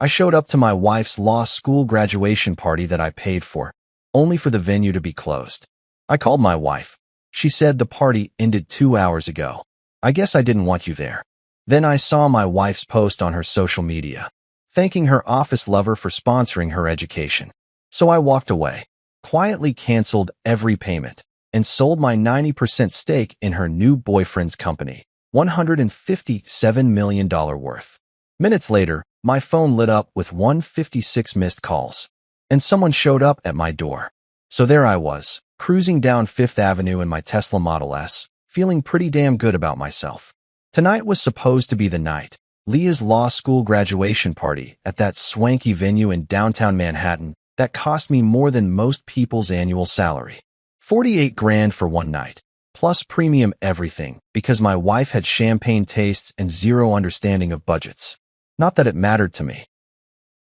I showed up to my wife's law school graduation party that I paid for, only for the venue to be closed. I called my wife. She said the party ended 2 hours ago. I guess I didn't want you there. Then I saw my wife's post on her social media, thanking her office lover for sponsoring her education. So I walked away, quietly canceled every payment, and sold my 90% stake in her new boyfriend's company, $157 million worth. Minutes later, my phone lit up with 156 missed calls, and someone showed up at my door. So there I was, cruising down Fifth Avenue in my Tesla Model S, feeling pretty damn good about myself. Tonight was supposed to be the night, Leah's law school graduation party at that swanky venue in downtown Manhattan that cost me more than most people's annual salary. 48 grand for one night, plus premium everything, because my wife had champagne tastes and zero understanding of budgets. Not that it mattered to me.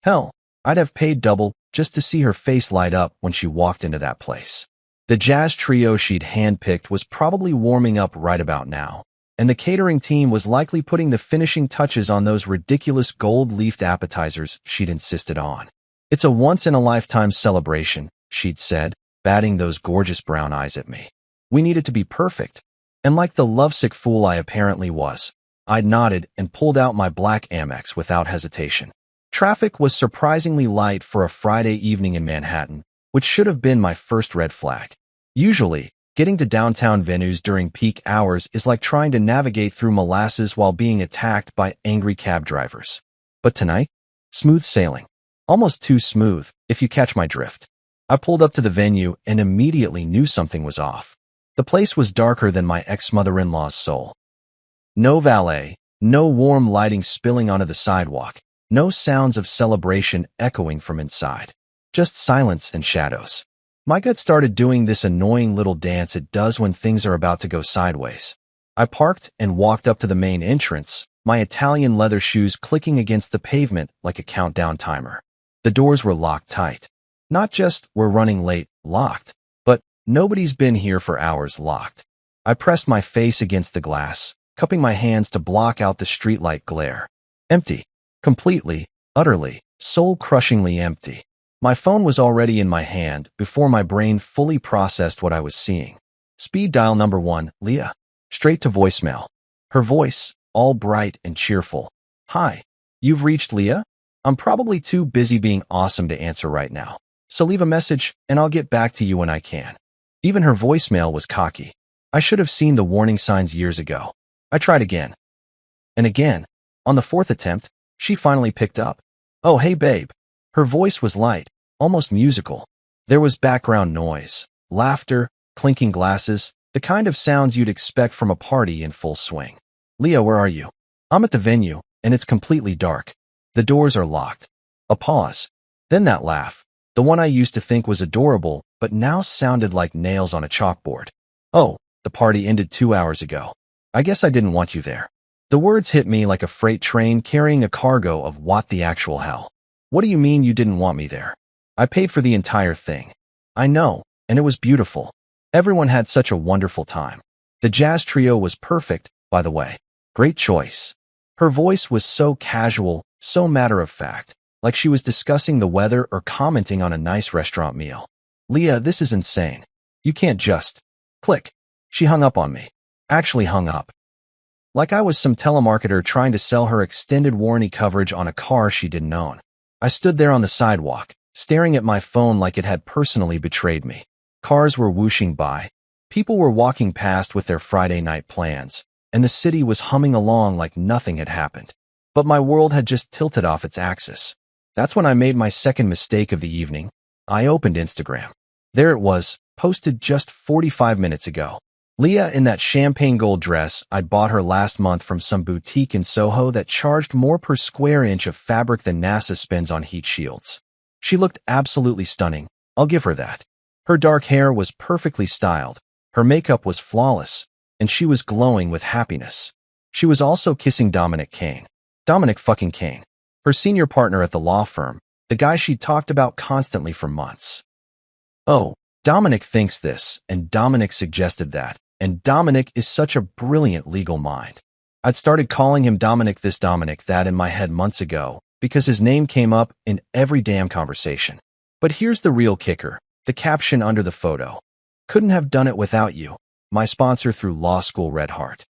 Hell, I'd have paid double just to see her face light up when she walked into that place. The jazz trio she'd handpicked was probably warming up right about now, and the catering team was likely putting the finishing touches on those ridiculous gold-leafed appetizers she'd insisted on. It's a once-in-a-lifetime celebration, she'd said, batting those gorgeous brown eyes at me. We needed to be perfect. And like the lovesick fool I apparently was, I nodded and pulled out my black Amex without hesitation. Traffic was surprisingly light for a Friday evening in Manhattan, which should have been my first red flag. Usually, getting to downtown venues during peak hours is like trying to navigate through molasses while being attacked by angry cab drivers. But tonight, smooth sailing. Almost too smooth, if you catch my drift. I pulled up to the venue and immediately knew something was off. The place was darker than my ex-mother-in-law's soul. No valet, no warm lighting spilling onto the sidewalk, no sounds of celebration echoing from inside. Just silence and shadows. My gut started doing this annoying little dance it does when things are about to go sideways. I parked and walked up to the main entrance, my Italian leather shoes clicking against the pavement like a countdown timer. The doors were locked tight. Not just "we're running late" locked, but "nobody's been here for hours" locked. I pressed my face against the glass, cupping my hands to block out the streetlight glare. Empty. Completely, utterly, soul-crushingly empty. My phone was already in my hand before my brain fully processed what I was seeing. Speed dial number 1, Leah. Straight to voicemail. Her voice, all bright and cheerful. "Hi. You've reached Leah? I'm probably too busy being awesome to answer right now. So leave a message and I'll get back to you when I can." Even her voicemail was cocky. I should have seen the warning signs years ago. I tried again. And again. On the fourth attempt, she finally picked up. "Oh, hey babe." Her voice was light, almost musical. There was background noise, laughter, clinking glasses, the kind of sounds you'd expect from a party in full swing. "Leah, where are you?" "I'm at the venue, and it's completely dark. The doors are locked." A pause. Then that laugh. The one I used to think was adorable, but now sounded like nails on a chalkboard. "Oh, the party ended 2 hours ago. I guess I didn't want you there." The words hit me like a freight train carrying a cargo of what the actual hell. "What do you mean you didn't want me there? I paid for the entire thing." "I know, and it was beautiful. Everyone had such a wonderful time. The jazz trio was perfect, by the way. Great choice." Her voice was so casual, so matter-of-fact, like she was discussing the weather or commenting on a nice restaurant meal. "Leah, this is insane. You can't just..." Click. She hung up on me. Actually hung up. Like I was some telemarketer trying to sell her extended warranty coverage on a car she didn't own. I stood there on the sidewalk, staring at my phone like it had personally betrayed me. Cars were whooshing by. People were walking past with their Friday night plans, and the city was humming along like nothing had happened. But my world had just tilted off its axis. That's when I made my second mistake of the evening. I opened Instagram. There it was, posted just 45 minutes ago. Leah in that champagne gold dress I'd bought her last month from some boutique in Soho that charged more per square inch of fabric than NASA spends on heat shields. She looked absolutely stunning, I'll give her that. Her dark hair was perfectly styled, her makeup was flawless, and she was glowing with happiness. She was also kissing Dominic Kane. Dominic fucking Kane. Her senior partner at the law firm, the guy she'd talked about constantly for months. Oh, Dominic thinks this, and Dominic suggested that, and Dominic is such a brilliant legal mind. I'd started calling him Dominic this, Dominic that in my head months ago, because his name came up in every damn conversation. But here's the real kicker, the caption under the photo. Couldn't have done it without you. My sponsor through law school, Red Heart.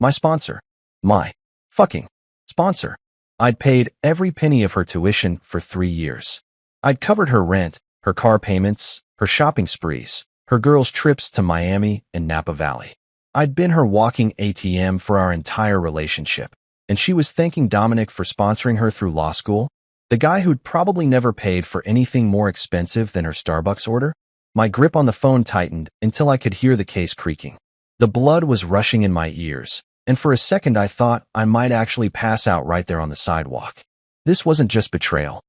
My sponsor. My fucking sponsor. I'd paid every penny of her tuition for 3 years. I'd covered her rent, her car payments, her shopping sprees, her girls' trips to Miami and Napa Valley. I'd been her walking ATM for our entire relationship, and she was thanking Dominic for sponsoring her through law school, the guy who'd probably never paid for anything more expensive than her Starbucks order. My grip on the phone tightened until I could hear the case creaking. The blood was rushing in my ears, and for a second I thought I might actually pass out right there on the sidewalk. This wasn't just betrayal.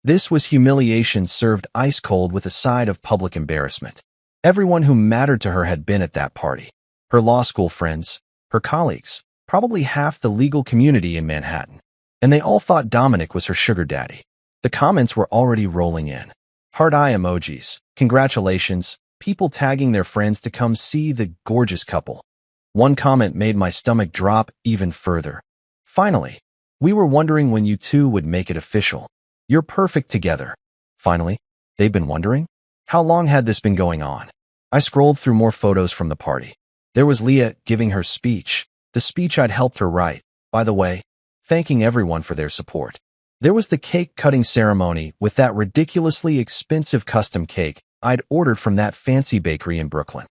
This was humiliation served ice cold with a side of public embarrassment. Everyone who mattered to her had been at that party. Her law school friends, her colleagues, probably half the legal community in Manhattan. And they all thought Dominic was her sugar daddy. The comments were already rolling in. Heart eye emojis, congratulations, people tagging their friends to come see the gorgeous couple. One comment made my stomach drop even further. Finally, we were wondering when you two would make it official. You're perfect together. Finally, they've been wondering? How long had this been going on? I scrolled through more photos from the party. There was Leah giving her speech, the speech I'd helped her write, by the way, thanking everyone for their support. There was the cake-cutting ceremony with that ridiculously expensive custom cake I'd ordered from that fancy bakery in Brooklyn.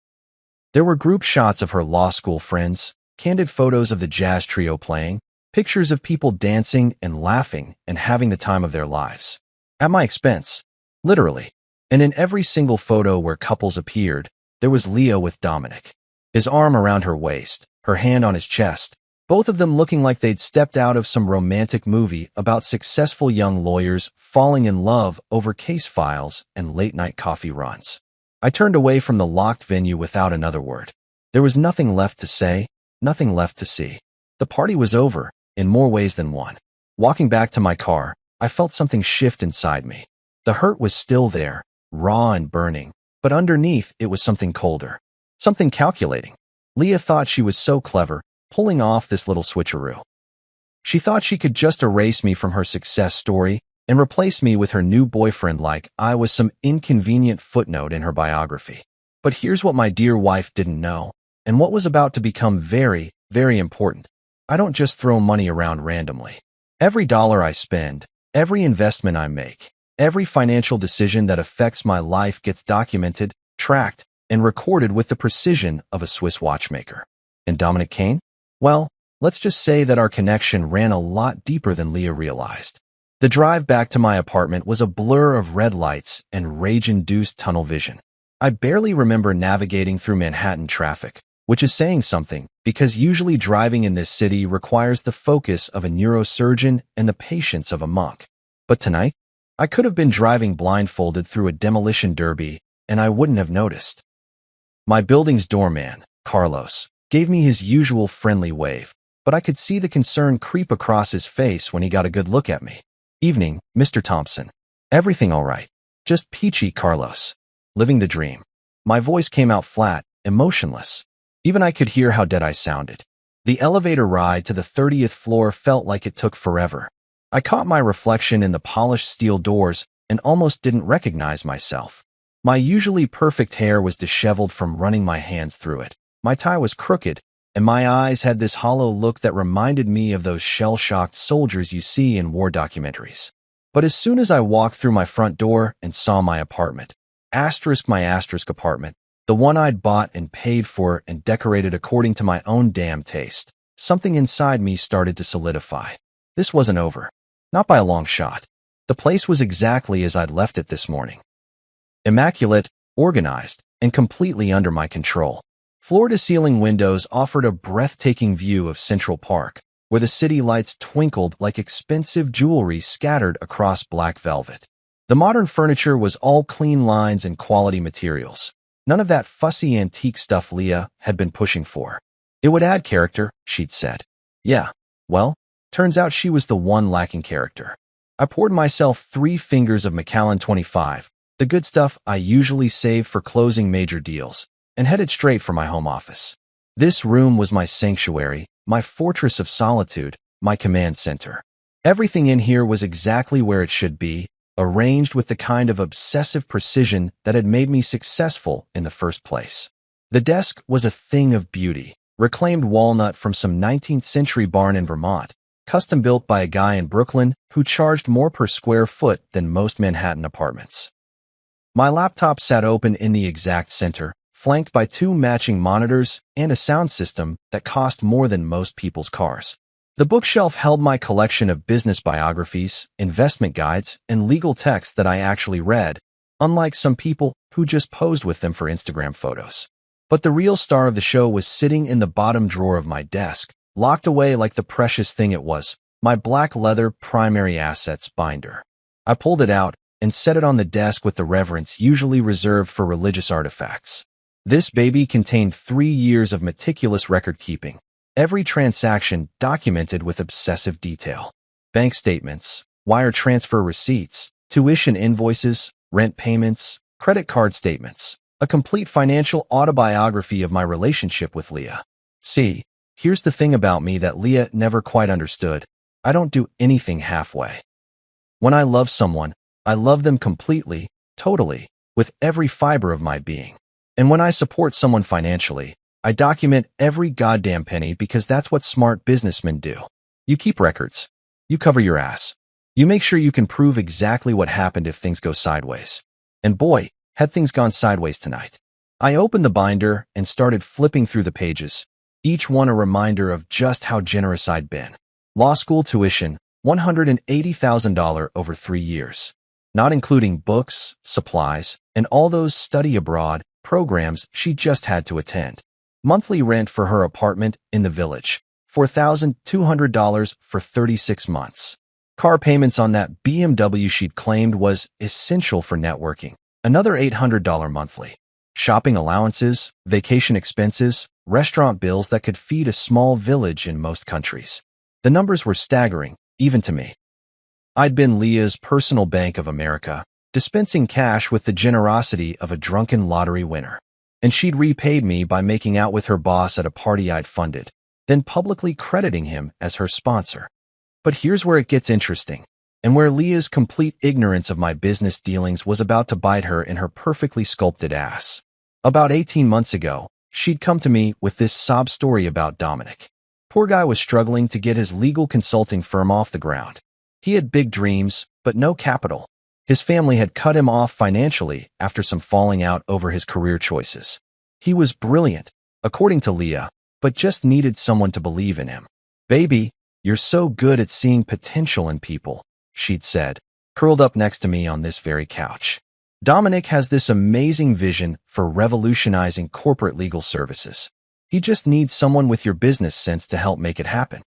There were group shots of her law school friends, candid photos of the jazz trio playing, pictures of people dancing and laughing and having the time of their lives. At my expense, literally. And in every single photo where couples appeared, there was Leah with Dominic. His arm around her waist, her hand on his chest, both of them looking like they'd stepped out of some romantic movie about successful young lawyers falling in love over case files and late-night coffee runs. I turned away from the locked venue without another word. There was nothing left to say, nothing left to see. The party was over, in more ways than one. Walking back to my car, I felt something shift inside me. The hurt was still there, raw and burning, but underneath it was something colder. Something calculating. Leah thought she was so clever, pulling off this little switcheroo. She thought she could just erase me from her success story and replace me with her new boyfriend like I was some inconvenient footnote in her biography. But here's what my dear wife didn't know, and what was about to become very, very important. I don't just throw money around randomly. Every dollar I spend, every investment I make, every financial decision that affects my life gets documented, tracked, and recorded with the precision of a Swiss watchmaker. And Dominic Kane? Well, let's just say that our connection ran a lot deeper than Leah realized. The drive back to my apartment was a blur of red lights and rage-induced tunnel vision. I barely remember navigating through Manhattan traffic, which is saying something, because usually driving in this city requires the focus of a neurosurgeon and the patience of a monk. But tonight, I could have been driving blindfolded through a demolition derby, and I wouldn't have noticed. My building's doorman, Carlos, gave me his usual friendly wave, but I could see the concern creep across his face when he got a good look at me. Evening, Mr. Thompson. Everything all right. Just peachy, Carlos. Living the dream. My voice came out flat, emotionless. Even I could hear how dead I sounded. The elevator ride to the 30th floor felt like it took forever. I caught my reflection in the polished steel doors and almost didn't recognize myself. My usually perfect hair was disheveled from running my hands through it. My tie was crooked, and my eyes had this hollow look that reminded me of those shell-shocked soldiers you see in war documentaries. But as soon as I walked through my front door and saw my apartment, my apartment, the one I'd bought and paid for and decorated according to my own damn taste, something inside me started to solidify. This wasn't over. Not by a long shot. The place was exactly as I'd left it this morning. Immaculate, organized, and completely under my control. Floor-to-ceiling windows offered a breathtaking view of Central Park, where the city lights twinkled like expensive jewelry scattered across black velvet. The modern furniture was all clean lines and quality materials. None of that fussy antique stuff Leah had been pushing for. It would add character, she'd said. Yeah, well, turns out she was the one lacking character. I poured myself 3 fingers of Macallan 25, the good stuff I usually save for closing major deals, and headed straight for my home office. This room was my sanctuary, my fortress of solitude, my command center. Everything in here was exactly where it should be, arranged with the kind of obsessive precision that had made me successful in the first place. The desk was a thing of beauty, reclaimed walnut from some 19th century barn in Vermont, custom built by a guy in Brooklyn who charged more per square foot than most Manhattan apartments. My laptop sat open in the exact center, flanked by two matching monitors and a sound system that cost more than most people's cars. The bookshelf held my collection of business biographies, investment guides, and legal texts that I actually read, unlike some people who just posed with them for Instagram photos. But the real star of the show was sitting in the bottom drawer of my desk, locked away like the precious thing it was, my black leather primary assets binder. I pulled it out and set it on the desk with the reverence usually reserved for religious artifacts. This baby contained 3 years of meticulous record-keeping, every transaction documented with obsessive detail. Bank statements, wire transfer receipts, tuition invoices, rent payments, credit card statements, a complete financial autobiography of my relationship with Leah. See, here's the thing about me that Leah never quite understood. I don't do anything halfway. When I love someone, I love them completely, totally, with every fiber of my being. And when I support someone financially, I document every goddamn penny because that's what smart businessmen do. You keep records. You cover your ass. You make sure you can prove exactly what happened if things go sideways. And boy, had things gone sideways tonight. I opened the binder and started flipping through the pages, each one a reminder of just how generous I'd been. Law school tuition, $180,000 over 3 years, not including books, supplies, and all those study abroad programs she just had to attend. Monthly rent for her apartment in the village, $4,200 for 36 months. Car payments on that BMW she'd claimed was essential for networking, another $800 monthly. Shopping allowances, vacation expenses, restaurant bills that could feed a small village in most countries. The numbers were staggering, even to me. I'd been Leah's personal Bank of America, dispensing cash with the generosity of a drunken lottery winner. And she'd repaid me by making out with her boss at a party I'd funded, then publicly crediting him as her sponsor. But here's where it gets interesting, and where Leah's complete ignorance of my business dealings was about to bite her in her perfectly sculpted ass. About 18 months ago, she'd come to me with this sob story about Dominic. Poor guy was struggling to get his legal consulting firm off the ground. He had big dreams, but no capital. His family had cut him off financially after some falling out over his career choices. He was brilliant, according to Leah, but just needed someone to believe in him. "Baby, you're so good at seeing potential in people," she'd said, curled up next to me on this very couch. "Dominic has this amazing vision for revolutionizing corporate legal services. He just needs someone with your business sense to help make it happen."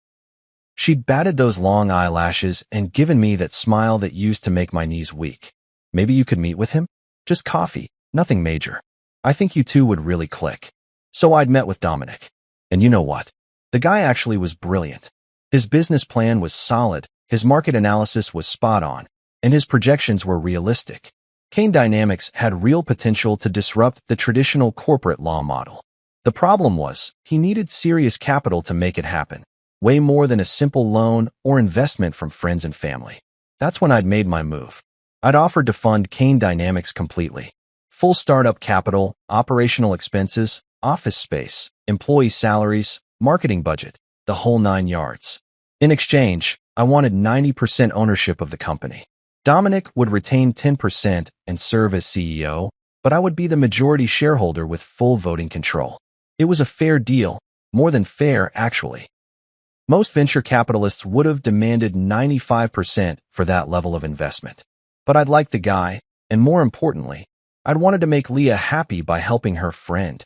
She'd batted those long eyelashes and given me that smile that used to make my knees weak. "Maybe you could meet with him? Just coffee, nothing major. I think you two would really click." So I'd met with Dominic. And you know what? The guy actually was brilliant. His business plan was solid, his market analysis was spot on, and his projections were realistic. Kane Dynamics had real potential to disrupt the traditional corporate law model. The problem was, he needed serious capital to make it happen, way more than a simple loan or investment from friends and family. That's when I'd made my move. I'd offered to fund Kane Dynamics completely. Full startup capital, operational expenses, office space, employee salaries, marketing budget, the whole 9 yards. In exchange, I wanted 90% ownership of the company. Dominic would retain 10% and serve as CEO, but I would be the majority shareholder with full voting control. It was a fair deal, more than fair, actually. Most venture capitalists would have demanded 95% for that level of investment. But I'd liked the guy, and more importantly, I'd wanted to make Leah happy by helping her friend.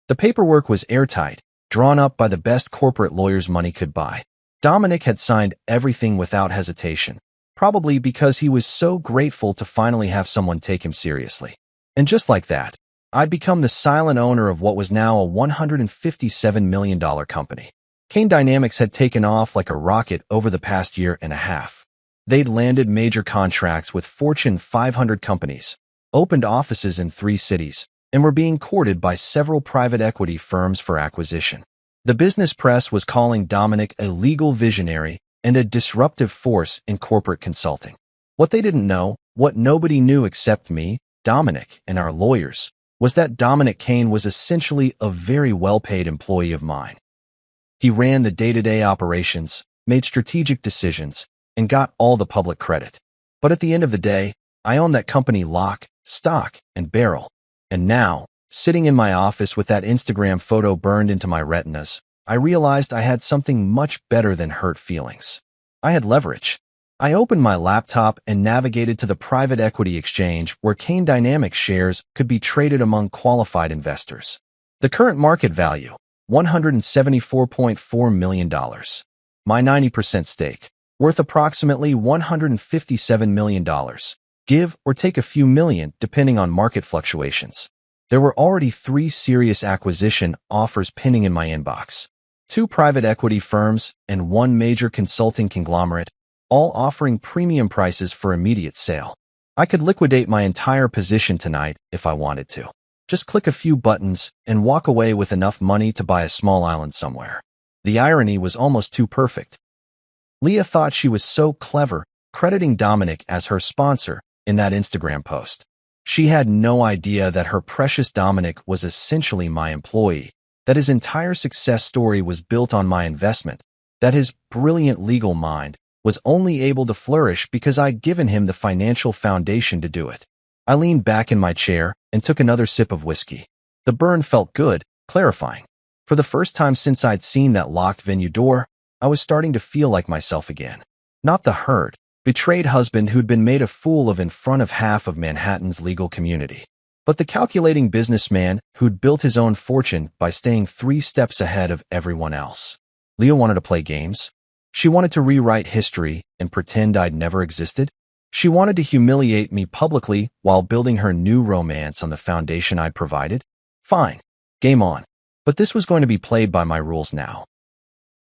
The paperwork was airtight, drawn up by the best corporate lawyers money could buy. Dominic had signed everything without hesitation, probably because he was so grateful to finally have someone take him seriously. And just like that, I'd become the silent owner of what was now a $157 million company. Kane Dynamics had taken off like a rocket over the past year and a half. They'd landed major contracts with Fortune 500 companies, opened offices in 3 cities, and were being courted by several private equity firms for acquisition. The business press was calling Dominic a legal visionary and a disruptive force in corporate consulting. What they didn't know, what nobody knew except me, Dominic, and our lawyers, was that Dominic Kane was essentially a very well-paid employee of mine. He ran the day-to-day operations, made strategic decisions, and got all the public credit. But at the end of the day, I owned that company lock, stock, and barrel. And now, sitting in my office with that Instagram photo burned into my retinas, I realized I had something much better than hurt feelings. I had leverage. I opened my laptop and navigated to the private equity exchange where Kane Dynamics shares could be traded among qualified investors. The current market value, $174.4 million. My 90% stake, worth approximately $157 million. Give or take a few million depending on market fluctuations. There were already 3 serious acquisition offers pending in my inbox. 2 private equity firms and 1 major consulting conglomerate, all offering premium prices for immediate sale. I could liquidate my entire position tonight if I wanted to. Just click a few buttons and walk away with enough money to buy a small island somewhere. The irony was almost too perfect. Leah thought she was so clever, crediting Dominic as her sponsor in that Instagram post. She had no idea that her precious Dominic was essentially my employee, that his entire success story was built on my investment, that his brilliant legal mind was only able to flourish because I'd given him the financial foundation to do it. I leaned back in my chair and took another sip of whiskey. The burn felt good, clarifying. For the first time since I'd seen that locked venue door, I was starting to feel like myself again. Not the hurt, betrayed husband who'd been made a fool of in front of half of Manhattan's legal community, but the calculating businessman who'd built his own fortune by staying 3 steps ahead of everyone else. Leah wanted to play games. She wanted to rewrite history and pretend I'd never existed. She wanted to humiliate me publicly while building her new romance on the foundation I'd provided. Fine. Game on. But this was going to be played by my rules now.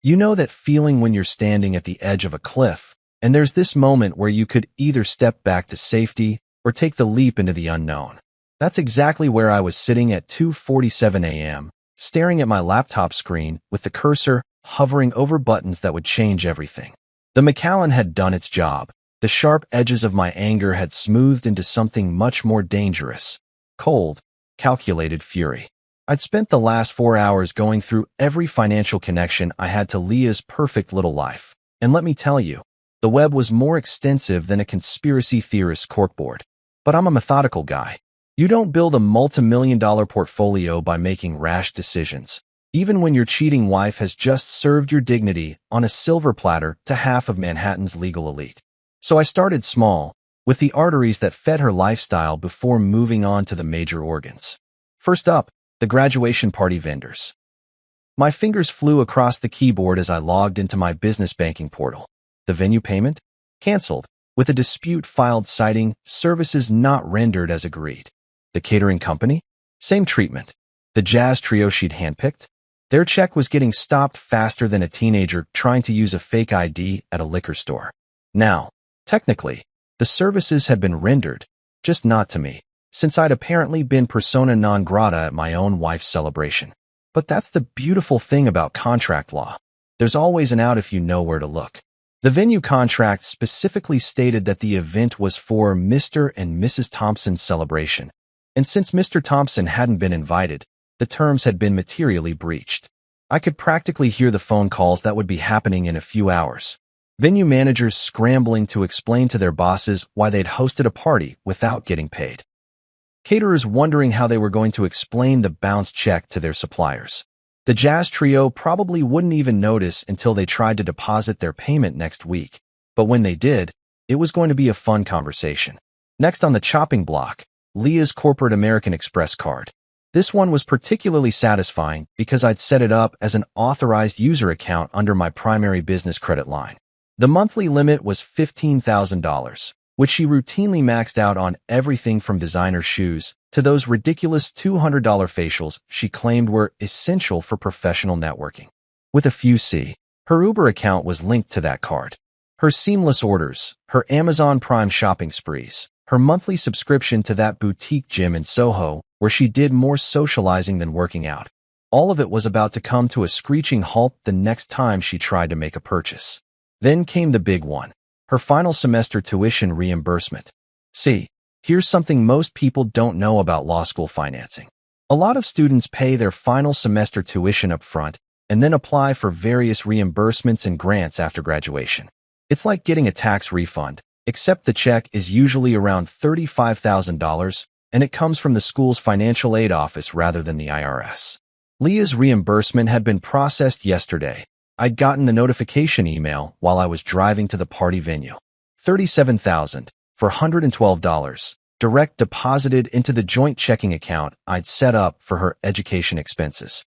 You know that feeling when you're standing at the edge of a cliff, and there's this moment where you could either step back to safety or take the leap into the unknown. That's exactly where I was sitting at 2:47 a.m., staring at my laptop screen with the cursor hovering over buttons that would change everything. The Macallan had done its job. The sharp edges of my anger had smoothed into something much more dangerous. Cold, calculated fury. I'd spent the last 4 hours going through every financial connection I had to Leah's perfect little life. And let me tell you, the web was more extensive than a conspiracy theorist's corkboard. But I'm a methodical guy. You don't build a multi-million-dollar portfolio by making rash decisions, even when your cheating wife has just served your dignity on a silver platter to half of Manhattan's legal elite. So I started small, with the arteries that fed her lifestyle before moving on to the major organs. First up, the graduation party vendors. My fingers flew across the keyboard as I logged into my business banking portal. The venue payment? Canceled, with a dispute filed citing services not rendered as agreed. The catering company? Same treatment. The jazz trio she'd handpicked? Their check was getting stopped faster than a teenager trying to use a fake ID at a liquor store. Now, technically, the services had been rendered, just not to me, since I'd apparently been persona non grata at my own wife's celebration. But that's the beautiful thing about contract law. There's always an out if you know where to look. The venue contract specifically stated that the event was for Mr. and Mrs. Thompson's celebration, and since Mr. Thompson hadn't been invited, the terms had been materially breached. I could practically hear the phone calls that would be happening in a few hours. Venue managers scrambling to explain to their bosses why they'd hosted a party without getting paid. Caterers wondering how they were going to explain the bounced check to their suppliers. The jazz trio probably wouldn't even notice until they tried to deposit their payment next week. But when they did, it was going to be a fun conversation. Next on the chopping block, Leah's corporate American Express card. This one was particularly satisfying because I'd set it up as an authorized user account under my primary business credit line. The monthly limit was $15,000, which she routinely maxed out on everything from designer shoes to those ridiculous $200 facials she claimed were essential for professional networking. With a few C, her Uber account was linked to that card. Her seamless orders, her Amazon Prime shopping sprees, her monthly subscription to that boutique gym in Soho where she did more socializing than working out. All of it was about to come to a screeching halt the next time she tried to make a purchase. Then came the big one, her final semester tuition reimbursement. See, here's something most people don't know about law school financing. A lot of students pay their final semester tuition up front and then apply for various reimbursements and grants after graduation. It's like getting a tax refund, except the check is usually around $35,000, and it comes from the school's financial aid office rather than the IRS. Leah's reimbursement had been processed yesterday. I'd gotten the notification email while I was driving to the party venue. $37,000 for $112, direct deposited into the joint checking account I'd set up for her education expenses.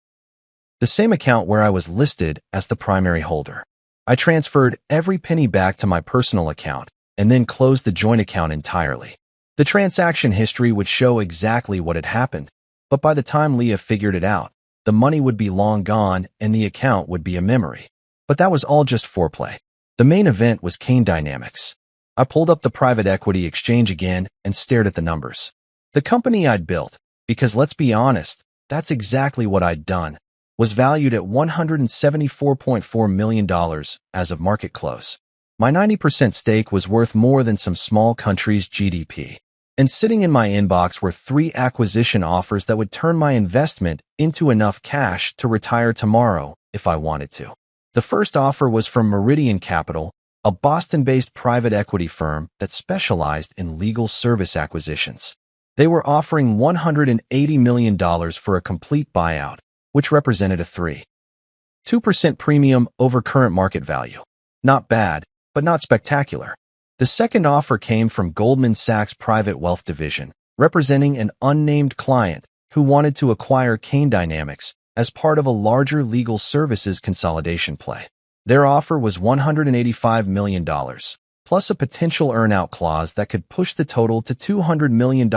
The same account where I was listed as the primary holder. I transferred every penny back to my personal account and then closed the joint account entirely. The transaction history would show exactly what had happened, but by the time Leah figured it out, the money would be long gone and the account would be a memory. But that was all just foreplay. The main event was Kane Dynamics. I pulled up the private equity exchange again and stared at the numbers. The company I'd built, because let's be honest, that's exactly what I'd done, was valued at $174.4 million as of market close. My 90% stake was worth more than some small country's GDP. And sitting in my inbox were 3 acquisition offers that would turn my investment into enough cash to retire tomorrow if I wanted to. The first offer was from Meridian Capital, a Boston-based private equity firm that specialized in legal service acquisitions. They were offering $180 million for a complete buyout, which represented a 3.2% premium over current market value. Not bad, but not spectacular. The second offer came from Goldman Sachs' private wealth division, representing an unnamed client who wanted to acquire Kane Dynamics as part of a larger legal services consolidation play. Their offer was $185 million, plus a potential earn-out clause that could push the total to $200 million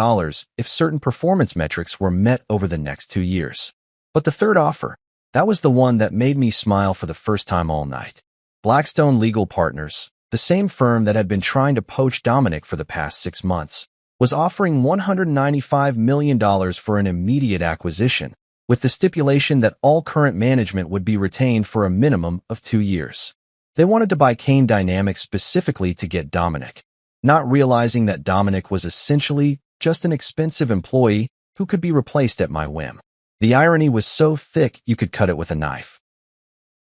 if certain performance metrics were met over the next 2 years. But the third offer, that was the one that made me smile for the first time all night. Blackstone Legal Partners, the same firm that had been trying to poach Dominic for the past 6 months, was offering $195 million for an immediate acquisition, with the stipulation that all current management would be retained for a minimum of 2 years. They wanted to buy Kane Dynamics specifically to get Dominic, not realizing that Dominic was essentially just an expensive employee who could be replaced at my whim. The irony was so thick you could cut it with a knife.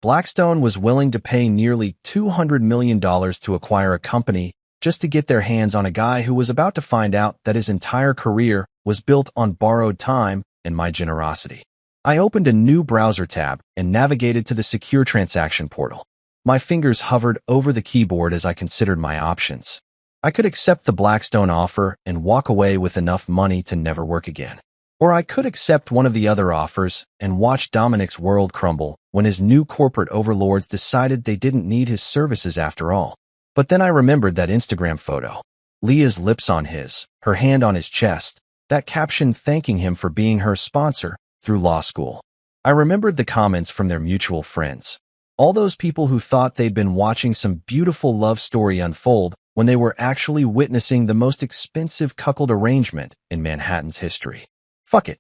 Blackstone was willing to pay nearly $200 million to acquire a company just to get their hands on a guy who was about to find out that his entire career was built on borrowed time and my generosity. I opened a new browser tab and navigated to the secure transaction portal. My fingers hovered over the keyboard as I considered my options. I could accept the Blackstone offer and walk away with enough money to never work again. Or I could accept one of the other offers and watch Dominic's world crumble when his new corporate overlords decided they didn't need his services after all. But then I remembered that Instagram photo. Leah's lips on his, her hand on his chest, that caption thanking him for being her sponsor through law school. I remembered the comments from their mutual friends. All those people who thought they'd been watching some beautiful love story unfold when they were actually witnessing the most expensive cuckold arrangement in Manhattan's history. Fuck it.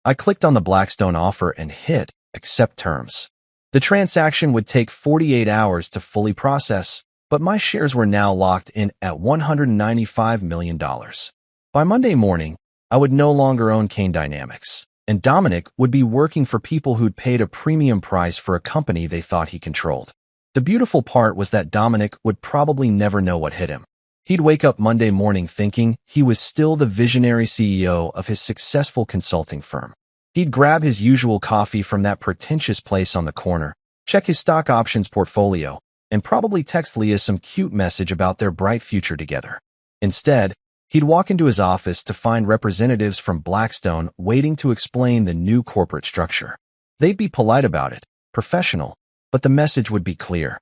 I clicked on the Blackstone offer and hit accept terms. The transaction would take 48 hours to fully process, but my shares were now locked in at $195 million. By Monday morning, I would no longer own Kane Dynamics, and Dominic would be working for people who'd paid a premium price for a company they thought he controlled. The beautiful part was that Dominic would probably never know what hit him. He'd wake up Monday morning thinking he was still the visionary CEO of his successful consulting firm. He'd grab his usual coffee from that pretentious place on the corner, check his stock options portfolio, and probably text Leah some cute message about their bright future together. Instead, he'd walk into his office to find representatives from Blackstone waiting to explain the new corporate structure. They'd be polite about it, professional, but the message would be clear.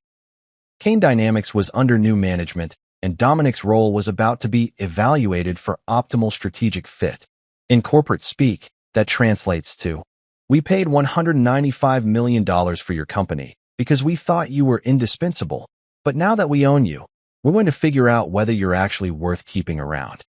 Kane Dynamics was under new management, and Dominic's role was about to be evaluated for optimal strategic fit. In corporate speak, that translates to, "We paid $195 million for your company because we thought you were indispensable, but now that we own you, we're going to figure out whether you're actually worth keeping around."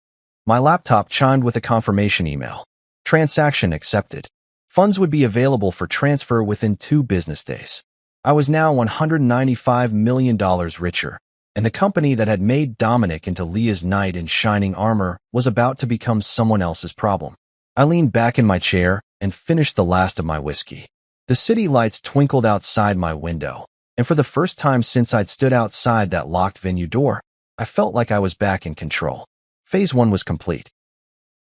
My laptop chimed with a confirmation email. Transaction accepted. Funds would be available for transfer within 2 business days. I was now $195 million richer, and the company that had made Dominic into Leah's knight in shining armor was about to become someone else's problem. I leaned back in my chair and finished the last of my whiskey. The city lights twinkled outside my window, and for the first time since I'd stood outside that locked venue door, I felt like I was back in control. Phase 1 was complete.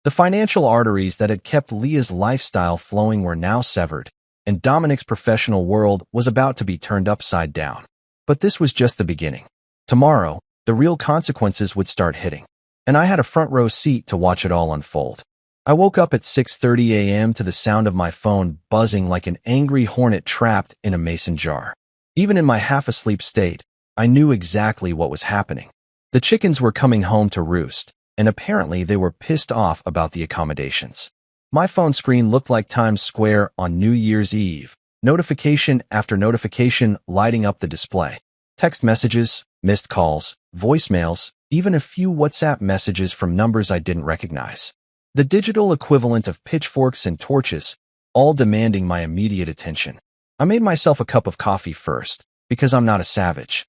The financial arteries that had kept Leah's lifestyle flowing were now severed, and Dominic's professional world was about to be turned upside down. But this was just the beginning. Tomorrow, the real consequences would start hitting, and I had a front row seat to watch it all unfold. I woke up at 6:30 a.m. to the sound of my phone buzzing like an angry hornet trapped in a mason jar. Even in my half-asleep state, I knew exactly what was happening. The chickens were coming home to roost, and apparently they were pissed off about the accommodations. My phone screen looked like Times Square on New Year's Eve, notification after notification lighting up the display. Text messages, missed calls, voicemails, even a few WhatsApp messages from numbers I didn't recognize. The digital equivalent of pitchforks and torches, all demanding my immediate attention. I made myself a cup of coffee first, because I'm not a savage.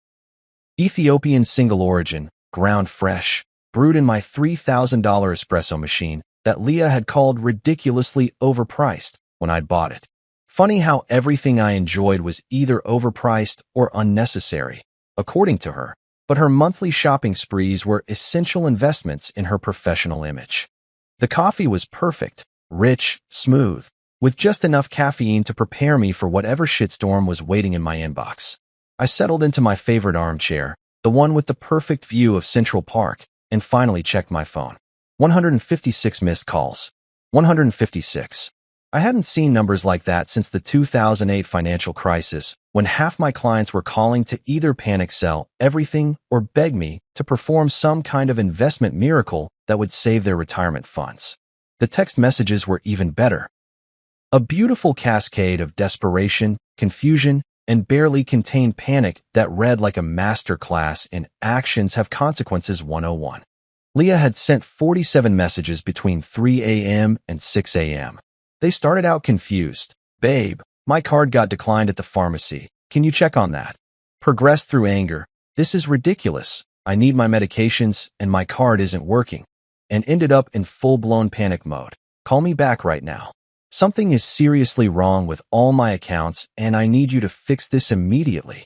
Ethiopian single origin, ground fresh, brewed in my $3,000 espresso machine that Leah had called ridiculously overpriced when I'd bought it. Funny how everything I enjoyed was either overpriced or unnecessary, according to her, but her monthly shopping sprees were essential investments in her professional image. The coffee was perfect, rich, smooth, with just enough caffeine to prepare me for whatever shitstorm was waiting in my inbox. I settled into my favorite armchair, the one with the perfect view of Central Park, and finally checked my phone. 156 missed calls. 156. I hadn't seen numbers like that since the 2008 financial crisis, when half my clients were calling to either panic sell everything or beg me to perform some kind of investment miracle that would save their retirement funds. The text messages were even better. A beautiful cascade of desperation, confusion, and barely contained panic that read like a master class in Actions Have Consequences 101. Leah had sent 47 messages between 3 a.m. and 6 a.m. They started out confused. Babe, my card got declined at the pharmacy. Can you check on that? Progressed through anger. This is ridiculous. I need my medications and my card isn't working. And ended up in full-blown panic mode. Call me back right now. Something is seriously wrong with all my accounts and I need you to fix this immediately.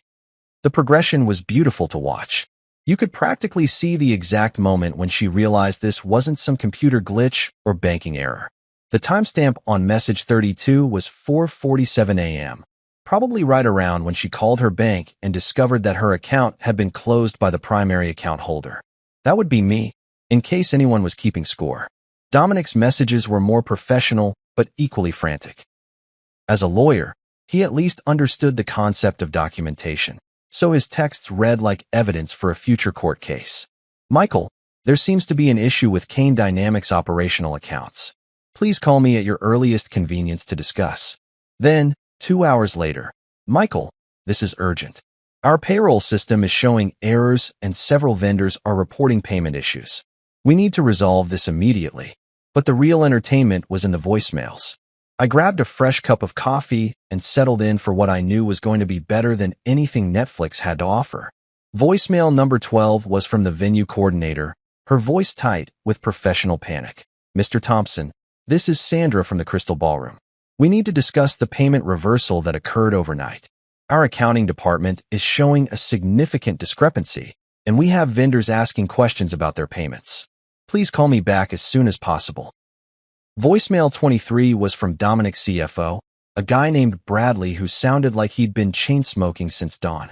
The progression was beautiful to watch. You could practically see the exact moment when she realized this wasn't some computer glitch or banking error. The timestamp on message 32 was 4:47 a.m., probably right around when she called her bank and discovered that her account had been closed by the primary account holder. That would be me, in case anyone was keeping score. Dominic's messages were more professional, but equally frantic. As a lawyer, he at least understood the concept of documentation, so his texts read like evidence for a future court case. Michael, there seems to be an issue with Kane Dynamics operational accounts. Please call me at your earliest convenience to discuss. Then, 2 hours later, Michael, this is urgent. Our payroll system is showing errors and several vendors are reporting payment issues. We need to resolve this immediately. But the real entertainment was in the voicemails. I grabbed a fresh cup of coffee and settled in for what I knew was going to be better than anything Netflix had to offer. Voicemail number 12 was from the venue coordinator, her voice tight with professional panic. Mr. Thompson, this is Sandra from the Crystal Ballroom. We need to discuss the payment reversal that occurred overnight. Our accounting department is showing a significant discrepancy, and we have vendors asking questions about their payments. Please call me back as soon as possible. Voicemail 23 was from Dominic's CFO, a guy named Bradley who sounded like he'd been chain-smoking since dawn.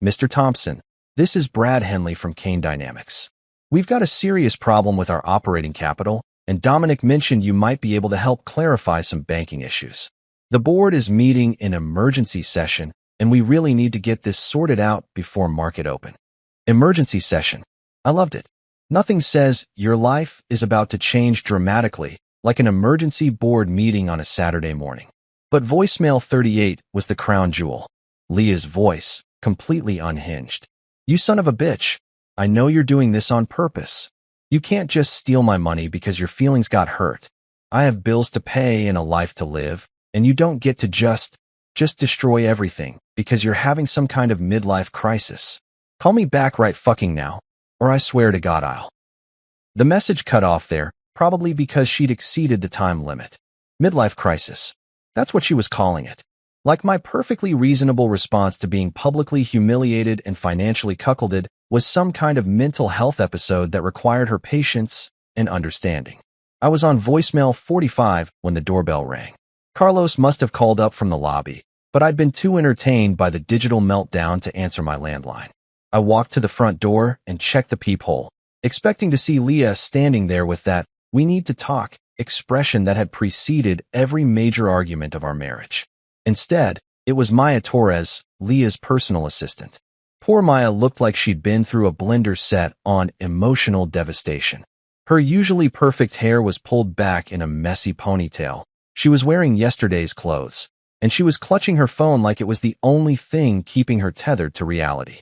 Mr. Thompson, this is Brad Henley from Kane Dynamics. We've got a serious problem with our operating capital, and Dominic mentioned you might be able to help clarify some banking issues. The board is meeting in emergency session, and we really need to get this sorted out before market open. Emergency session. I loved it. Nothing says your life is about to change dramatically like an emergency board meeting on a Saturday morning. But voicemail 38 was the crown jewel. Leah's voice, completely unhinged. You son of a bitch. I know you're doing this on purpose. You can't just steal my money because your feelings got hurt. I have bills to pay and a life to live, and you don't get to just Just destroy everything, because you're having some kind of midlife crisis. Call me back right fucking now, or I swear to God I'll. The message cut off there, probably because she'd exceeded the time limit. Midlife crisis. That's what she was calling it. Like my perfectly reasonable response to being publicly humiliated and financially cuckolded was some kind of mental health episode that required her patience and understanding. I was on voicemail 45 when the doorbell rang. Carlos must have called up from the lobby, but I'd been too entertained by the digital meltdown to answer my landline. I walked to the front door and checked the peephole, expecting to see Leah standing there with that "we need to talk" expression that had preceded every major argument of our marriage. Instead, it was Maya Torres, Leah's personal assistant. Poor Maya looked like she'd been through a blender set on emotional devastation. Her usually perfect hair was pulled back in a messy ponytail. She was wearing yesterday's clothes, and she was clutching her phone like it was the only thing keeping her tethered to reality.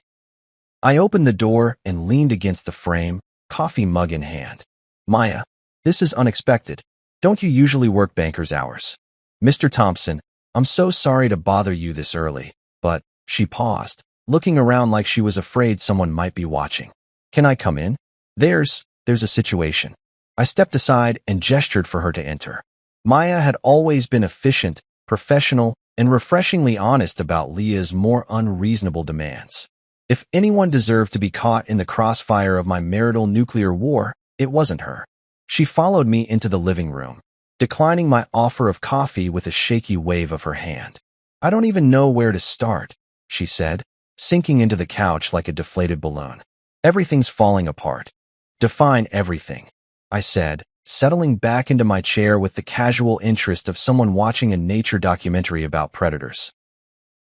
I opened the door and leaned against the frame, coffee mug in hand. "Maya, this is unexpected. Don't you usually work banker's hours?" "Mr. Thompson, I'm so sorry to bother you this early, but..." She paused, looking around like she was afraid someone might be watching. "Can I come in? There's a situation." I stepped aside and gestured for her to enter. Maya had always been efficient, professional, and refreshingly honest about Leah's more unreasonable demands. If anyone deserved to be caught in the crossfire of my marital nuclear war, it wasn't her. She followed me into the living room, declining my offer of coffee with a shaky wave of her hand. "I don't even know where to start," she said, sinking into the couch like a deflated balloon. "Everything's falling apart." "Define everything," I said, settling back into my chair with the casual interest of someone watching a nature documentary about predators.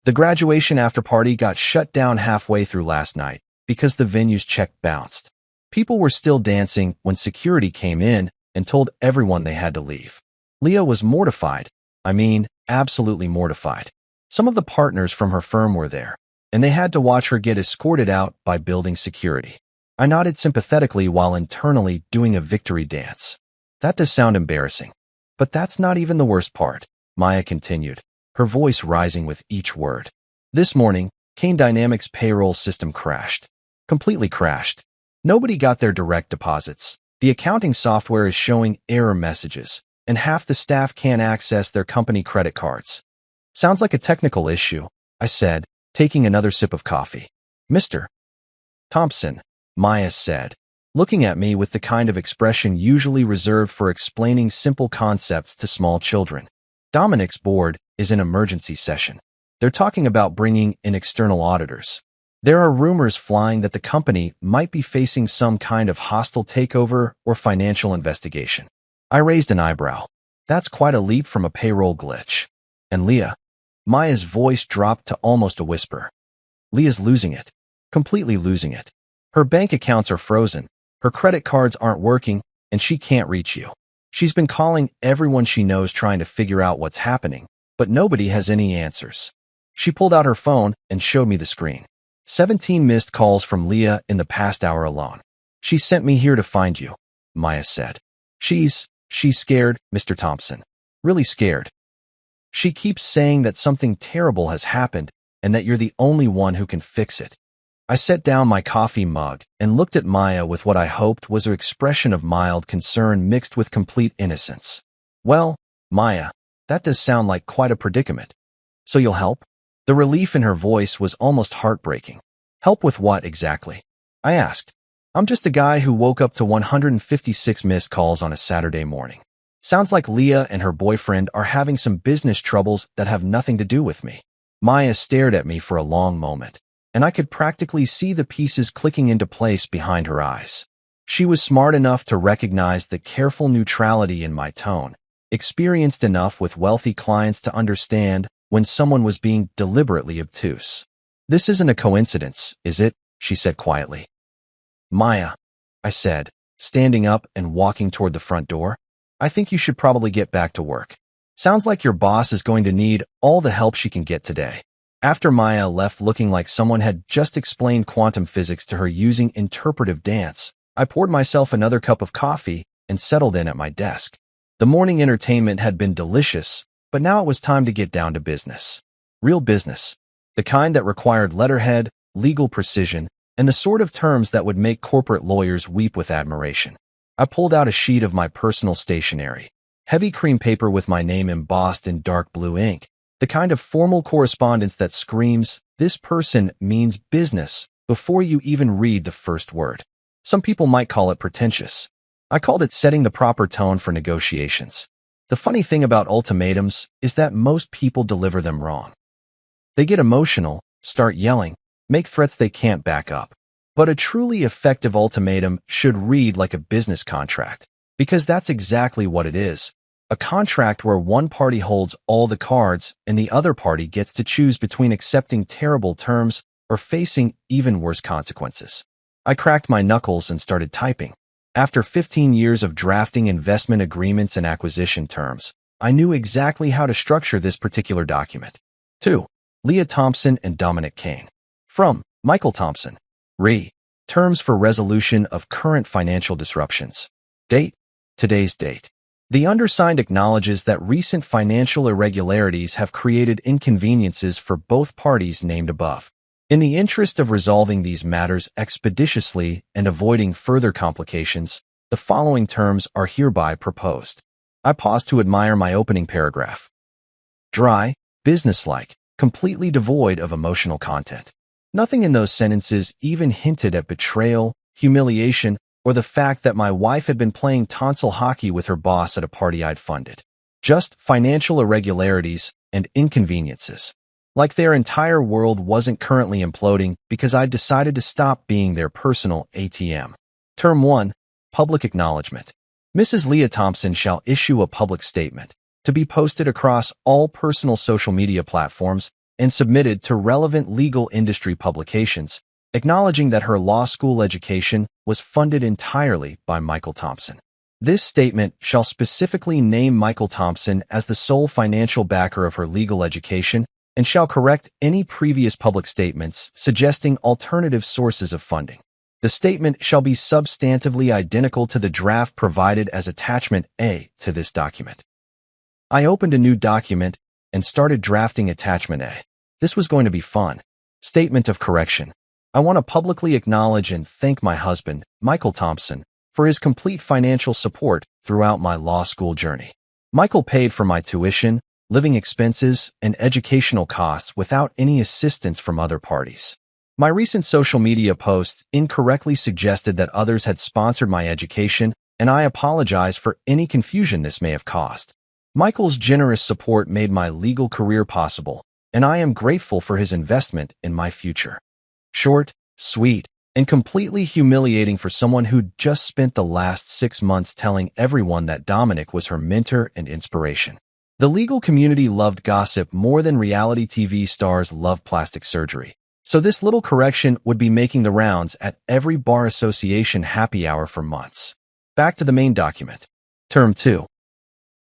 The graduation after-party got shut down halfway through last night because the venue's check bounced. People were still dancing when security came in and told everyone they had to leave. Leah was mortified. I mean, absolutely mortified. Some of the partners from her firm were there, and they had to watch her get escorted out by building security. I nodded sympathetically while internally doing a victory dance. "That does sound embarrassing. But that's not even the worst part," Maya continued, her voice rising with each word. "This morning, Kane Dynamics' payroll system crashed. Completely crashed. Nobody got their direct deposits. The accounting software is showing error messages, and half the staff can't access their company credit cards." "Sounds like a technical issue," I said, taking another sip of coffee. "Mr. Thompson," Maya said, looking at me with the kind of expression usually reserved for explaining simple concepts to small children. "Dominic's board is in emergency session. They're talking about bringing in external auditors. There are rumors flying that the company might be facing some kind of hostile takeover or financial investigation." I raised an eyebrow. "That's quite a leap from a payroll glitch." "And Leah?" Maya's voice dropped to almost a whisper. "Leah's losing it. Completely losing it. Her bank accounts are frozen, her credit cards aren't working, and she can't reach you. She's been calling everyone she knows trying to figure out what's happening, but nobody has any answers." She pulled out her phone and showed me the screen. 17 missed calls from Leah in the past hour alone. "She sent me here to find you," Maya said. She's scared, Mr. Thompson. Really scared. She keeps saying that something terrible has happened and that you're the only one who can fix it." I set down my coffee mug and looked at Maya with what I hoped was an expression of mild concern mixed with complete innocence. "Well, Maya, that does sound like quite a predicament. So you'll help?" The relief in her voice was almost heartbreaking. "Help with what exactly?" I asked. "I'm just a guy who woke up to 156 missed calls on a Saturday morning. Sounds like Leah and her boyfriend are having some business troubles that have nothing to do with me." Maya stared at me for a long moment, and I could practically see the pieces clicking into place behind her eyes. She was smart enough to recognize the careful neutrality in my tone, experienced enough with wealthy clients to understand when someone was being deliberately obtuse. "This isn't a coincidence, is it?" she said quietly. "Maya," I said, standing up and walking toward the front door, "I think you should probably get back to work. Sounds like your boss is going to need all the help she can get today." After Maya left looking like someone had just explained quantum physics to her using interpretive dance, I poured myself another cup of coffee and settled in at my desk. The morning entertainment had been delicious, but now it was time to get down to business. Real business. The kind that required letterhead, legal precision, and the sort of terms that would make corporate lawyers weep with admiration. I pulled out a sheet of my personal stationery. Heavy cream paper with my name embossed in dark blue ink. The kind of formal correspondence that screams, "This person means business," before you even read the first word. Some people might call it pretentious. I called it setting the proper tone for negotiations. The funny thing about ultimatums is that most people deliver them wrong. They get emotional, start yelling, make threats they can't back up. But a truly effective ultimatum should read like a business contract, because that's exactly what it is. A contract where one party holds all the cards and the other party gets to choose between accepting terrible terms or facing even worse consequences. I cracked my knuckles and started typing. After 15 years of drafting investment agreements and acquisition terms, I knew exactly how to structure this particular document. 2. Leah Thompson and Dominic Kane. From Michael Thompson. Re. Terms for resolution of current financial disruptions. Date. Today's date. The undersigned acknowledges that recent financial irregularities have created inconveniences for both parties named above. In the interest of resolving these matters expeditiously and avoiding further complications, the following terms are hereby proposed. I pause to admire my opening paragraph. Dry, businesslike, completely devoid of emotional content. Nothing in those sentences even hinted at betrayal, humiliation, or the fact that my wife had been playing tonsil hockey with her boss at a party I'd funded. Just financial irregularities and inconveniences. Like their entire world wasn't currently imploding because I'd decided to stop being their personal ATM. Term 1. Public acknowledgement. Mrs. Leah Thompson shall issue a public statement to be posted across all personal social media platforms and submitted to relevant legal industry publications, acknowledging that her law school education was funded entirely by Michael Thompson. This statement shall specifically name Michael Thompson as the sole financial backer of her legal education and shall correct any previous public statements suggesting alternative sources of funding. The statement shall be substantively identical to the draft provided as Attachment A to this document. I opened a new document and started drafting Attachment A. This was going to be fun. Statement of correction. I want to publicly acknowledge and thank my husband, Michael Thompson, for his complete financial support throughout my law school journey. Michael paid for my tuition, living expenses, and educational costs without any assistance from other parties. My recent social media posts incorrectly suggested that others had sponsored my education, and I apologize for any confusion this may have caused. Michael's generous support made my legal career possible, and I am grateful for his investment in my future. Short, sweet, and completely humiliating for someone who'd just spent the last 6 months telling everyone that Dominic was her mentor and inspiration. The legal community loved gossip more than reality TV stars love plastic surgery, so this little correction would be making the rounds at every bar association happy hour for months. Back to the main document. Term 2.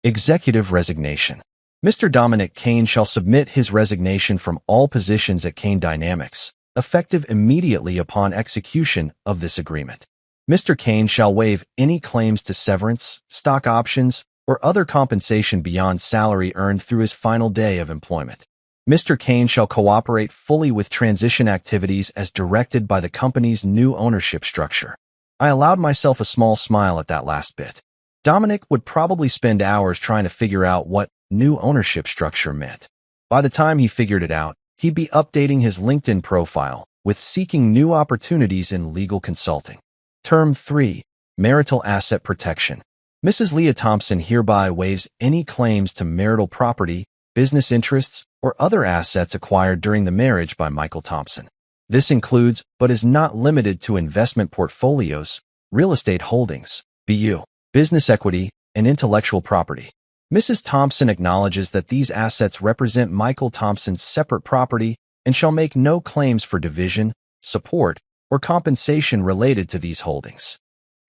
Executive resignation. Mr. Dominic Kane shall submit his resignation from all positions at Kane Dynamics, effective immediately upon execution of this agreement. Mr. Kane shall waive any claims to severance, stock options, or other compensation beyond salary earned through his final day of employment. Mr. Kane shall cooperate fully with transition activities as directed by the company's new ownership structure. I allowed myself a small smile at that last bit. Dominic would probably spend hours trying to figure out what new ownership structure meant. By the time he figured it out, he'd be updating his LinkedIn profile with seeking new opportunities in legal consulting. Term 3. Marital asset protection. Mrs. Leah Thompson hereby waives any claims to marital property, business interests, or other assets acquired during the marriage by Michael Thompson. This includes, but is not limited to, investment portfolios, real estate holdings, BU, business equity, and intellectual property. Mrs. Thompson acknowledges that these assets represent Michael Thompson's separate property and shall make no claims for division, support, or compensation related to these holdings.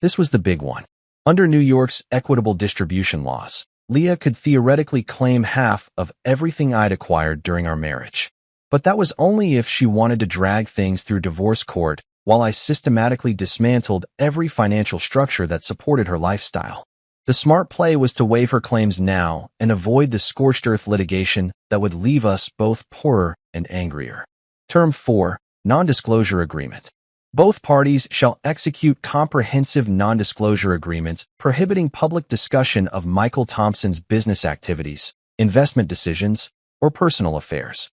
This was the big one. Under New York's equitable distribution laws, Leah could theoretically claim half of everything I'd acquired during our marriage. But that was only if she wanted to drag things through divorce court while I systematically dismantled every financial structure that supported her lifestyle. The smart play was to waive her claims now and avoid the scorched earth litigation that would leave us both poorer and angrier. Term 4. Non-disclosure agreement. Both parties shall execute comprehensive non-disclosure agreements prohibiting public discussion of Michael Thompson's business activities, investment decisions, or personal affairs.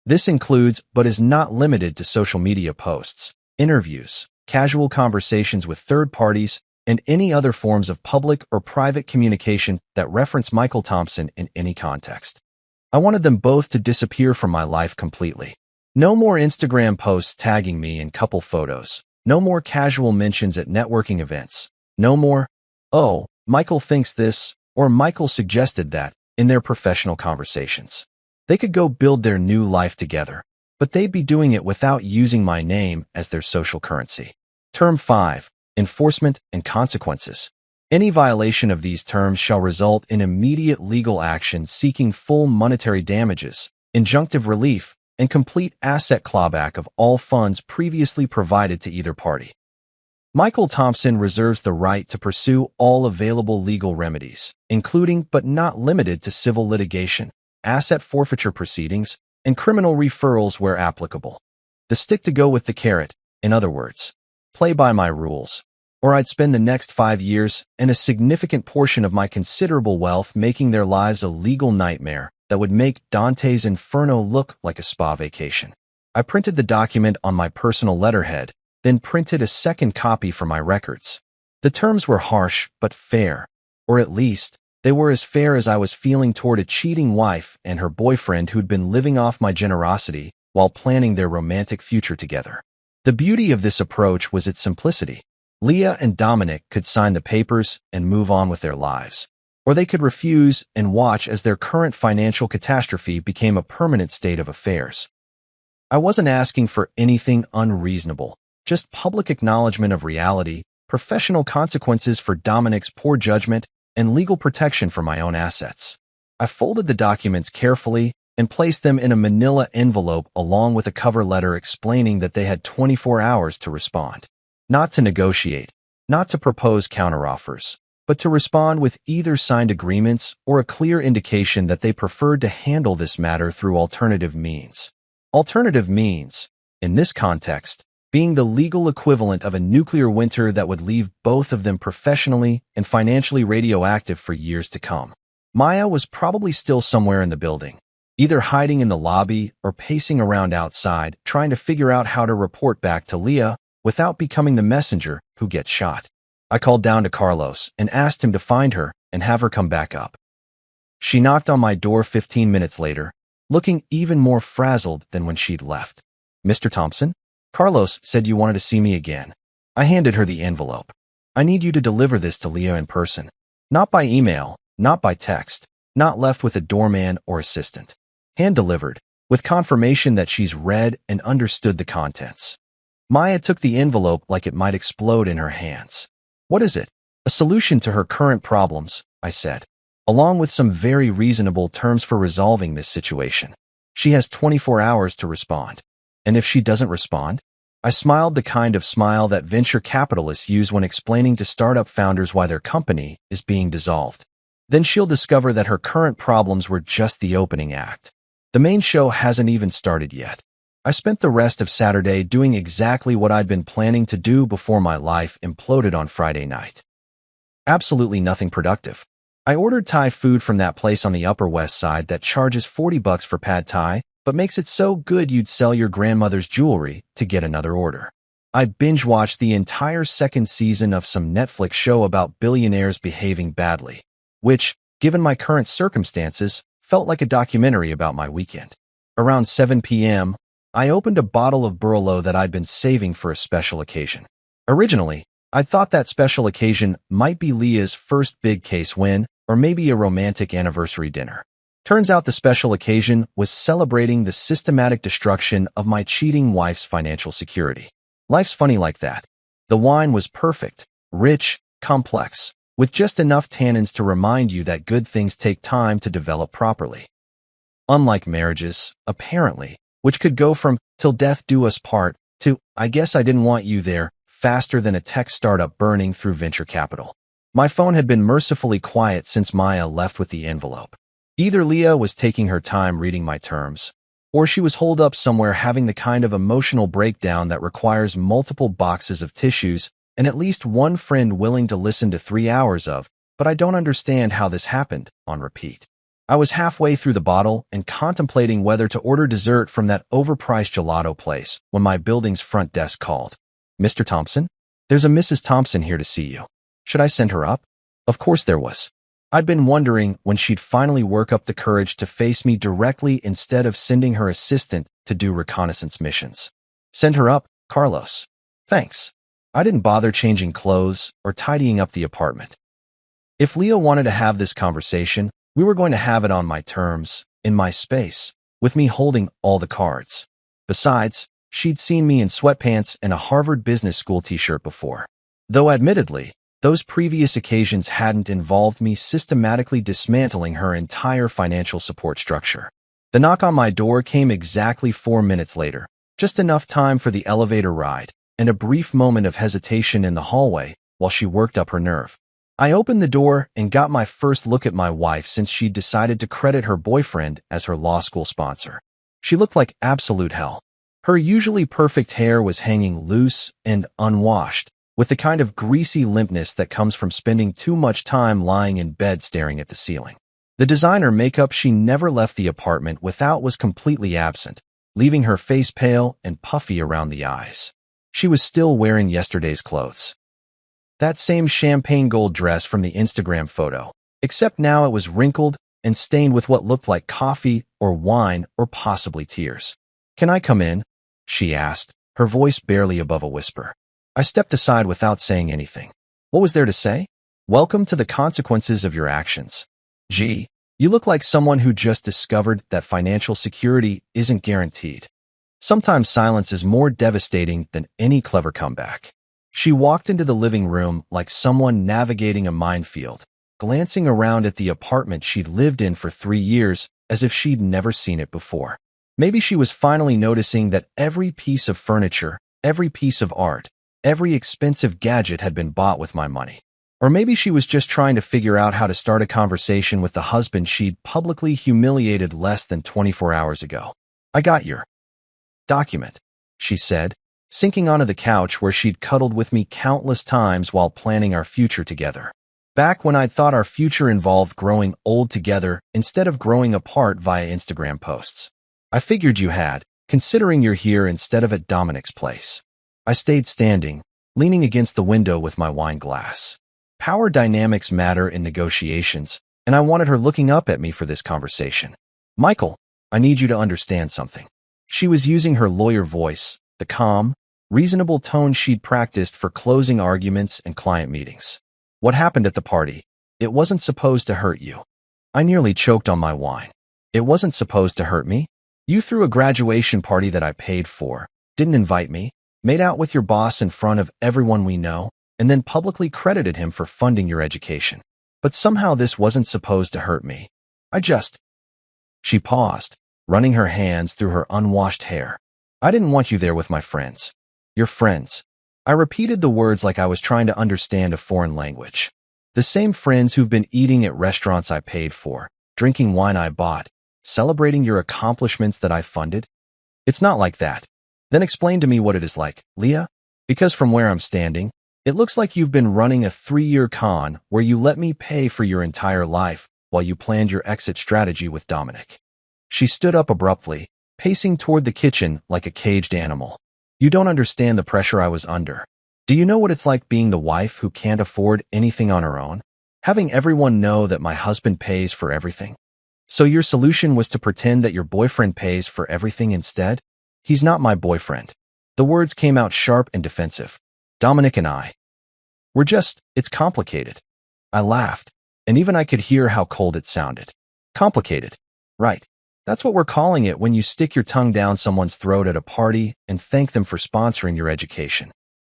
This includes, but is not limited to, social media posts, interviews, casual conversations with third parties, and any other forms of public or private communication that reference Michael Thompson in any context. I wanted them both to disappear from my life completely. No more Instagram posts tagging me in couple photos. No more casual mentions at networking events. No more, "Oh, Michael thinks this," or "Michael suggested that," in their professional conversations. They could go build their new life together, but they'd be doing it without using my name as their social currency. Term 5. Enforcement and consequences. Any violation of these terms shall result in immediate legal action seeking full monetary damages, injunctive relief, and complete asset clawback of all funds previously provided to either party. Michael Thompson reserves the right to pursue all available legal remedies, including but not limited to civil litigation, asset forfeiture proceedings, and criminal referrals where applicable. The stick to go with the carrot, in other words, play by my rules, or I'd spend the next 5 years and a significant portion of my considerable wealth making their lives a legal nightmare that would make Dante's Inferno look like a spa vacation. I printed the document on my personal letterhead, then printed a second copy for my records. The terms were harsh but fair, or at least, they were as fair as I was feeling toward a cheating wife and her boyfriend who'd been living off my generosity while planning their romantic future together. The beauty of this approach was its simplicity. Leah and Dominic could sign the papers and move on with their lives, or they could refuse and watch as their current financial catastrophe became a permanent state of affairs. I wasn't asking for anything unreasonable, just public acknowledgement of reality, professional consequences for Dominic's poor judgment, and legal protection for my own assets. I folded the documents carefully and placed them in a manila envelope along with a cover letter explaining that they had 24 hours to respond. Not to negotiate, not to propose counteroffers, but to respond with either signed agreements or a clear indication that they preferred to handle this matter through alternative means. Alternative means, in this context, being the legal equivalent of a nuclear winter that would leave both of them professionally and financially radioactive for years to come. Maya was probably still somewhere in the building, either hiding in the lobby or pacing around outside, trying to figure out how to report back to Leah without becoming the messenger who gets shot. I called down to Carlos and asked him to find her and have her come back up. She knocked on my door 15 minutes later, looking even more frazzled than when she'd left. "Mr. Thompson? Carlos said you wanted to see me again." I handed her the envelope. "I need you to deliver this to Leah in person. Not by email, not by text, not left with a doorman or assistant. Hand-delivered, with confirmation that she's read and understood the contents." Maya took the envelope like it might explode in her hands. "What is it?" "A solution to her current problems," I said, "along with some very reasonable terms for resolving this situation. She has 24 hours to respond. And if she doesn't respond?" I smiled the kind of smile that venture capitalists use when explaining to startup founders why their company is being dissolved. "Then she'll discover that her current problems were just the opening act. The main show hasn't even started yet." I spent the rest of Saturday doing exactly what I'd been planning to do before my life imploded on Friday night. Absolutely nothing productive. I ordered Thai food from that place on the Upper West Side that charges $40 for pad Thai, but makes it so good you'd sell your grandmother's jewelry to get another order. I binge-watched the entire second season of some Netflix show about billionaires behaving badly, which, given my current circumstances, felt like a documentary about my weekend. Around 7 p.m., I opened a bottle of Barolo that I'd been saving for a special occasion. Originally, I thought that special occasion might be Leah's first big case win, or maybe a romantic anniversary dinner. Turns out the special occasion was celebrating the systematic destruction of my cheating wife's financial security. Life's funny like that. The wine was perfect, rich, complex, with just enough tannins to remind you that good things take time to develop properly. Unlike marriages, apparently, which could go from "till death do us part" to "I guess I didn't want you there" faster than a tech startup burning through venture capital. My phone had been mercifully quiet since Maya left with the envelope. Either Leah was taking her time reading my terms, or she was holed up somewhere having the kind of emotional breakdown that requires multiple boxes of tissues and at least one friend willing to listen to 3 hours of, but I don't understand how this happened, on repeat. I was halfway through the bottle and contemplating whether to order dessert from that overpriced gelato place when my building's front desk called. "Mr. Thompson? There's a Mrs. Thompson here to see you. Should I send her up?" Of course there was. I'd been wondering when she'd finally work up the courage to face me directly instead of sending her assistant to do reconnaissance missions. "Send her up, Carlos." "Thanks." I didn't bother changing clothes or tidying up the apartment. If Leah wanted to have this conversation, we were going to have it on my terms, in my space, with me holding all the cards. Besides, she'd seen me in sweatpants and a Harvard Business School t-shirt before. Though admittedly, those previous occasions hadn't involved me systematically dismantling her entire financial support structure. The knock on my door came exactly 4 minutes later, just enough time for the elevator ride, and a brief moment of hesitation in the hallway while she worked up her nerve. I opened the door and got my first look at my wife since she'd decided to credit her boyfriend as her law school sponsor. She looked like absolute hell. Her usually perfect hair was hanging loose and unwashed, with the kind of greasy limpness that comes from spending too much time lying in bed staring at the ceiling. The designer makeup she never left the apartment without was completely absent, leaving her face pale and puffy around the eyes. She was still wearing yesterday's clothes. That same champagne gold dress from the Instagram photo, except now it was wrinkled and stained with what looked like coffee or wine or possibly tears. "Can I come in?" she asked, her voice barely above a whisper. I stepped aside without saying anything. What was there to say? "Welcome to the consequences of your actions. Gee, you look like someone who just discovered that financial security isn't guaranteed. Sometimes silence is more devastating than any clever comeback." She walked into the living room like someone navigating a minefield, glancing around at the apartment she'd lived in for 3 years as if she'd never seen it before. Maybe she was finally noticing that every piece of furniture, every piece of art, every expensive gadget had been bought with my money. Or maybe she was just trying to figure out how to start a conversation with the husband she'd publicly humiliated less than 24 hours ago. "I got your document," she said, sinking onto the couch where she'd cuddled with me countless times while planning our future together. Back when I'd thought our future involved growing old together instead of growing apart via Instagram posts. "I figured you had, considering you're here instead of at Dominic's place." I stayed standing, leaning against the window with my wine glass. Power dynamics matter in negotiations, and I wanted her looking up at me for this conversation. "Michael, I need you to understand something." She was using her lawyer voice, the calm, reasonable tone she'd practiced for closing arguments and client meetings. "What happened at the party? It wasn't supposed to hurt you." I nearly choked on my wine. "It wasn't supposed to hurt me? You threw a graduation party that I paid for, didn't invite me, made out with your boss in front of everyone we know, and then publicly credited him for funding your education. But somehow this wasn't supposed to hurt me. I just..." She paused, running her hands through her unwashed hair. "I didn't want you there with my friends." "Your friends." I repeated the words like I was trying to understand a foreign language. "The same friends who've been eating at restaurants I paid for, drinking wine I bought, celebrating your accomplishments that I funded?" "It's not like that." "Then explain to me what it is like, Leah. Because from where I'm standing, it looks like you've been running a 3-year con where you let me pay for your entire life while you planned your exit strategy with Dominic." She stood up abruptly, pacing toward the kitchen like a caged animal. "You don't understand the pressure I was under. Do you know what it's like being the wife who can't afford anything on her own? Having everyone know that my husband pays for everything? So your solution was to pretend that your boyfriend pays for everything instead? He's not my boyfriend." The words came out sharp and defensive. "Dominic and I. It's complicated." I laughed, and even I could hear how cold it sounded. "Complicated. Right. That's what we're calling it when you stick your tongue down someone's throat at a party and thank them for sponsoring your education."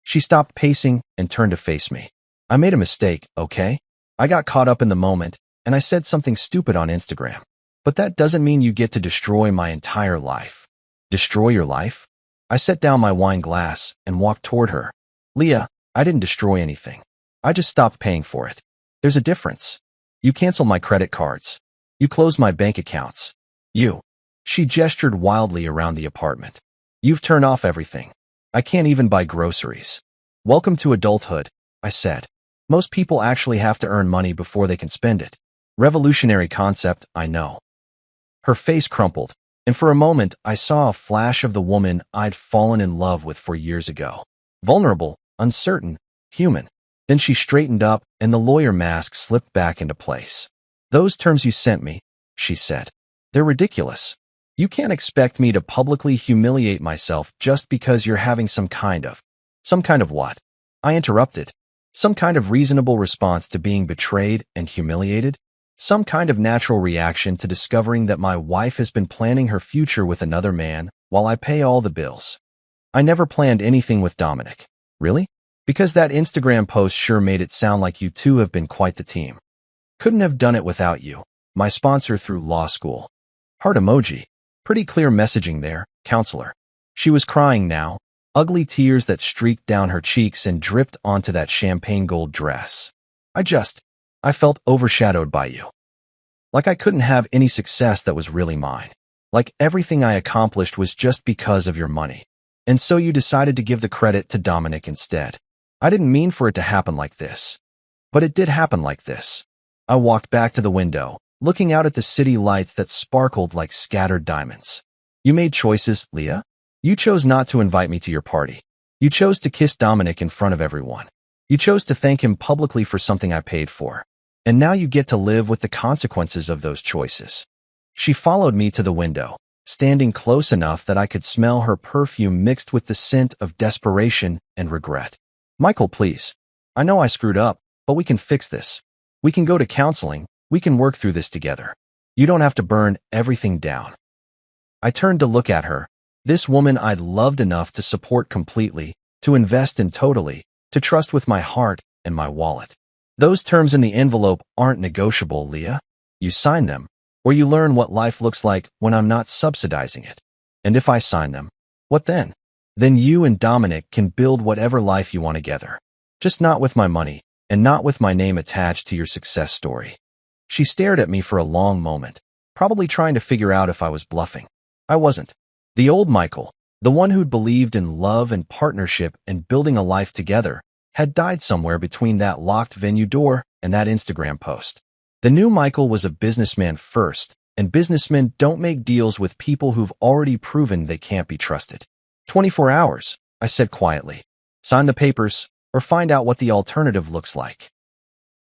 She stopped pacing and turned to face me. "I made a mistake, okay? I got caught up in the moment, and I said something stupid on Instagram. But that doesn't mean you get to destroy my entire life." "Destroy your life?" I set down my wine glass and walked toward her. "Leah, I didn't destroy anything. I just stopped paying for it." There's a difference. You cancel my credit cards. You close my bank accounts. She gestured wildly around the apartment. You've turned off everything. I can't even buy groceries. Welcome to adulthood, I said. Most people actually have to earn money before they can spend it. Revolutionary concept, I know. Her face crumpled, and for a moment I saw a flash of the woman I'd fallen in love with 4 years ago. Vulnerable, uncertain, human. Then she straightened up, and the lawyer mask slipped back into place. Those terms you sent me, she said. They're ridiculous. You can't expect me to publicly humiliate myself just because you're having some kind of what? I interrupted. Some kind of reasonable response to being betrayed and humiliated? Some kind of natural reaction to discovering that my wife has been planning her future with another man while I pay all the bills. I never planned anything with Dominic. Really? Because that Instagram post sure made it sound like you two have been quite the team. Couldn't have done it without you, my sponsor through law school. Heart emoji. Pretty clear messaging there, counselor. She was crying now, ugly tears that streaked down her cheeks and dripped onto that champagne gold dress. I felt overshadowed by you. Like I couldn't have any success that was really mine. Like everything I accomplished was just because of your money. And so you decided to give the credit to Dominic instead. I didn't mean for it to happen like this. But it did happen like this. I walked back to the window, looking out at the city lights that sparkled like scattered diamonds. You made choices, Leah. You chose not to invite me to your party. You chose to kiss Dominic in front of everyone. You chose to thank him publicly for something I paid for. And now you get to live with the consequences of those choices. She followed me to the window, standing close enough that I could smell her perfume mixed with the scent of desperation and regret. Michael, please. I know I screwed up, but we can fix this. We can go to counseling. We can work through this together. You don't have to burn everything down. I turned to look at her, this woman I'd loved enough to support completely, to invest in totally, to trust with my heart and my wallet. Those terms in the envelope aren't negotiable, Leah. You sign them, or you learn what life looks like when I'm not subsidizing it. And if I sign them, what then? Then you and Dominic can build whatever life you want together. Just not with my money, and not with my name attached to your success story. She stared at me for a long moment, probably trying to figure out if I was bluffing. I wasn't. The old Michael, the one who'd believed in love and partnership and building a life together, had died somewhere between that locked venue door and that Instagram post. The new Michael was a businessman first, and businessmen don't make deals with people who've already proven they can't be trusted. 24 hours, I said quietly. Sign the papers, or find out what the alternative looks like.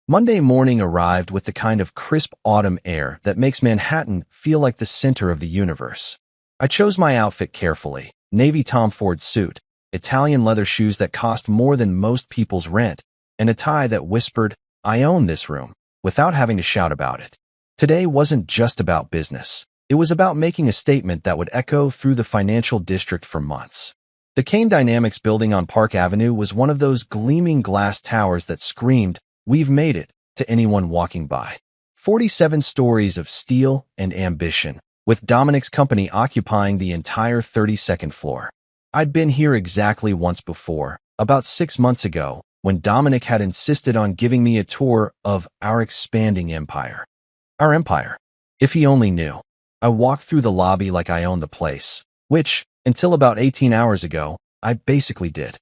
Monday morning arrived with the kind of crisp autumn air that makes Manhattan feel like the center of the universe. I chose my outfit carefully, navy Tom Ford suit, Italian leather shoes that cost more than most people's rent, and a tie that whispered, I own this room, without having to shout about it. Today wasn't just about business. It was about making a statement that would echo through the financial district for months. The Kane Dynamics building on Park Avenue was one of those gleaming glass towers that screamed, "We've made it," to anyone walking by. 47 stories of steel and ambition, with Dominic's company occupying the entire 32nd floor. I'd been here exactly once before, about 6 months ago, when Dominic had insisted on giving me a tour of our expanding empire. Our empire. If he only knew. I walked through the lobby like I owned the place, which, until about 18 hours ago, I basically did.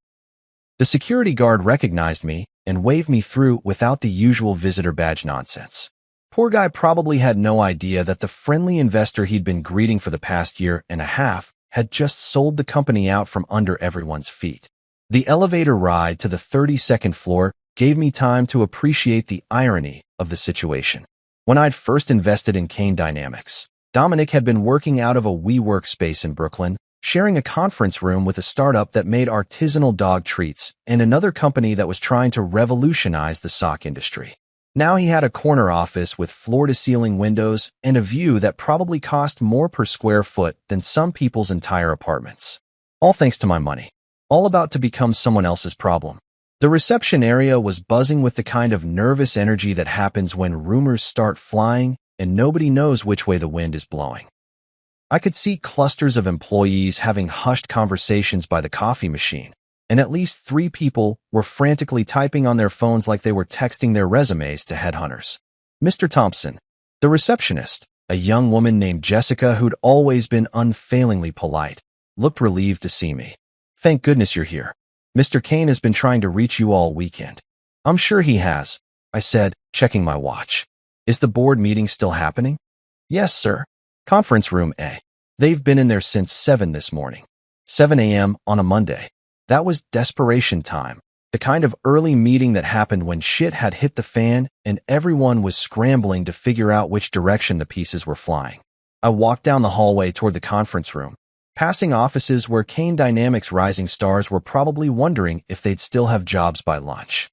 The security guard recognized me and waved me through without the usual visitor badge nonsense. Poor guy probably had no idea that the friendly investor he'd been greeting for the past year and a half had just sold the company out from under everyone's feet. The elevator ride to the 32nd floor gave me time to appreciate the irony of the situation. When I'd first invested in Kane Dynamics, Dominic had been working out of a WeWork space in Brooklyn, sharing a conference room with a startup that made artisanal dog treats and another company that was trying to revolutionize the sock industry. Now he had a corner office with floor-to-ceiling windows and a view that probably cost more per square foot than some people's entire apartments. All thanks to my money. All about to become someone else's problem. The reception area was buzzing with the kind of nervous energy that happens when rumors start flying and nobody knows which way the wind is blowing. I could see clusters of employees having hushed conversations by the coffee machine, and at least 3 people were frantically typing on their phones like they were texting their resumes to headhunters. Mr. Thompson, the receptionist, a young woman named Jessica who'd always been unfailingly polite, looked relieved to see me. Thank goodness you're here. Mr. Kane has been trying to reach you all weekend. I'm sure he has, I said, checking my watch. Is the board meeting still happening? Yes, sir. Conference room A. They've been in there since 7 this morning. 7 a.m. on a Monday. That was desperation time. The kind of early meeting that happened when shit had hit the fan and everyone was scrambling to figure out which direction the pieces were flying. I walked down the hallway toward the conference room, passing offices where Kane Dynamics rising stars were probably wondering if they'd still have jobs by lunch.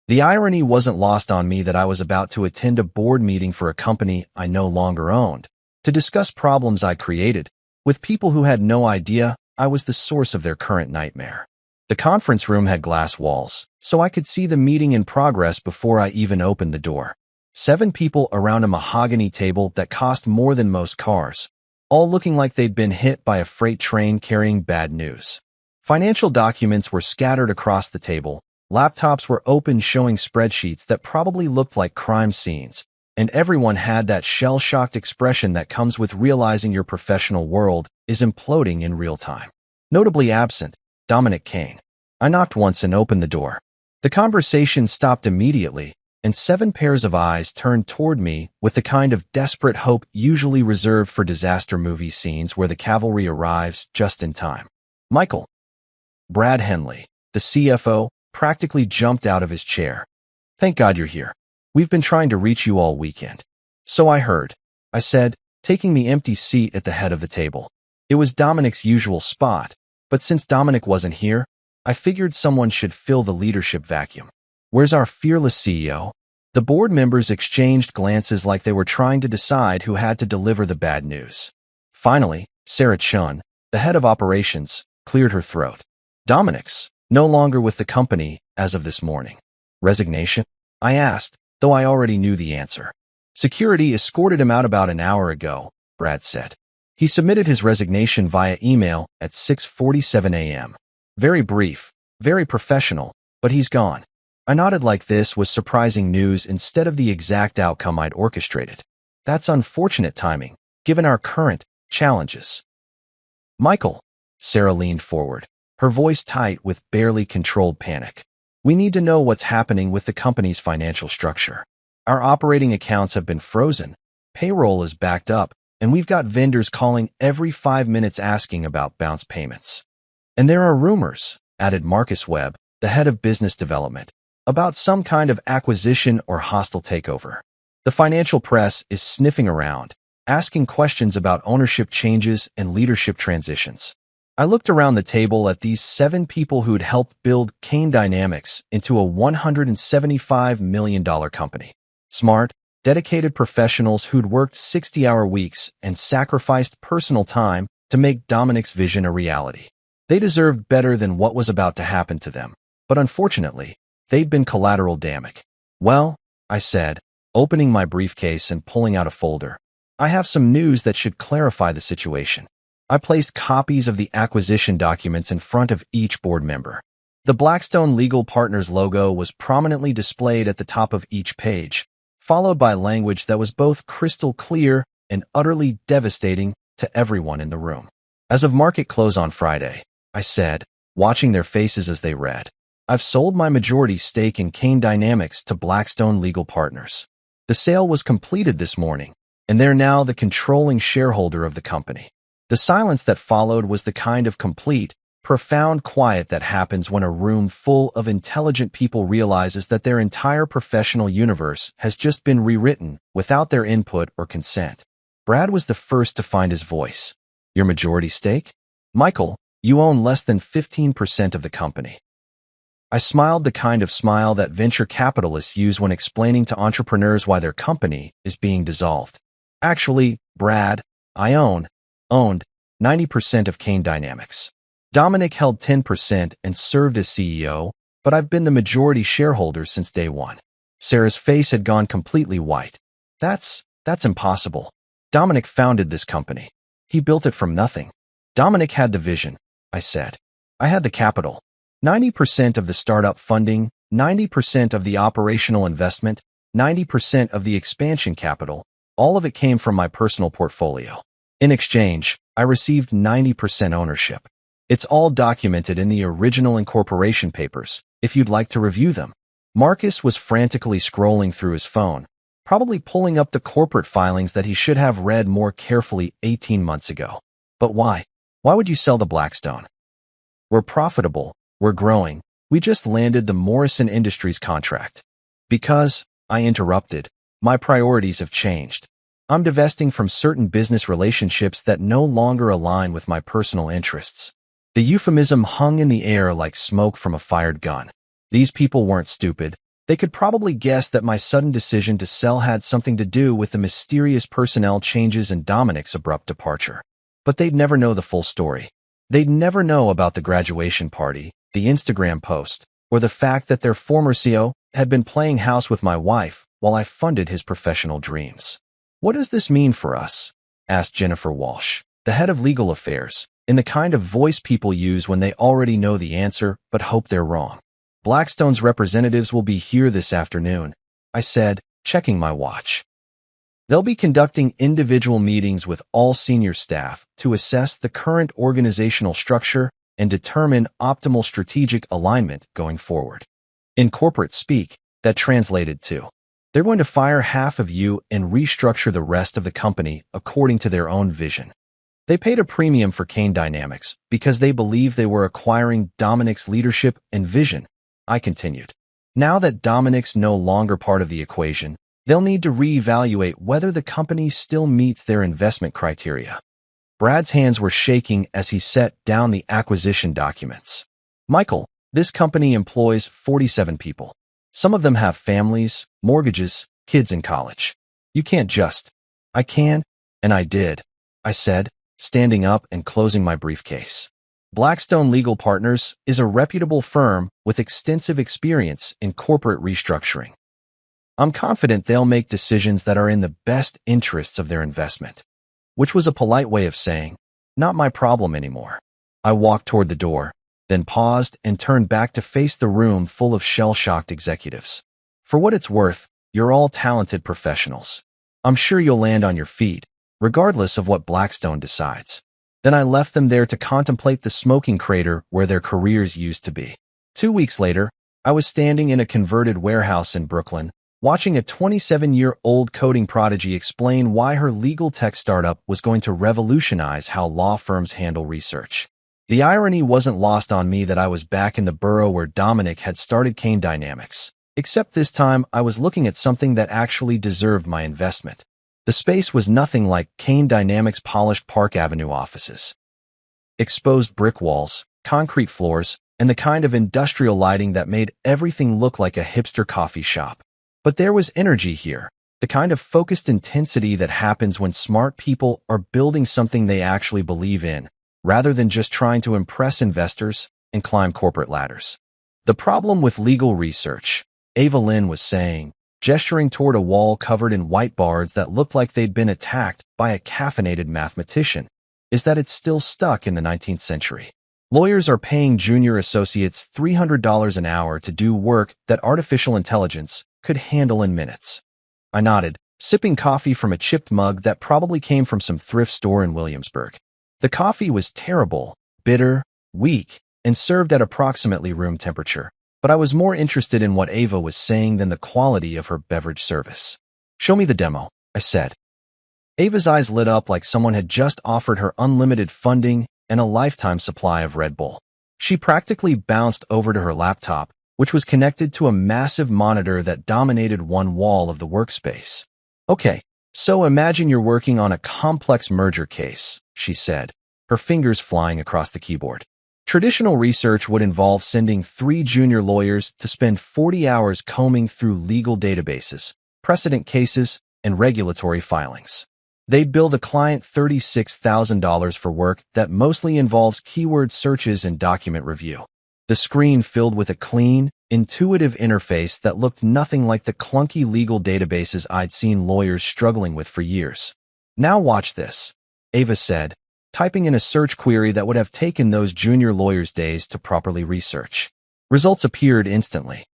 The irony wasn't lost on me that I was about to attend a board meeting for a company I no longer owned, to discuss problems I created, with people who had no idea I was the source of their current nightmare. The conference room had glass walls, so I could see the meeting in progress before I even opened the door. 7 people around a mahogany table that cost more than most cars, all looking like they'd been hit by a freight train carrying bad news. Financial documents were scattered across the table, laptops were open showing spreadsheets that probably looked like crime scenes, and everyone had that shell-shocked expression that comes with realizing your professional world is imploding in real time. Notably absent, Dominic Kane. I knocked once and opened the door. The conversation stopped immediately, and 7 pairs of eyes turned toward me with the kind of desperate hope usually reserved for disaster movie scenes where the cavalry arrives just in time. Michael. Brad Henley, the CFO, practically jumped out of his chair. Thank God you're here. We've been trying to reach you all weekend. So I heard, I said, taking the empty seat at the head of the table. It was Dominic's usual spot, but since Dominic wasn't here, I figured someone should fill the leadership vacuum. Where's our fearless CEO? The board members exchanged glances like they were trying to decide who had to deliver the bad news. Finally, Sarah Chun, the head of operations, cleared her throat. Dominic's no longer with the company as of this morning. Resignation? I asked, though I already knew the answer. Security escorted him out about an hour ago, Brad said. He submitted his resignation via email at 6:47 a.m. Very brief, very professional, but he's gone. I nodded like this was surprising news instead of the exact outcome I'd orchestrated. That's unfortunate timing, given our current challenges. Michael, Sarah leaned forward, her voice tight with barely controlled panic. We need to know what's happening with the company's financial structure. Our operating accounts have been frozen, payroll is backed up, and we've got vendors calling every 5 minutes asking about bounce payments. And there are rumors, added Marcus Webb, the head of business development, about some kind of acquisition or hostile takeover. The financial press is sniffing around, asking questions about ownership changes and leadership transitions. I looked around the table at these 7 people who'd helped build Kane Dynamics into a $175 million company. Smart, dedicated professionals who'd worked 60-hour weeks and sacrificed personal time to make Dominic's vision a reality. They deserved better than what was about to happen to them, but unfortunately, they'd been collateral damage. Well, I said, opening my briefcase and pulling out a folder. I have some news that should clarify the situation. I placed copies of the acquisition documents in front of each board member. The Blackstone Legal Partners logo was prominently displayed at the top of each page, followed by language that was both crystal clear and utterly devastating to everyone in the room. As of market close on Friday, I said, watching their faces as they read, I've sold my majority stake in Kane Dynamics to Blackstone Legal Partners. The sale was completed this morning, and they're now the controlling shareholder of the company. The silence that followed was the kind of complete, profound quiet that happens when a room full of intelligent people realizes that their entire professional universe has just been rewritten without their input or consent. Brad was the first to find his voice. Your majority stake? Michael, you own less than 15% of the company. I smiled the kind of smile that venture capitalists use when explaining to entrepreneurs why their company is being dissolved. Actually, Brad, I owned 90% of Kane Dynamics. Dominic held 10% and served as CEO, but I've been the majority shareholder since day one. Sarah's face had gone completely white. That's impossible. Dominic founded this company. He built it from nothing. Dominic had the vision, I said. I had the capital. 90% of the startup funding, 90% of the operational investment, 90% of the expansion capital, all of it came from my personal portfolio. In exchange, I received 90% ownership. It's all documented in the original incorporation papers, if you'd like to review them. Marcus was frantically scrolling through his phone, probably pulling up the corporate filings that he should have read more carefully 18 months ago. But why? Why would you sell the Blackstone? We're profitable, we're growing, we just landed the Morrison Industries contract. Because, I interrupted, my priorities have changed. I'm divesting from certain business relationships that no longer align with my personal interests. The euphemism hung in the air like smoke from a fired gun. These people weren't stupid. They could probably guess that my sudden decision to sell had something to do with the mysterious personnel changes and Dominic's abrupt departure. But they'd never know the full story. They'd never know about the graduation party, the Instagram post, or the fact that their former CEO had been playing house with my wife while I funded his professional dreams. "What does this mean for us?" asked Jennifer Walsh, the head of legal affairs, in the kind of voice people use when they already know the answer but hope they're wrong. "Blackstone's representatives will be here this afternoon," I said, checking my watch. "They'll be conducting individual meetings with all senior staff to assess the current organizational structure and determine optimal strategic alignment going forward." In corporate speak, that translated to, they're going to fire half of you and restructure the rest of the company according to their own vision. They paid a premium for Kane Dynamics because they believed they were acquiring Dominic's leadership and vision, I continued. Now that Dominic's no longer part of the equation, they'll need to reevaluate whether the company still meets their investment criteria. Brad's hands were shaking as he set down the acquisition documents. "Michael, this company employs 47 people. Some of them have families, mortgages, kids in college. You can't just..." "I can, and I did," I said, standing up and closing my briefcase. Blackstone Legal Partners is a reputable firm with extensive experience in corporate restructuring. I'm confident they'll make decisions that are in the best interests of their investment. Which was a polite way of saying, not my problem anymore. I walked toward the door, then paused and turned back to face the room full of shell-shocked executives. "For what it's worth, you're all talented professionals. I'm sure you'll land on your feet, regardless of what Blackstone decides." Then I left them there to contemplate the smoking crater where their careers used to be. 2 weeks later, I was standing in a converted warehouse in Brooklyn, watching a 27-year-old coding prodigy explain why her legal tech startup was going to revolutionize how law firms handle research. The irony wasn't lost on me that I was back in the borough where Dominic had started Kane Dynamics, except this time I was looking at something that actually deserved my investment. The space was nothing like Kane Dynamics' polished Park Avenue offices. Exposed brick walls, concrete floors, and the kind of industrial lighting that made everything look like a hipster coffee shop. But there was energy here, the kind of focused intensity that happens when smart people are building something they actually believe in, rather than just trying to impress investors and climb corporate ladders. "The problem with legal research," Ava Lynn was saying, gesturing toward a wall covered in white bards that looked like they'd been attacked by a caffeinated mathematician, "is that it's still stuck in the 19th century. Lawyers are paying junior associates $300 an hour to do work that artificial intelligence could handle in minutes." I nodded, sipping coffee from a chipped mug that probably came from some thrift store in Williamsburg. The coffee was terrible, bitter, weak, and served at approximately room temperature, but I was more interested in what Ava was saying than the quality of her beverage service. "Show me the demo," I said. Ava's eyes lit up like someone had just offered her unlimited funding and a lifetime supply of Red Bull. She practically bounced over to her laptop, which was connected to a massive monitor that dominated one wall of the workspace. "Okay, so imagine you're working on a complex merger case," she said, her fingers flying across the keyboard. Traditional research would involve sending 3 junior lawyers to spend 40 hours combing through legal databases, precedent cases, and regulatory filings. They'd bill the client $36,000 for work that mostly involves keyword searches and document review. The screen filled with a clean, intuitive interface that looked nothing like the clunky legal databases I'd seen lawyers struggling with for years. "Now watch this," Ava said, typing in a search query that would have taken those junior lawyers days to properly research. Results appeared instantly.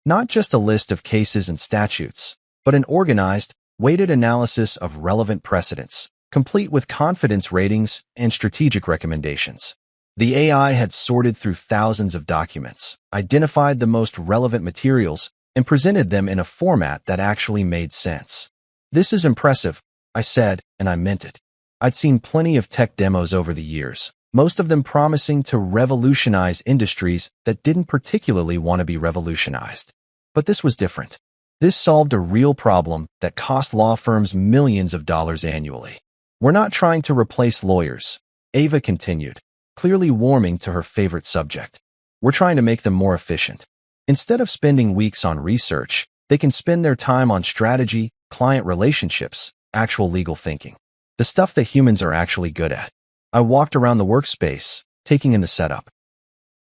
Not just a list of cases and statutes, but an organized, weighted analysis of relevant precedents, complete with confidence ratings and strategic recommendations. The AI had sorted through thousands of documents, identified the most relevant materials, and presented them in a format that actually made sense. "This is impressive," I said, and I meant it. I'd seen plenty of tech demos over the years, most of them promising to revolutionize industries that didn't particularly want to be revolutionized. But this was different. This solved a real problem that cost law firms millions of dollars annually. "We're not trying to replace lawyers," Ava continued, clearly warming to her favorite subject. "We're trying to make them more efficient. Instead of spending weeks on research, they can spend their time on strategy, client relationships, actual legal thinking. The stuff that humans are actually good at." I walked around the workspace, taking in the setup.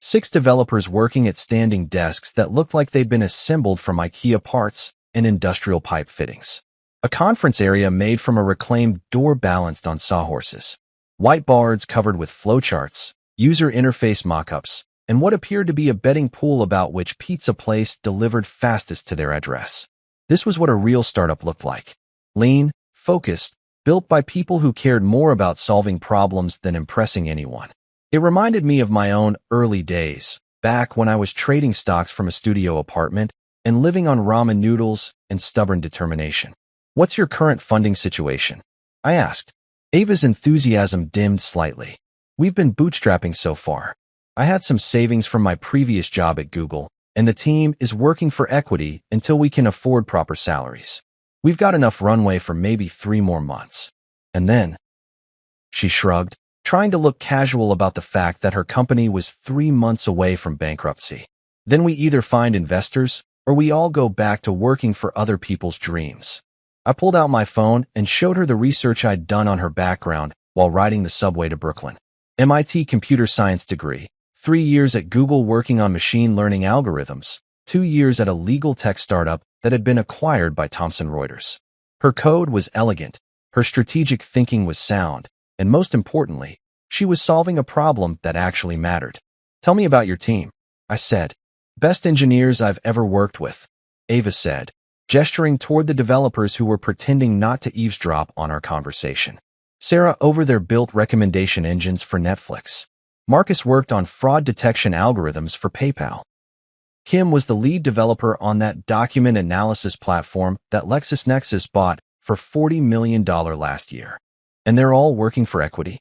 6 developers working at standing desks that looked like they'd been assembled from IKEA parts and industrial pipe fittings. A conference area made from a reclaimed door balanced on sawhorses. Whiteboards covered with flowcharts, user interface mockups, and what appeared to be a betting pool about which pizza place delivered fastest to their address. This was what a real startup looked like. Lean, focused, built by people who cared more about solving problems than impressing anyone. It reminded me of my own early days, back when I was trading stocks from a studio apartment and living on ramen noodles and stubborn determination. "What's your current funding situation?" I asked. Ava's enthusiasm dimmed slightly. "We've been bootstrapping so far. I had some savings from my previous job at Google, and the team is working for equity until we can afford proper salaries. We've got enough runway for maybe 3 more months. And then..." She shrugged, trying to look casual about the fact that her company was 3 months away from bankruptcy. "Then we either find investors, or we all go back to working for other people's dreams." I pulled out my phone and showed her the research I'd done on her background while riding the subway to Brooklyn. MIT computer science degree, 3 years at Google working on machine learning algorithms, 2 years at a legal tech startup that had been acquired by Thomson Reuters. Her code was elegant, her strategic thinking was sound, and most importantly, she was solving a problem that actually mattered. "Tell me about your team," I said. "Best engineers I've ever worked with," Ava said, gesturing toward the developers who were pretending not to eavesdrop on our conversation. Sarah over there built recommendation engines for Netflix. Marcus worked on fraud detection algorithms for PayPal. Kim was the lead developer on that document analysis platform that LexisNexis bought for $40 million last year. And they're all working for equity.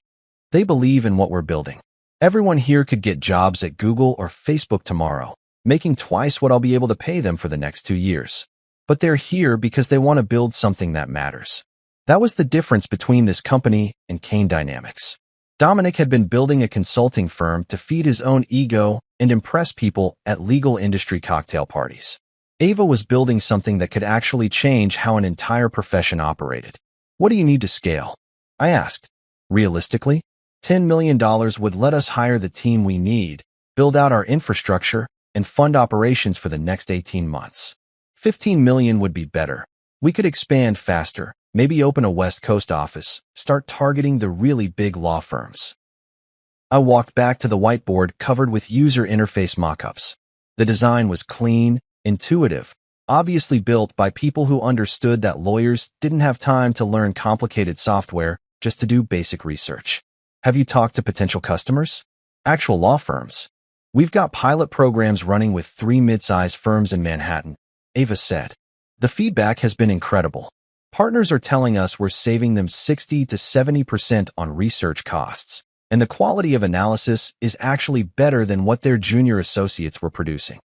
They believe in what we're building. Everyone here could get jobs at Google or Facebook tomorrow, making twice what I'll be able to pay them for the next 2 years. But they're here because they want to build something that matters. That was the difference between this company and Kane Dynamics. Dominic had been building a consulting firm to feed his own ego and impress people at legal industry cocktail parties. Ava was building something that could actually change how an entire profession operated. "What do you need to scale?" I asked. "Realistically, $10 million would let us hire the team we need, build out our infrastructure, and fund operations for the next 18 months. 15 million would be better. We could expand faster, maybe open a West Coast office, start targeting the really big law firms." I walked back to the whiteboard covered with user interface mockups. The design was clean, intuitive, obviously built by people who understood that lawyers didn't have time to learn complicated software just to do basic research. "Have you talked to potential customers?" "Actual law firms. We've got pilot programs running with 3 mid-sized firms in Manhattan," Ava said. "The feedback has been incredible. Partners are telling us we're saving them 60 to 70% on research costs, and the quality of analysis is actually better than what their junior associates were producing."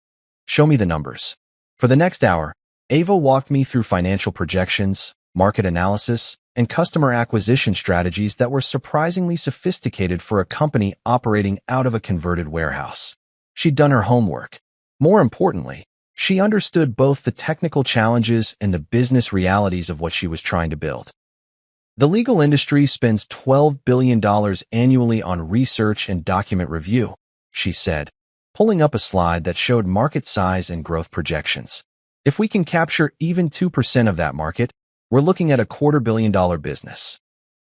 "Show me the numbers." For the next hour, Ava walked me through financial projections, market analysis, and customer acquisition strategies that were surprisingly sophisticated for a company operating out of a converted warehouse. She'd done her homework. More importantly, she understood both the technical challenges and the business realities of what she was trying to build. The legal industry spends $12 billion annually on research and document review, she said, pulling up a slide that showed market size and growth projections. If we can capture even 2% of that market, we're looking at a $250 million business.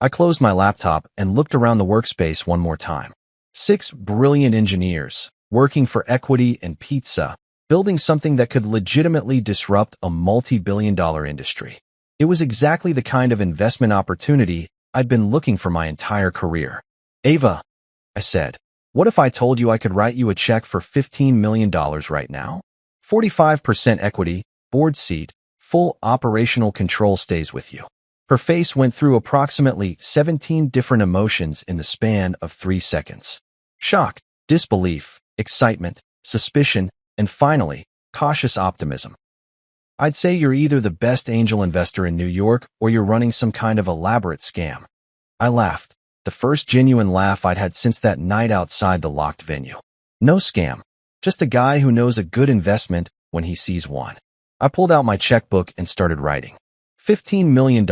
I closed my laptop and looked around the workspace one more time. 6 brilliant engineers, working for equity and pizza, building something that could legitimately disrupt a multi-billion-dollar industry. It was exactly the kind of investment opportunity I'd been looking for my entire career. Ava, I said, what if I told you I could write you a check for $15 million right now? 45% equity, board seat, full operational control stays with you. Her face went through approximately 17 different emotions in the span of 3 seconds. Shock, disbelief, excitement, suspicion, and finally, cautious optimism. I'd say you're either the best angel investor in New York or you're running some kind of elaborate scam. I laughed, the first genuine laugh I'd had since that night outside the locked venue. No scam, just a guy who knows a good investment when he sees one. I pulled out my checkbook and started writing. $15 million,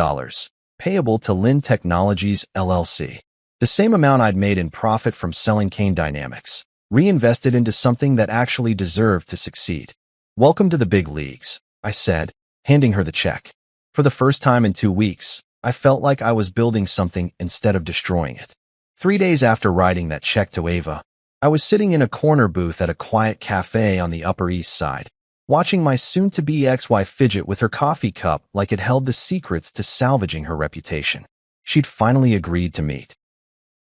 payable to Lynn Technologies, LLC. The same amount I'd made in profit from selling Kane Dynamics, reinvested into something that actually deserved to succeed. Welcome to the big leagues, I said, handing her the check. For the first time in 2 weeks, I felt like I was building something instead of destroying it. 3 days after writing that check to Ava, I was sitting in a corner booth at a quiet cafe on the Upper East Side, watching my soon-to-be ex-wife fidget with her coffee cup like it held the secrets to salvaging her reputation. She'd finally agreed to meet.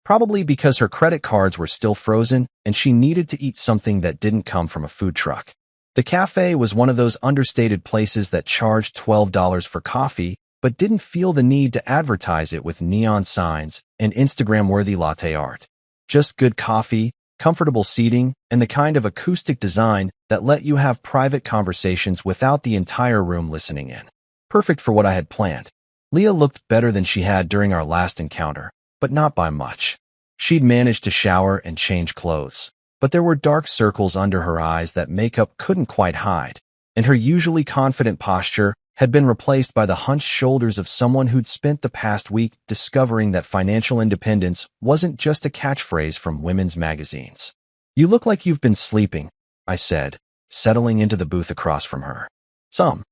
Probably because her credit cards were still frozen and she needed to eat something that didn't come from a food truck. The cafe was one of those understated places that charged $12 for coffee but didn't feel the need to advertise it with neon signs and Instagram-worthy latte art. Just good coffee, comfortable seating, and the kind of acoustic design that let you have private conversations without the entire room listening in. Perfect for what I had planned. Leah looked better than she had during our last encounter, but not by much. She'd managed to shower and change clothes, but there were dark circles under her eyes that makeup couldn't quite hide, and her usually confident posture had been replaced by the hunched shoulders of someone who'd spent the past week discovering that financial independence wasn't just a catchphrase from women's magazines. You look like you've been sleeping, I said, settling into the booth across from her. Some.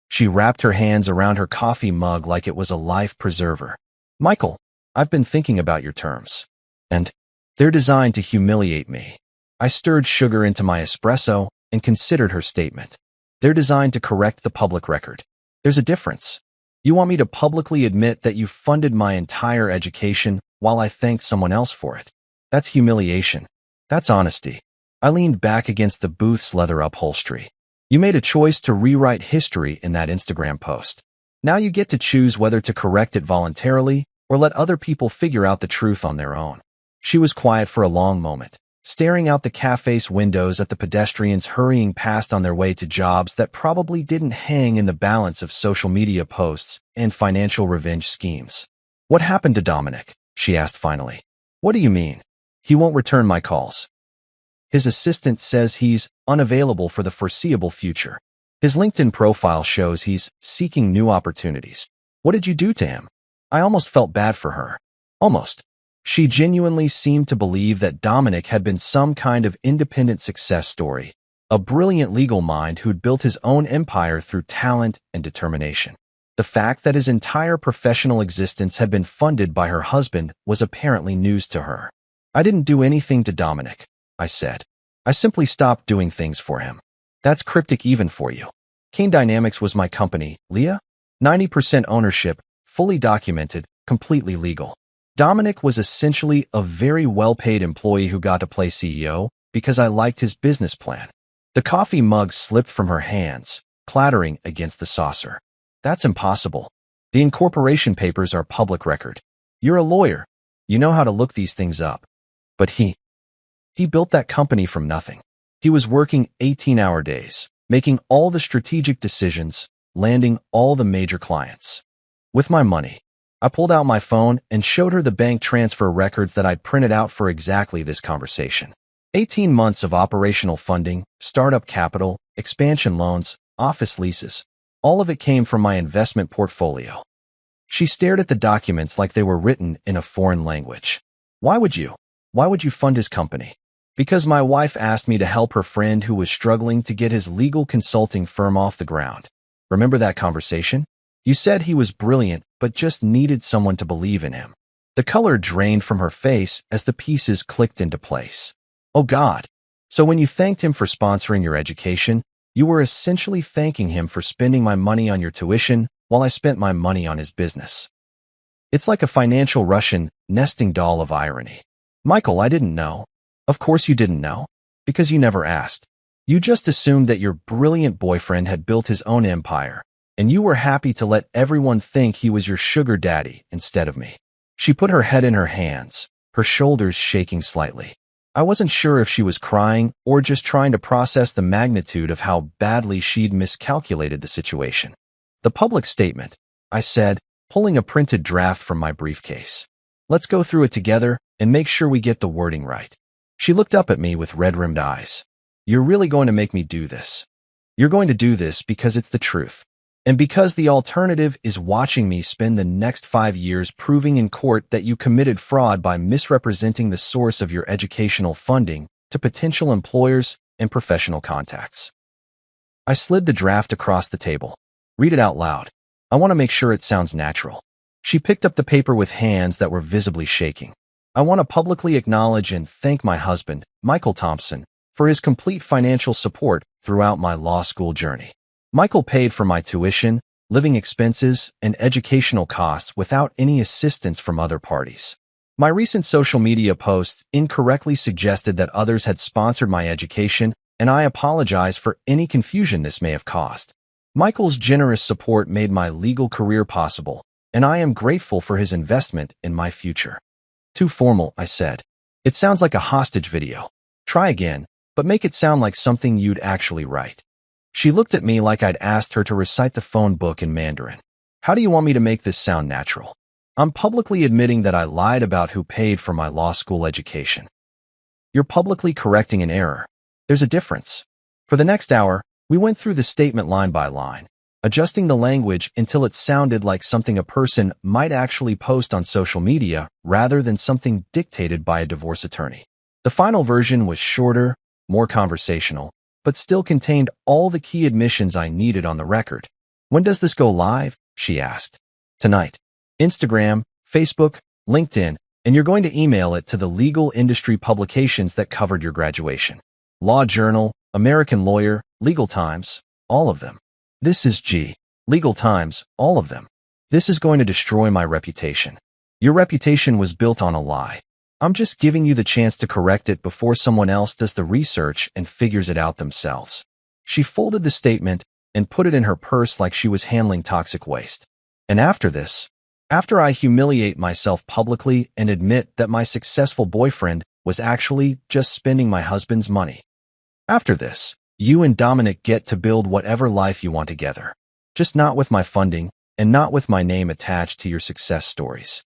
She wrapped her hands around her coffee mug like it was a life preserver. Michael, I've been thinking about your terms. And they're designed to humiliate me. I stirred sugar into my espresso and considered her statement. They're designed to correct the public record. There's a difference. You want me to publicly admit that you funded my entire education while I thanked someone else for it. That's humiliation. That's honesty. I leaned back against the booth's leather upholstery. You made a choice to rewrite history in that Instagram post. Now you get to choose whether to correct it voluntarily or let other people figure out the truth on their own. She was quiet for a long moment, staring out the cafe's windows at the pedestrians hurrying past on their way to jobs that probably didn't hang in the balance of social media posts and financial revenge schemes. What happened to Dominic? She asked finally. What do you mean? He won't return my calls. His assistant says he's unavailable for the foreseeable future. His LinkedIn profile shows he's seeking new opportunities. What did you do to him? I almost felt bad for her. Almost. She genuinely seemed to believe that Dominic had been some kind of independent success story, a brilliant legal mind who'd built his own empire through talent and determination. The fact that his entire professional existence had been funded by her husband was apparently news to her. I didn't do anything to Dominic, I said. I simply stopped doing things for him. That's cryptic even for you. Kane Dynamics was my company, Leah. 90% ownership, fully documented, completely legal. Dominic was essentially a very well-paid employee who got to play CEO because I liked his business plan. The coffee mug slipped from her hands, clattering against the saucer. That's impossible. The incorporation papers are public record. You're a lawyer. You know how to look these things up. But he built that company from nothing. He was working 18-hour days, making all the strategic decisions, landing all the major clients. With my money. I pulled out my phone and showed her the bank transfer records that I'd printed out for exactly this conversation. 18 months of operational funding, startup capital, expansion loans, office leases. All of it came from my investment portfolio. She stared at the documents like they were written in a foreign language. Why would you fund his company? Because my wife asked me to help her friend who was struggling to get his legal consulting firm off the ground. Remember that conversation? You said he was brilliant, but just needed someone to believe in him. The color drained from her face as the pieces clicked into place. Oh God, So when you thanked him for sponsoring your education, you were essentially thanking him for spending my money on your tuition while I spent my money on his business. It's like a financial Russian nesting doll of irony. Michael, I didn't know. Of course you didn't know, because you never asked. You just assumed that your brilliant boyfriend had built his own empire, and you were happy to let everyone think he was your sugar daddy instead of me. She put her head in her hands, her shoulders shaking slightly. I wasn't sure if she was crying or just trying to process the magnitude of how badly she'd miscalculated the situation. The public statement, I said, pulling a printed draft from my briefcase. Let's go through it together and make sure we get the wording right. She looked up at me with red-rimmed eyes. You're really going to make me do this. You're going to do this because it's the truth. And because the alternative is watching me spend the next 5 years proving in court that you committed fraud by misrepresenting the source of your educational funding to potential employers and professional contacts. I slid the draft across the table. Read it out loud. I want to make sure it sounds natural. She picked up the paper with hands that were visibly shaking. I want to publicly acknowledge and thank my husband, Michael Thompson, for his complete financial support throughout my law school journey. Michael paid for my tuition, living expenses, and educational costs without any assistance from other parties. My recent social media posts incorrectly suggested that others had sponsored my education, and I apologize for any confusion this may have caused. Michael's generous support made my legal career possible, and I am grateful for his investment in my future. Too formal, I said. It sounds like a hostage video. Try again, but make it sound like something you'd actually write. She looked at me like I'd asked her to recite the phone book in Mandarin. How do you want me to make this sound natural? I'm publicly admitting that I lied about who paid for my law school education. You're publicly correcting an error. There's a difference. For the next hour, we went through the statement line by line, adjusting the language until it sounded like something a person might actually post on social media rather than something dictated by a divorce attorney. The final version was shorter, more conversational, but still contained all the key admissions I needed on the record. When does this go live? She asked. Tonight. Instagram, Facebook, LinkedIn, and you're going to email it to the legal industry publications that covered your graduation. Law Journal, American Lawyer, Legal Times, all of them. This is Legal Times, all of them. This is going to destroy my reputation. Your reputation was built on a lie. I'm just giving you the chance to correct it before someone else does the research and figures it out themselves. She folded the statement and put it in her purse like she was handling toxic waste. And after this, after I humiliate myself publicly and admit that my successful boyfriend was actually just spending my husband's money. After this, you and Dominic get to build whatever life you want together. Just not with my funding and not with my name attached to your success stories.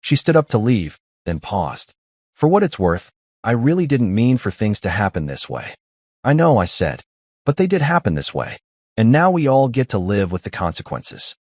She stood up to leave, then paused. For what it's worth, I really didn't mean for things to happen this way. I know, I said, but they did happen this way, and now we all get to live with the consequences.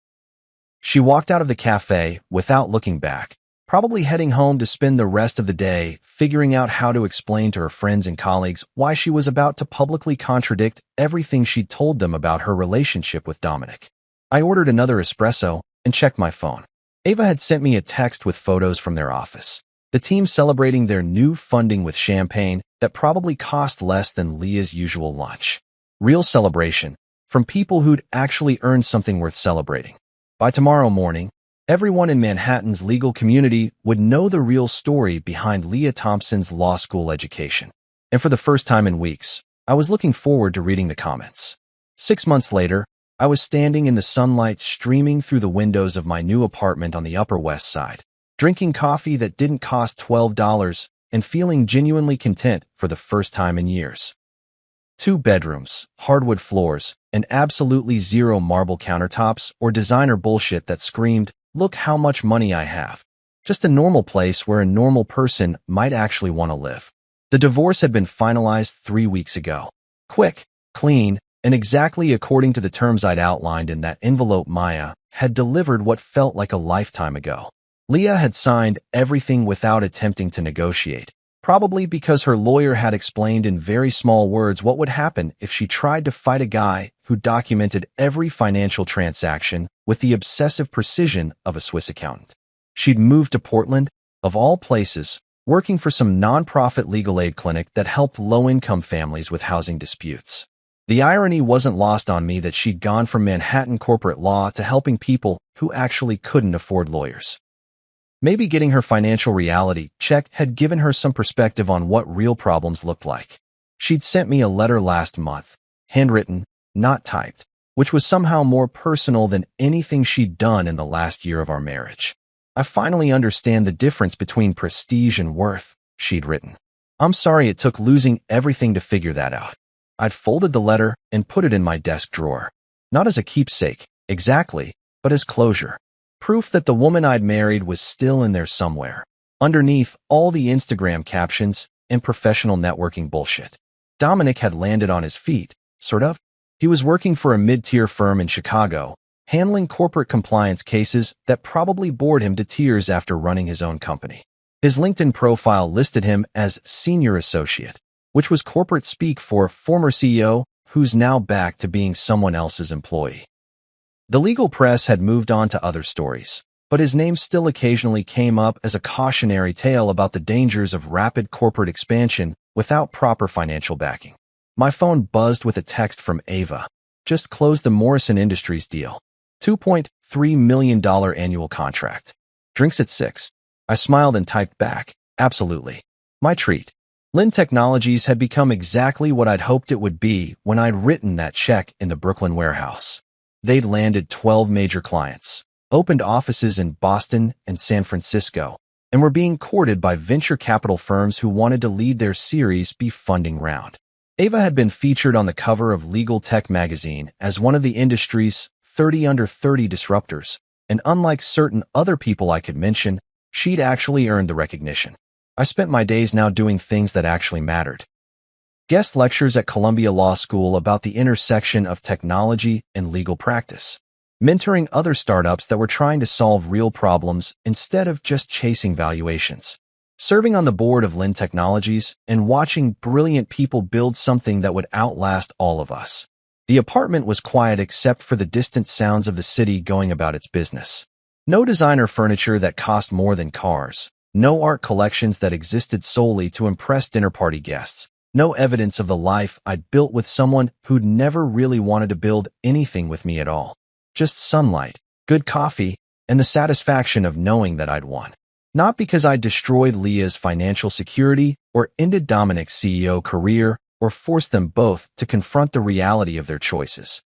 She walked out of the cafe without looking back, probably heading home to spend the rest of the day figuring out how to explain to her friends and colleagues why she was about to publicly contradict everything she'd told them about her relationship with Dominic. I ordered another espresso and checked my phone. Ava had sent me a text with photos from their office. The team celebrating their new funding with champagne that probably cost less than Leah's usual lunch. Real celebration, from people who'd actually earned something worth celebrating. By tomorrow morning, everyone in Manhattan's legal community would know the real story behind Leah Thompson's law school education. And for the first time in weeks, I was looking forward to reading the comments. 6 months later, I was standing in the sunlight streaming through the windows of my new apartment on the Upper West Side, drinking coffee that didn't cost $12 and feeling genuinely content for the first time in years. 2 bedrooms, hardwood floors, and absolutely zero marble countertops or designer bullshit that screamed, "Look how much money I have." Just a normal place where a normal person might actually want to live. The divorce had been finalized 3 weeks ago. Quick, clean, and exactly according to the terms I'd outlined in that envelope Maya had delivered what felt like a lifetime ago. Leah had signed everything without attempting to negotiate, probably because her lawyer had explained in very small words what would happen if she tried to fight a guy who documented every financial transaction with the obsessive precision of a Swiss accountant. She'd moved to Portland, of all places, working for some nonprofit legal aid clinic that helped low-income families with housing disputes. The irony wasn't lost on me that she'd gone from Manhattan corporate law to helping people who actually couldn't afford lawyers. Maybe getting her financial reality check had given her some perspective on what real problems looked like. She'd sent me a letter last month, handwritten, not typed, which was somehow more personal than anything she'd done in the last year of our marriage. I finally understand the difference between prestige and worth, she'd written. I'm sorry it took losing everything to figure that out. I'd folded the letter and put it in my desk drawer. Not as a keepsake, exactly, but as closure. Proof that the woman I'd married was still in there somewhere, underneath all the Instagram captions and professional networking bullshit. Dominic had landed on his feet, sort of. He was working for a mid-tier firm in Chicago, handling corporate compliance cases that probably bored him to tears after running his own company. His LinkedIn profile listed him as senior associate, which was corporate speak for former CEO who's now back to being someone else's employee. The legal press had moved on to other stories, but his name still occasionally came up as a cautionary tale about the dangers of rapid corporate expansion without proper financial backing. My phone buzzed with a text from Ava. Just closed the Morrison Industries deal. $2.3 million annual contract. Drinks at 6. I smiled and typed back, absolutely. My treat. Lynn Technologies had become exactly what I'd hoped it would be when I'd written that check in the Brooklyn warehouse. They'd landed 12 major clients, opened offices in Boston and San Francisco, and were being courted by venture capital firms who wanted to lead their Series B funding round. Ava had been featured on the cover of Legal Tech magazine as one of the industry's 30 under 30 disruptors, and unlike certain other people I could mention, she'd actually earned the recognition. I spent my days now doing things that actually mattered. Guest lectures at Columbia Law School about the intersection of technology and legal practice. Mentoring other startups that were trying to solve real problems instead of just chasing valuations. Serving on the board of Lynn Technologies and watching brilliant people build something that would outlast all of us. The apartment was quiet except for the distant sounds of the city going about its business. No designer furniture that cost more than cars. No art collections that existed solely to impress dinner party guests. No evidence of the life I'd built with someone who'd never really wanted to build anything with me at all. Just sunlight, good coffee, and the satisfaction of knowing that I'd won. Not because I'd destroyed Leah's financial security or ended Dominic's CEO career or forced them both to confront the reality of their choices.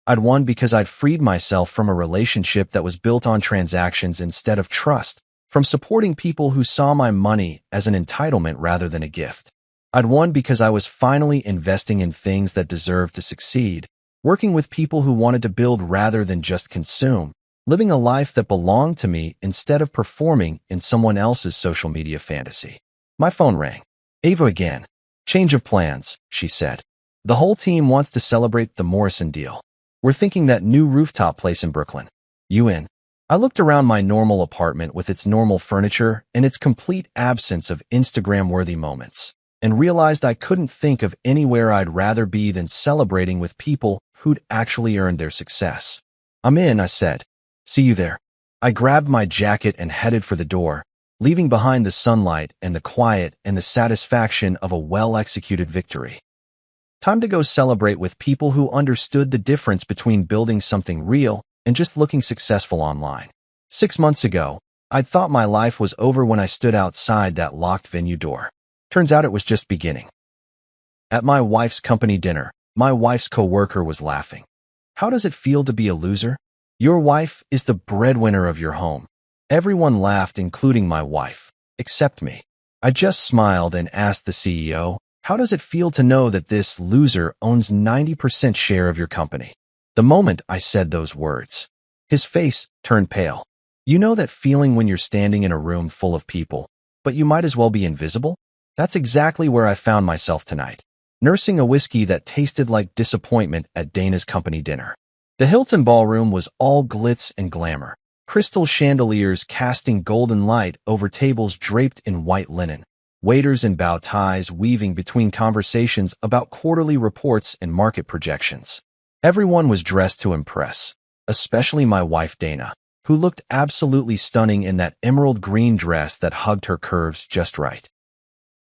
I'd won because I'd freed myself from a relationship that was built on transactions instead of trust, from supporting people who saw my money as an entitlement rather than a gift. I'd won because I was finally investing in things that deserved to succeed, working with people who wanted to build rather than just consume, living a life that belonged to me instead of performing in someone else's social media fantasy. My phone rang. Ava again. Change of plans, she said. The whole team wants to celebrate the Morrison deal. We're thinking that new rooftop place in Brooklyn. You in? I looked around my normal apartment with its normal furniture and its complete absence of Instagram-worthy moments, and realized I couldn't think of anywhere I'd rather be than celebrating with people who'd actually earned their success. I'm in, I said. See you there. I grabbed my jacket and headed for the door, leaving behind the sunlight and the quiet and the satisfaction of a well-executed victory. Time to go celebrate with people who understood the difference between building something real and just looking successful online. 6 months ago, I'd thought my life was over when I stood outside that locked venue door. Turns out it was just beginning. At my wife's company dinner, my wife's coworker was laughing. How does it feel to be a loser? Your wife is the breadwinner of your home. Everyone laughed, including my wife, except me. I just smiled and asked the CEO, how does it feel to know that this loser owns 90% share of your company? The moment I said those words, his face turned pale. You know that feeling when you're standing in a room full of people, but you might as well be invisible? That's exactly where I found myself tonight, nursing a whiskey that tasted like disappointment at Dana's company dinner. The Hilton ballroom was all glitz and glamour, crystal chandeliers casting golden light over tables draped in white linen, waiters in bow ties weaving between conversations about quarterly reports and market projections. Everyone was dressed to impress, especially my wife Dana, who looked absolutely stunning in that emerald green dress that hugged her curves just right.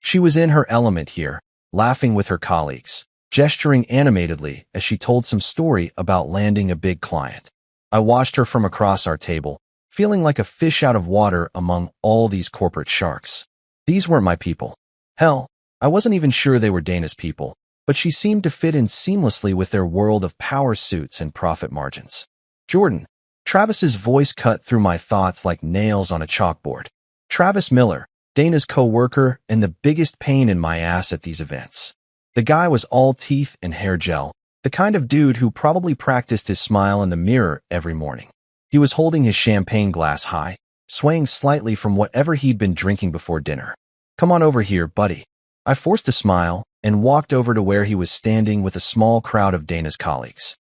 She was in her element here, laughing with her colleagues, gesturing animatedly as she told some story about landing a big client. I watched her from across our table, feeling like a fish out of water among all these corporate sharks. These weren't my people. Hell, I wasn't even sure they were Dana's people, but she seemed to fit in seamlessly with their world of power suits and profit margins. Jordan. Travis's voice cut through my thoughts like nails on a chalkboard. Travis Miller, Dana's co-worker and the biggest pain in my ass at these events. The guy was all teeth and hair gel, the kind of dude who probably practiced his smile in the mirror every morning. He was holding his champagne glass high, swaying slightly from whatever he'd been drinking before dinner. "Come on over here, buddy." I forced a smile and walked over to where he was standing with a small crowd of Dana's colleagues.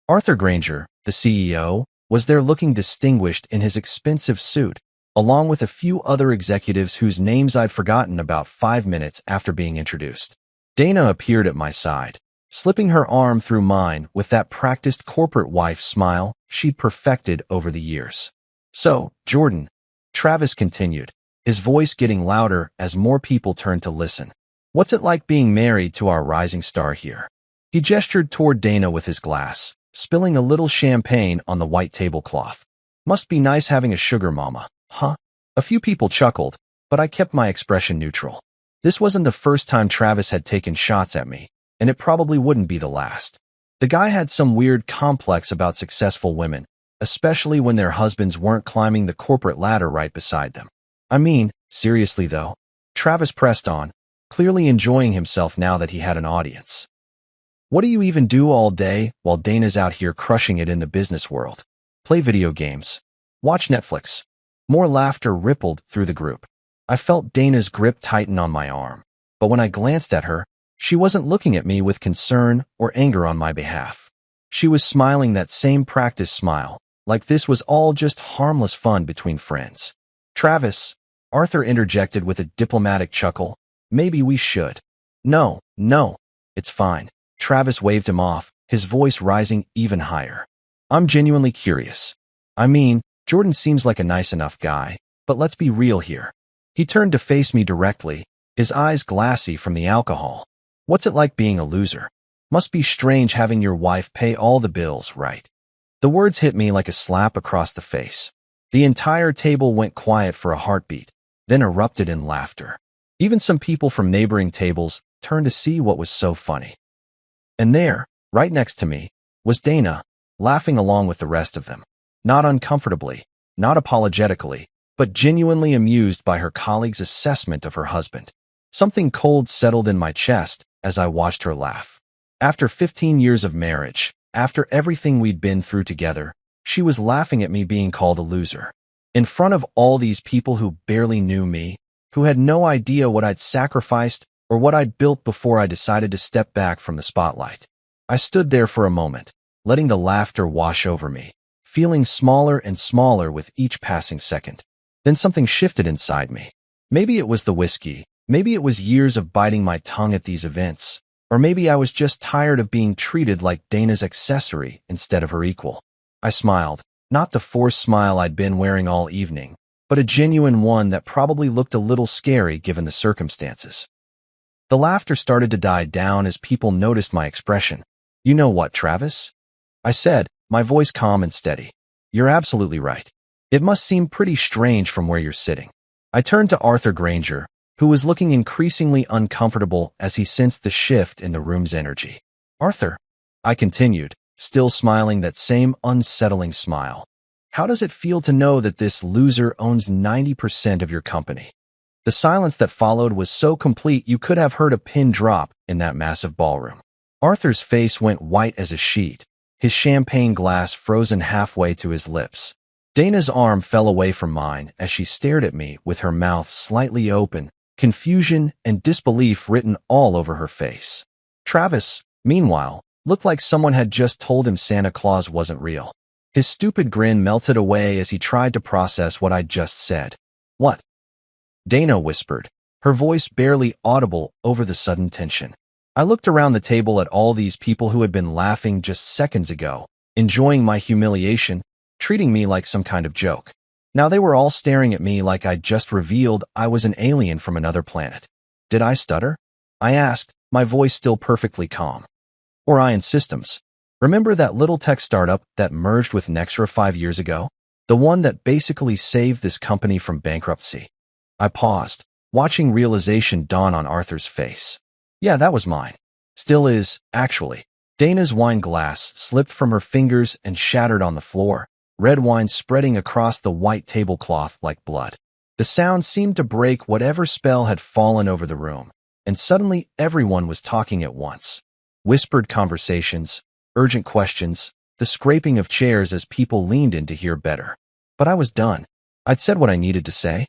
Arthur Granger, the CEO, was there looking distinguished in his expensive suit, along with a few other executives whose names I'd forgotten about 5 minutes after being introduced. Dana appeared at my side, slipping her arm through mine with that practiced corporate wife smile she'd perfected over the years. "So, Jordan," Travis continued, his voice getting louder as more people turned to listen. "What's it like being married to our rising star here?" He gestured toward Dana with his glass, spilling a little champagne on the white tablecloth. "Must be nice having a sugar mama, huh?" A few people chuckled, but I kept my expression neutral. This wasn't the first time Travis had taken shots at me, and it probably wouldn't be the last. The guy had some weird complex about successful women, especially when their husbands weren't climbing the corporate ladder right beside them. "I mean, seriously though," Travis pressed on, clearly enjoying himself now that he had an audience. "What do you even do all day while Dana's out here crushing it in the business world? Play video games. Watch Netflix." More laughter rippled through the group. I felt Dana's grip tighten on my arm, but when I glanced at her, she wasn't looking at me with concern or anger on my behalf. She was smiling that same practice smile, like this was all just harmless fun between friends. "Travis," Arthur interjected with a diplomatic chuckle, "maybe we should." No, it's fine." Travis waved him off, his voice rising even higher. "I'm genuinely curious. I mean, Jordan seems like a nice enough guy, but let's be real here." He turned to face me directly, his eyes glassy from the alcohol. "What's it like being a loser? Must be strange having your wife pay all the bills, right?" The words hit me like a slap across the face. The entire table went quiet for a heartbeat, then erupted in laughter. Even some people from neighboring tables turned to see what was so funny. And there, right next to me, was Dana, laughing along with the rest of them. Not uncomfortably, not apologetically, but genuinely amused by her colleague's assessment of her husband. Something cold settled in my chest as I watched her laugh. After 15 years of marriage, after everything we'd been through together, she was laughing at me being called a loser. In front of all these people who barely knew me, who had no idea what I'd sacrificed or what I'd built before I decided to step back from the spotlight. I stood there for a moment, letting the laughter wash over me, feeling smaller and smaller with each passing second. Then something shifted inside me. Maybe it was the whiskey, maybe it was years of biting my tongue at these events, or maybe I was just tired of being treated like Dana's accessory instead of her equal. I smiled, not the forced smile I'd been wearing all evening, but a genuine one that probably looked a little scary given the circumstances. The laughter started to die down as people noticed my expression. "You know what, Travis?" I said, my voice calm and steady. "You're absolutely right. It must seem pretty strange from where you're sitting." I turned to Arthur Granger, who was looking increasingly uncomfortable as he sensed the shift in the room's energy. "Arthur," I continued, still smiling that same unsettling smile, "how does it feel to know that this loser owns 90% of your company?" The silence that followed was so complete you could have heard a pin drop in that massive ballroom. Arthur's face went white as a sheet, his champagne glass frozen halfway to his lips. Dana's arm fell away from mine as she stared at me with her mouth slightly open, confusion and disbelief written all over her face. Travis, meanwhile, looked like someone had just told him Santa Claus wasn't real. His stupid grin melted away as he tried to process what I'd just said. "What?" Dana whispered, her voice barely audible over the sudden tension. I looked around the table at all these people who had been laughing just seconds ago, enjoying my humiliation, treating me like some kind of joke. Now they were all staring at me like I'd just revealed I was an alien from another planet. Did I stutter? I asked, my voice still perfectly calm. Orion Systems. Remember that little tech startup that merged with Nexra 5 years ago? The one that basically saved this company from bankruptcy. I paused, watching realization dawn on Arthur's face. Yeah, that was mine. Still is, actually. Dana's wine glass slipped from her fingers and shattered on the floor, red wine spreading across the white tablecloth like blood. The sound seemed to break whatever spell had fallen over the room, and suddenly everyone was talking at once. Whispered conversations, urgent questions, the scraping of chairs as people leaned in to hear better. But I was done. I'd said what I needed to say.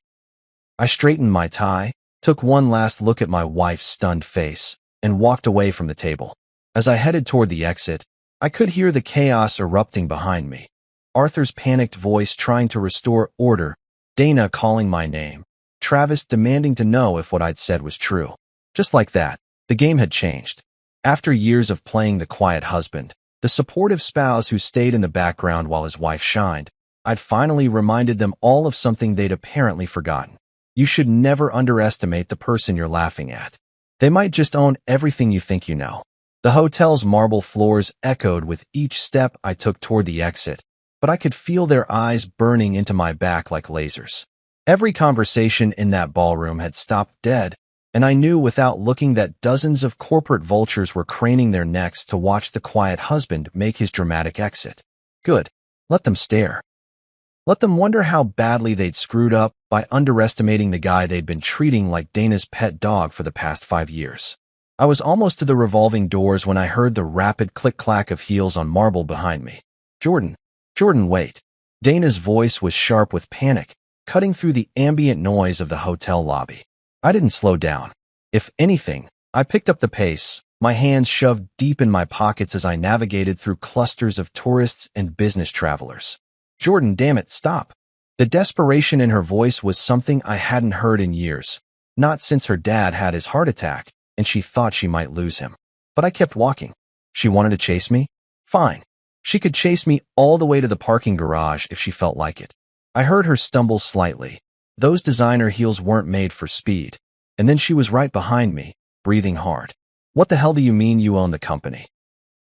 I straightened my tie, took one last look at my wife's stunned face, and walked away from the table. As I headed toward the exit, I could hear the chaos erupting behind me. Arthur's panicked voice trying to restore order, Dana calling my name, Travis demanding to know if what I'd said was true. Just like that, the game had changed. After years of playing the quiet husband, the supportive spouse who stayed in the background while his wife shined, I'd finally reminded them all of something they'd apparently forgotten. You should never underestimate the person you're laughing at. They might just own everything you think you know. The hotel's marble floors echoed with each step I took toward the exit, but I could feel their eyes burning into my back like lasers. Every conversation in that ballroom had stopped dead, and I knew without looking that dozens of corporate vultures were craning their necks to watch the quiet husband make his dramatic exit. Good. Let them stare. Let them wonder how badly they'd screwed up by underestimating the guy they'd been treating like Dana's pet dog for the past 5 years. I was almost to the revolving doors when I heard the rapid click-clack of heels on marble behind me. Jordan, wait. Dana's voice was sharp with panic, cutting through the ambient noise of the hotel lobby. I didn't slow down. If anything, I picked up the pace, my hands shoved deep in my pockets as I navigated through clusters of tourists and business travelers. Jordan, damn it, stop. The desperation in her voice was something I hadn't heard in years, not since her dad had his heart attack, and she thought she might lose him. But I kept walking. She wanted to chase me? Fine. She could chase me all the way to the parking garage if she felt like it. I heard her stumble slightly. Those designer heels weren't made for speed. And then she was right behind me, breathing hard. What the hell do you mean you own the company?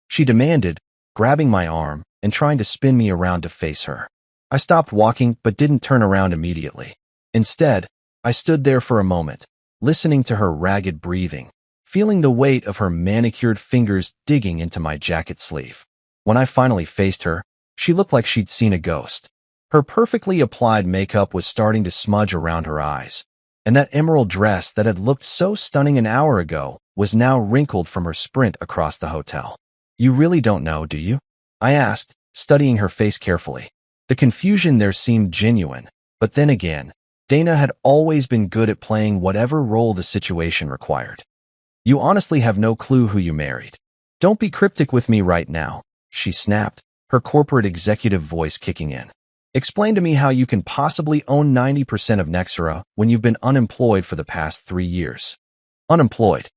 She demanded, grabbing my arm and trying to spin me around to face her. I stopped walking but didn't turn around immediately. Instead, I stood there for a moment, listening to her ragged breathing, feeling the weight of her manicured fingers digging into my jacket sleeve. When I finally faced her, she looked like she'd seen a ghost. Her perfectly applied makeup was starting to smudge around her eyes, and that emerald dress that had looked so stunning an hour ago was now wrinkled from her sprint across the hotel. You really don't know, do you? I asked, studying her face carefully. The confusion there seemed genuine, but then again, Dana had always been good at playing whatever role the situation required. You honestly have no clue who you married. Don't be cryptic with me right now, she snapped, her corporate executive voice kicking in. Explain to me how you can possibly own 90% of Nexra when you've been unemployed for the past 3 years. Unemployed.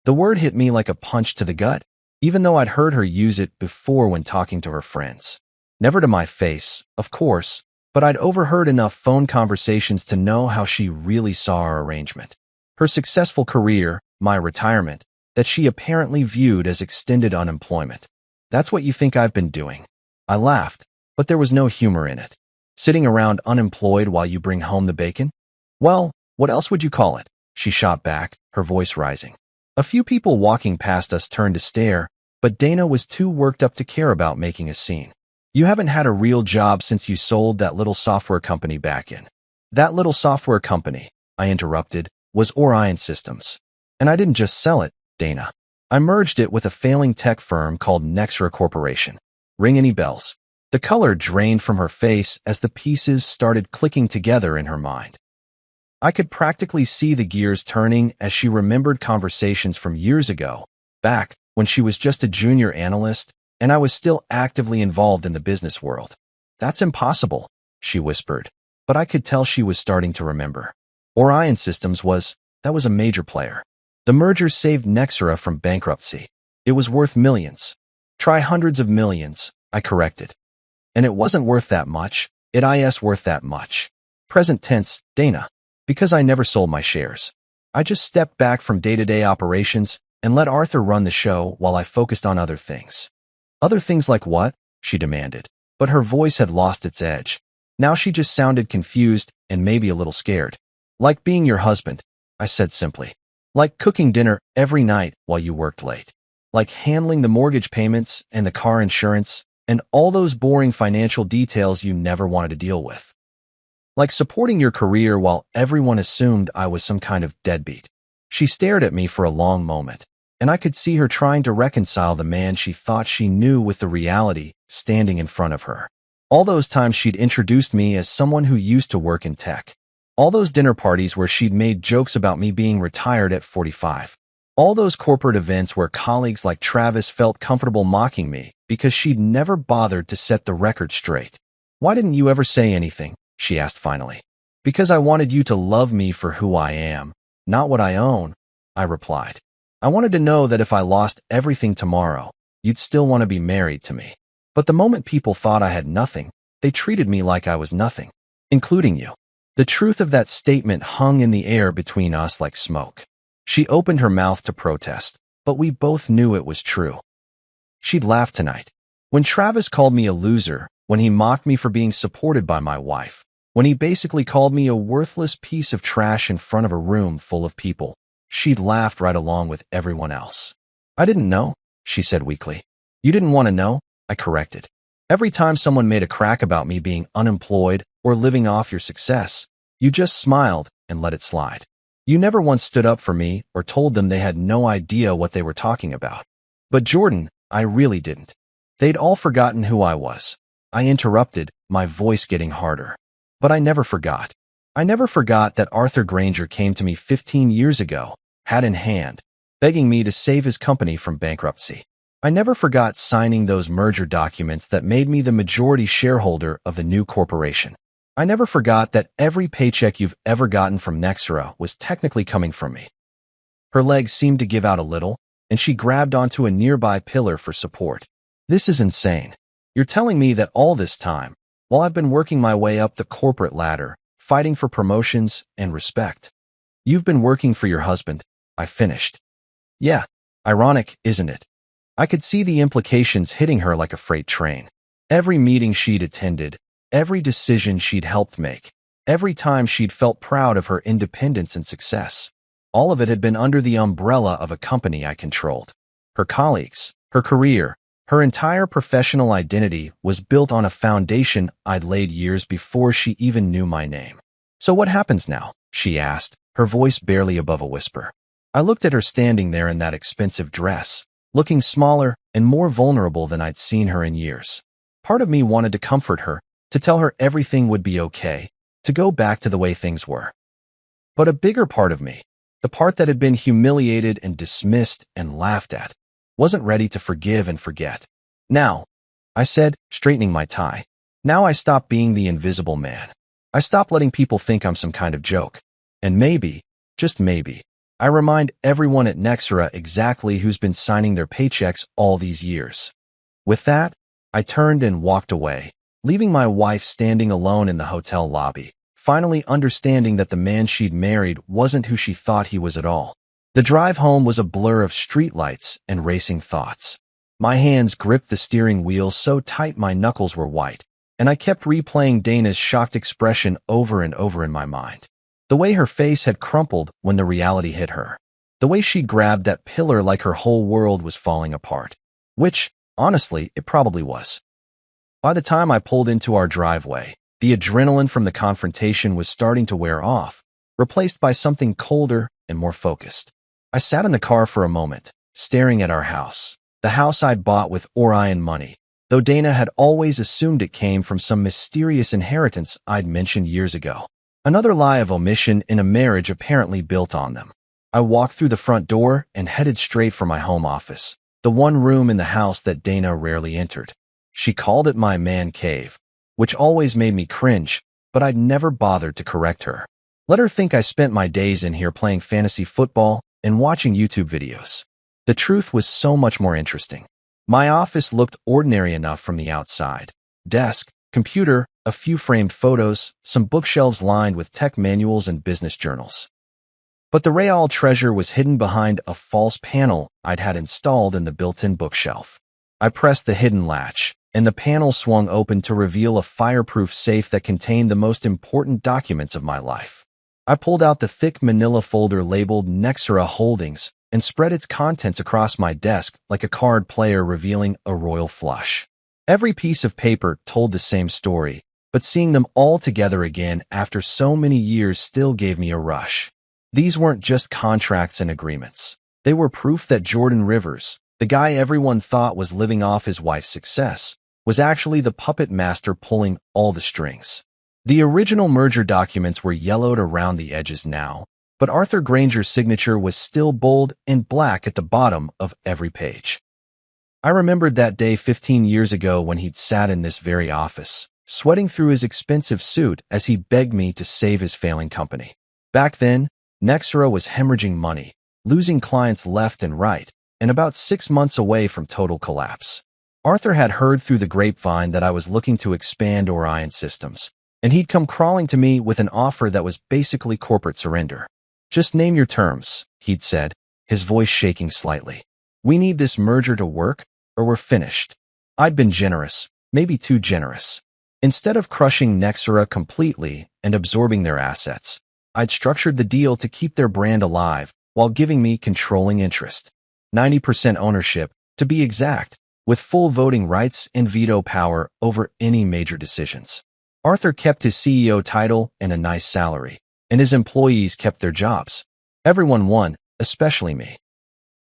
The word hit me like a punch to the gut, even though I'd heard her use it before when talking to her friends. Never to my face, of course, but I'd overheard enough phone conversations to know how she really saw our arrangement. Her successful career, my retirement, that she apparently viewed as extended unemployment. That's what you think I've been doing. I laughed, but there was no humor in it. Sitting around unemployed while you bring home the bacon? Well, what else would you call it? She shot back, her voice rising. A few people walking past us turned to stare, but Dana was too worked up to care about making a scene. You haven't had a real job since you sold that little software company back in. That little software company, I interrupted, was Orion Systems. And I didn't just sell it, Dana. I merged it with a failing tech firm called Nexra Corporation. Ring any bells? The color drained from her face as the pieces started clicking together in her mind. I could practically see the gears turning as she remembered conversations from years ago, back when she was just a junior analyst and I was still actively involved in the business world. That's impossible, she whispered, but I could tell she was starting to remember. Orion Systems that was a major player. The merger saved Nexra from bankruptcy. It was worth millions. Try hundreds of millions, I corrected. And it wasn't worth that much. It is worth that much. Present tense, Dana. Because I never sold my shares. I just stepped back from day-to-day operations and let Arthur run the show while I focused on other things. Other things like what? She demanded. But her voice had lost its edge. Now she just sounded confused and maybe a little scared. Like being your husband, I said simply. Like cooking dinner every night while you worked late. Like handling the mortgage payments and the car insurance and all those boring financial details you never wanted to deal with. Like supporting your career while everyone assumed I was some kind of deadbeat. She stared at me for a long moment, and I could see her trying to reconcile the man she thought she knew with the reality standing in front of her. All those times she'd introduced me as someone who used to work in tech. All those dinner parties where she'd made jokes about me being retired at 45. All those corporate events where colleagues like Travis felt comfortable mocking me because she'd never bothered to set the record straight. Why didn't you ever say anything? She asked finally. Because I wanted you to love me for who I am, not what I own, I replied. I wanted to know that if I lost everything tomorrow, you'd still want to be married to me. But the moment people thought I had nothing, they treated me like I was nothing, including you. The truth of that statement hung in the air between us like smoke. She opened her mouth to protest, but we both knew it was true. She'd laughed tonight. When Travis called me a loser, when he mocked me for being supported by my wife, when he basically called me a worthless piece of trash in front of a room full of people, she'd laughed right along with everyone else. I didn't know, she said weakly. You didn't want to know, I corrected. Every time someone made a crack about me being unemployed or living off your success, you just smiled and let it slide. You never once stood up for me or told them they had no idea what they were talking about. But Jordan, I really didn't. They'd all forgotten who I was. I interrupted, my voice getting harder. But I never forgot. I never forgot that Arthur Granger came to me 15 years ago, hat in hand, begging me to save his company from bankruptcy. I never forgot signing those merger documents that made me the majority shareholder of the new corporation. I never forgot that every paycheck you've ever gotten from Nexera was technically coming from me. Her legs seemed to give out a little, and she grabbed onto a nearby pillar for support. This is insane. You're telling me that all this time, while I've been working my way up the corporate ladder, fighting for promotions and respect, you've been working for your husband, I finished. Yeah, ironic, isn't it? I could see the implications hitting her like a freight train. Every meeting she'd attended, every decision she'd helped make, every time she'd felt proud of her independence and success, all of it had been under the umbrella of a company I controlled. Her colleagues, her career, her entire professional identity was built on a foundation I'd laid years before she even knew my name. So what happens now? She asked, her voice barely above a whisper. I looked at her standing there in that expensive dress, looking smaller and more vulnerable than I'd seen her in years. Part of me wanted to comfort her, to tell her everything would be okay, to go back to the way things were. But a bigger part of me, the part that had been humiliated and dismissed and laughed at, wasn't ready to forgive and forget. Now, I said, straightening my tie, now I stopped being the invisible man. I stopped letting people think I'm some kind of joke. And maybe, just maybe, I remind everyone at Nexera exactly who's been signing their paychecks all these years. With that, I turned and walked away, leaving my wife standing alone in the hotel lobby, finally understanding that the man she'd married wasn't who she thought he was at all. The drive home was a blur of streetlights and racing thoughts. My hands gripped the steering wheel so tight my knuckles were white, and I kept replaying Dana's shocked expression over and over in my mind. The way her face had crumpled when the reality hit her. The way she grabbed that pillar like her whole world was falling apart. Which, honestly, it probably was. By the time I pulled into our driveway, the adrenaline from the confrontation was starting to wear off, replaced by something colder and more focused. I sat in the car for a moment, staring at our house, the house I'd bought with Orion money, though Dana had always assumed it came from some mysterious inheritance I'd mentioned years ago. Another lie of omission in a marriage apparently built on them. I walked through the front door and headed straight for my home office, the one room in the house that Dana rarely entered. She called it my man cave, which always made me cringe, but I'd never bothered to correct her. Let her think I spent my days in here playing fantasy football and watching YouTube videos. The truth was so much more interesting. My office looked ordinary enough from the outside, desk, computer, a few framed photos, some bookshelves lined with tech manuals and business journals. But the real treasure was hidden behind a false panel I'd had installed in the built-in bookshelf. I pressed the hidden latch, and the panel swung open to reveal a fireproof safe that contained the most important documents of my life. I pulled out the thick manila folder labeled Nexera Holdings and spread its contents across my desk like a card player revealing a royal flush. Every piece of paper told the same story, but seeing them all together again after so many years still gave me a rush. These weren't just contracts and agreements. They were proof that Jordan Rivers, the guy everyone thought was living off his wife's success, was actually the puppet master pulling all the strings. The original merger documents were yellowed around the edges now, but Arthur Granger's signature was still bold and black at the bottom of every page. I remembered that day 15 years ago when he'd sat in this very office, sweating through his expensive suit as he begged me to save his failing company. Back then, Nexera was hemorrhaging money, losing clients left and right, and about 6 months away from total collapse. Arthur had heard through the grapevine that I was looking to expand Orion Systems, and he'd come crawling to me with an offer that was basically corporate surrender. "Just name your terms," he'd said, his voice shaking slightly. "We need this merger to work, or we're finished." I'd been generous, maybe too generous. Instead of crushing Nexera completely and absorbing their assets, I'd structured the deal to keep their brand alive while giving me controlling interest. 90% ownership, to be exact, with full voting rights and veto power over any major decisions. Arthur kept his CEO title and a nice salary, and his employees kept their jobs. Everyone won, especially me.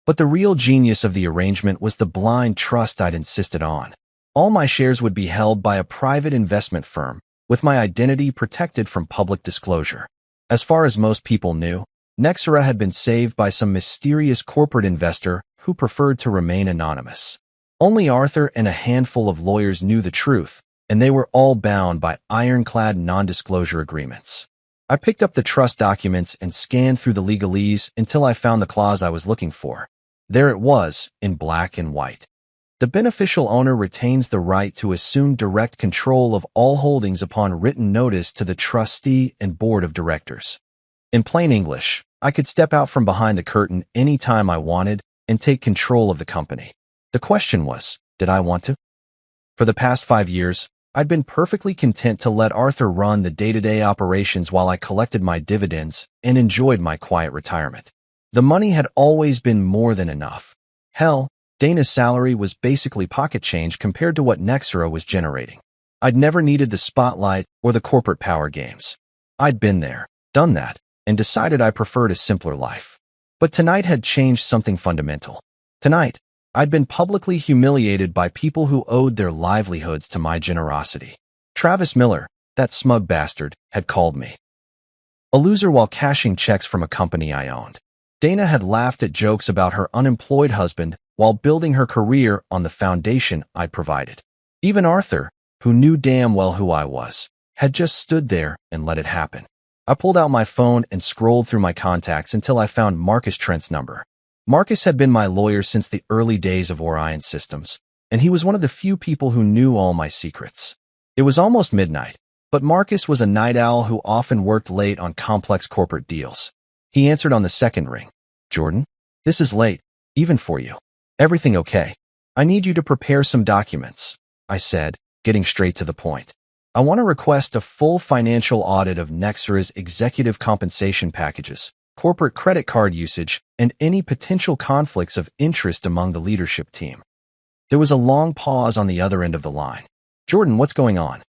But the real genius of the arrangement was the blind trust I'd insisted on. All my shares would be held by a private investment firm, with my identity protected from public disclosure. As far as most people knew, Nexera had been saved by some mysterious corporate investor who preferred to remain anonymous. Only Arthur and a handful of lawyers knew the truth, and they were all bound by ironclad non-disclosure agreements. I picked up the trust documents and scanned through the legalese until I found the clause I was looking for. There it was, in black and white. The beneficial owner retains the right to assume direct control of all holdings upon written notice to the trustee and board of directors. In plain English, I could step out from behind the curtain any time I wanted and take control of the company. The question was, did I want to? For the past 5 years, I'd been perfectly content to let Arthur run the day-to-day operations while I collected my dividends and enjoyed my quiet retirement. The money had always been more than enough. Hell, Dana's salary was basically pocket change compared to what Nexera was generating. I'd never needed the spotlight or the corporate power games. I'd been there, done that, and decided I preferred a simpler life. But tonight had changed something fundamental. Tonight, I'd been publicly humiliated by people who owed their livelihoods to my generosity. Travis Miller, that smug bastard, had called me a loser while cashing checks from a company I owned. Dana had laughed at jokes about her unemployed husband while building her career on the foundation I'd provided. Even Arthur, who knew damn well who I was, had just stood there and let it happen. I pulled out my phone and scrolled through my contacts until I found Marcus Trent's number. Marcus had been my lawyer since the early days of Orion Systems, and he was one of the few people who knew all my secrets. It was almost midnight, but Marcus was a night owl who often worked late on complex corporate deals. He answered on the second ring. "Jordan, this is late, even for you. Everything okay? I need you to prepare some documents," I said, getting straight to the point. "I want to request a full financial audit of Nexera's executive compensation packages, corporate credit card usage, and any potential conflicts of interest among the leadership team." There was a long pause on the other end of the line. "Jordan, what's going on?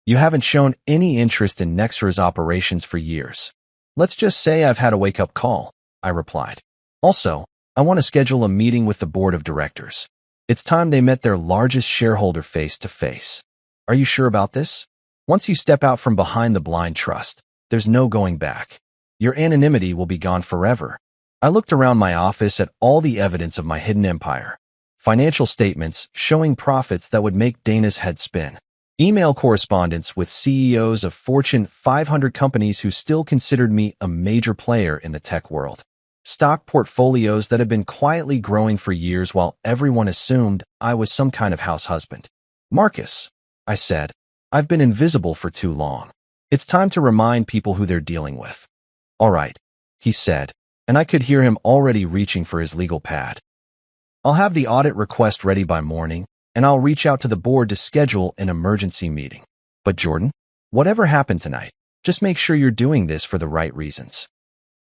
You haven't shown any interest in Nexera's operations for years." "Let's just say I've had a wake-up call," I replied. "Also, I want to schedule a meeting with the board of directors. It's time they met their largest shareholder face to face. Are you sure about this? Once you step out from behind the blind trust, there's no going back. Your anonymity will be gone forever." I looked around my office at all the evidence of my hidden empire. Financial statements showing profits that would make Dana's head spin. Email correspondence with CEOs of Fortune 500 companies who still considered me a major player in the tech world. Stock portfolios that had been quietly growing for years while everyone assumed I was some kind of house husband. "Marcus, I said. I've been invisible for too long. It's time to remind people who they're dealing with. All right, he said, and I could hear him already reaching for his legal pad. I'll have the audit request ready by morning, and I'll reach out to the board to schedule an emergency meeting. But Jordan, whatever happened tonight, just make sure you're doing this for the right reasons.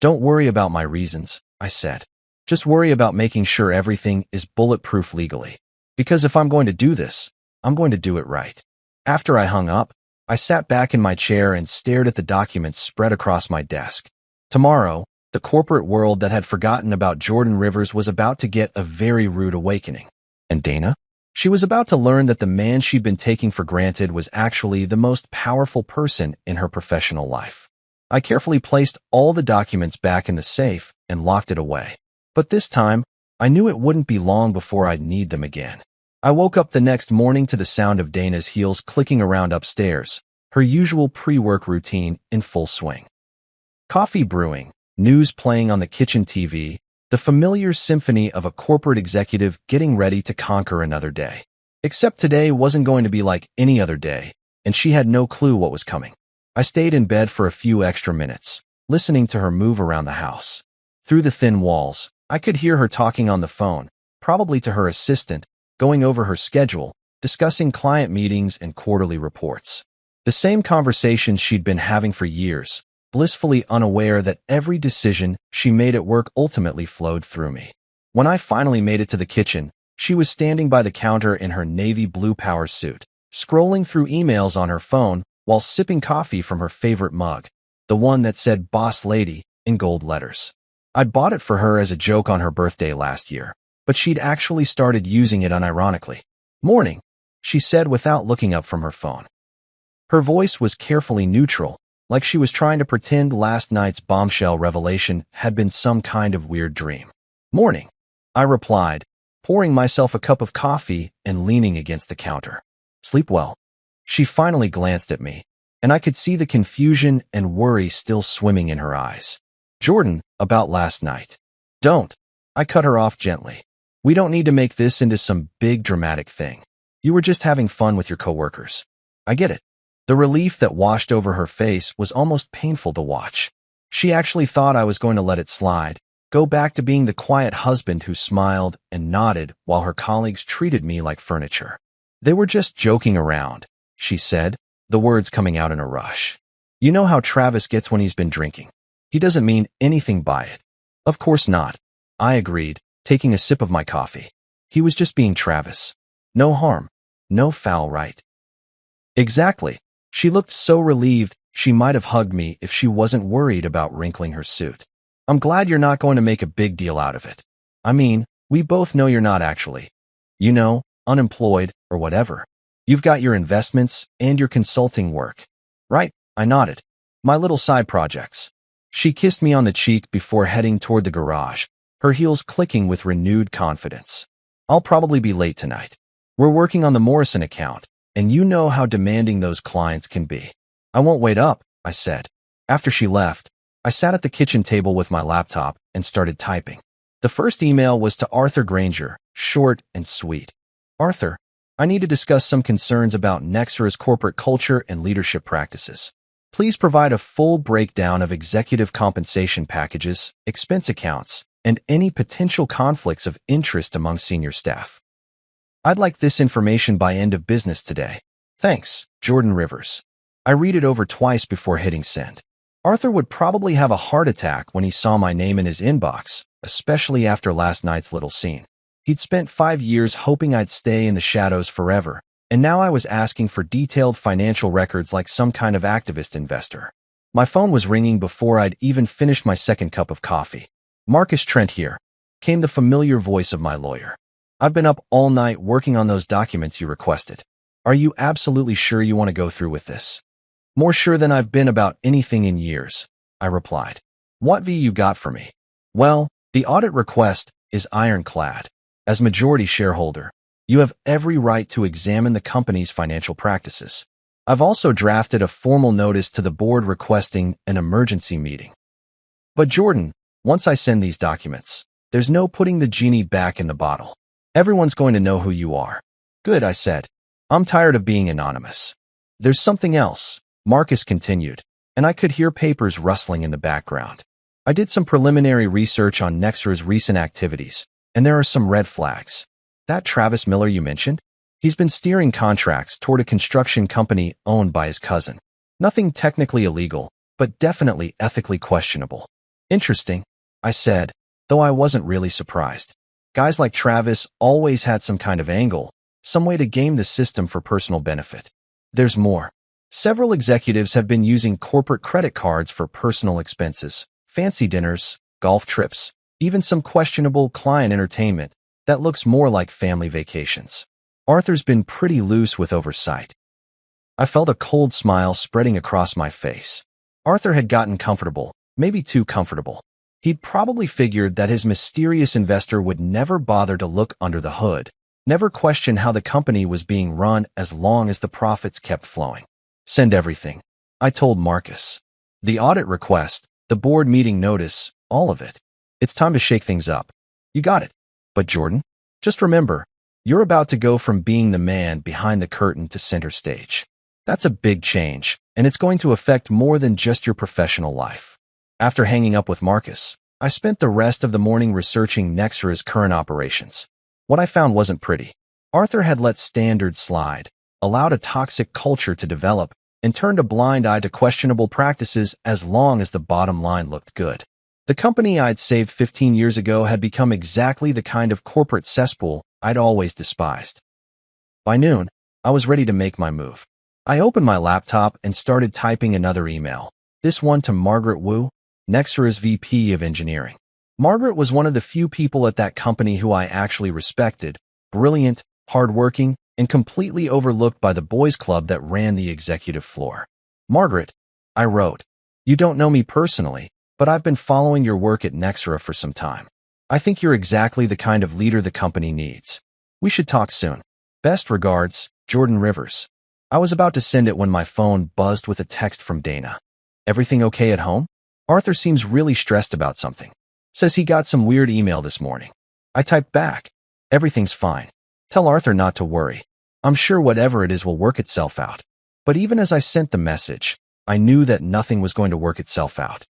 Don't worry about my reasons, I said. Just worry about making sure everything is bulletproof legally. Because if I'm going to do this, I'm going to do it right. After I hung up, I sat back in my chair and stared at the documents spread across my desk. Tomorrow, the corporate world that had forgotten about Jordan Rivers was about to get a very rude awakening. And Dana? She was about to learn that the man she'd been taking for granted was actually the most powerful person in her professional life. I carefully placed all the documents back in the safe and locked it away. But this time, I knew it wouldn't be long before I'd need them again. I woke up the next morning to the sound of Dana's heels clicking around upstairs, her usual pre-work routine in full swing. Coffee brewing, news playing on the kitchen TV, the familiar symphony of a corporate executive getting ready to conquer another day. Except today wasn't going to be like any other day, and she had no clue what was coming. I stayed in bed for a few extra minutes, listening to her move around the house. Through the thin walls, I could hear her talking on the phone, probably to her assistant, going over her schedule, discussing client meetings and quarterly reports. The same conversations she'd been having for years, blissfully unaware that every decision she made at work ultimately flowed through me. When I finally made it to the kitchen, she was standing by the counter in her navy blue power suit, scrolling through emails on her phone while sipping coffee from her favorite mug, the one that said Boss Lady in gold letters. I'd bought it for her as a joke on her birthday last year, but she'd actually started using it unironically. Morning, she said without looking up from her phone. Her voice was carefully neutral, like she was trying to pretend last night's bombshell revelation had been some kind of weird dream. Morning, I replied, pouring myself a cup of coffee and leaning against the counter. Sleep well. She finally glanced at me, and I could see the confusion and worry still swimming in her eyes. Jordan, about last night. Don't. I cut her off gently. We don't need to make this into some big dramatic thing. You were just having fun with your coworkers. I get it. The relief that washed over her face was almost painful to watch. She actually thought I was going to let it slide, go back to being the quiet husband who smiled and nodded while her colleagues treated me like furniture. They were just joking around, she said, the words coming out in a rush. You know how Travis gets when he's been drinking. He doesn't mean anything by it. Of course not, I agreed, taking a sip of my coffee. He was just being Travis. No harm, no foul, right? Exactly. She looked so relieved she might have hugged me if she wasn't worried about wrinkling her suit. I'm glad you're not going to make a big deal out of it. I mean, we both know you're not actually. You know, unemployed or whatever. You've got your investments and your consulting work. Right? I nodded. My little side projects. She kissed me on the cheek before heading toward the garage, her heels clicking with renewed confidence. I'll probably be late tonight. We're working on the Morrison account, and you know how demanding those clients can be. I won't wait up, I said. After she left, I sat at the kitchen table with my laptop and started typing. The first email was to Arthur Granger, short and sweet. Arthur, I need to discuss some concerns about Nextra's corporate culture and leadership practices. Please provide a full breakdown of executive compensation packages, expense accounts, and any potential conflicts of interest among senior staff. I'd like this information by end of business today. Thanks, Jordan Rivers. I read it over twice before hitting send. Arthur would probably have a heart attack when he saw my name in his inbox, especially after last night's little scene. He'd spent 5 years hoping I'd stay in the shadows forever, and now I was asking for detailed financial records like some kind of activist investor. My phone was ringing before I'd even finished my second cup of coffee. Marcus Trent here, came the familiar voice of my lawyer. I've been up all night working on those documents you requested. Are you absolutely sure you want to go through with this? More sure than I've been about anything in years, I replied. What V you got for me? Well, the audit request is ironclad. As majority shareholder, you have every right to examine the company's financial practices. I've also drafted a formal notice to the board requesting an emergency meeting. But Jordan, once I send these documents, there's no putting the genie back in the bottle. Everyone's going to know who you are. Good, I said. I'm tired of being anonymous. There's something else, Marcus continued, and I could hear papers rustling in the background. I did some preliminary research on Nextra's recent activities, and there are some red flags. That Travis Miller you mentioned? He's been steering contracts toward a construction company owned by his cousin. Nothing technically illegal, but definitely ethically questionable. Interesting, I said, though I wasn't really surprised. Guys like Travis always had some kind of angle, some way to game the system for personal benefit. There's more. Several executives have been using corporate credit cards for personal expenses, fancy dinners, golf trips, even some questionable client entertainment that looks more like family vacations. Arthur's been pretty loose with oversight. I felt a cold smile spreading across my face. Arthur had gotten comfortable, maybe too comfortable. He'd probably figured that his mysterious investor would never bother to look under the hood, never question how the company was being run as long as the profits kept flowing. Send everything, I told Marcus. The audit request, the board meeting notice, all of it. It's time to shake things up. You got it. But Jordan, just remember, you're about to go from being the man behind the curtain to center stage. That's a big change, and it's going to affect more than just your professional life. After hanging up with Marcus, I spent the rest of the morning researching Nextra's current operations. What I found wasn't pretty. Arthur had let standards slide, allowed a toxic culture to develop, and turned a blind eye to questionable practices as long as the bottom line looked good. The company I'd saved 15 years ago had become exactly the kind of corporate cesspool I'd always despised. By noon, I was ready to make my move. I opened my laptop and started typing another email, this one to Margaret Wu, Nextra's VP of Engineering. Margaret was one of the few people at that company who I actually respected, brilliant, hardworking, and completely overlooked by the boys' club that ran the executive floor. Margaret, I wrote, you don't know me personally, but I've been following your work at Nextra for some time. I think you're exactly the kind of leader the company needs. We should talk soon. Best regards, Jordan Rivers. I was about to send it when my phone buzzed with a text from Dana. Everything okay at home? Arthur seems really stressed about something. Says he got some weird email this morning. I typed back. Everything's fine. Tell Arthur not to worry. I'm sure whatever it is will work itself out. But even as I sent the message, I knew that nothing was going to work itself out.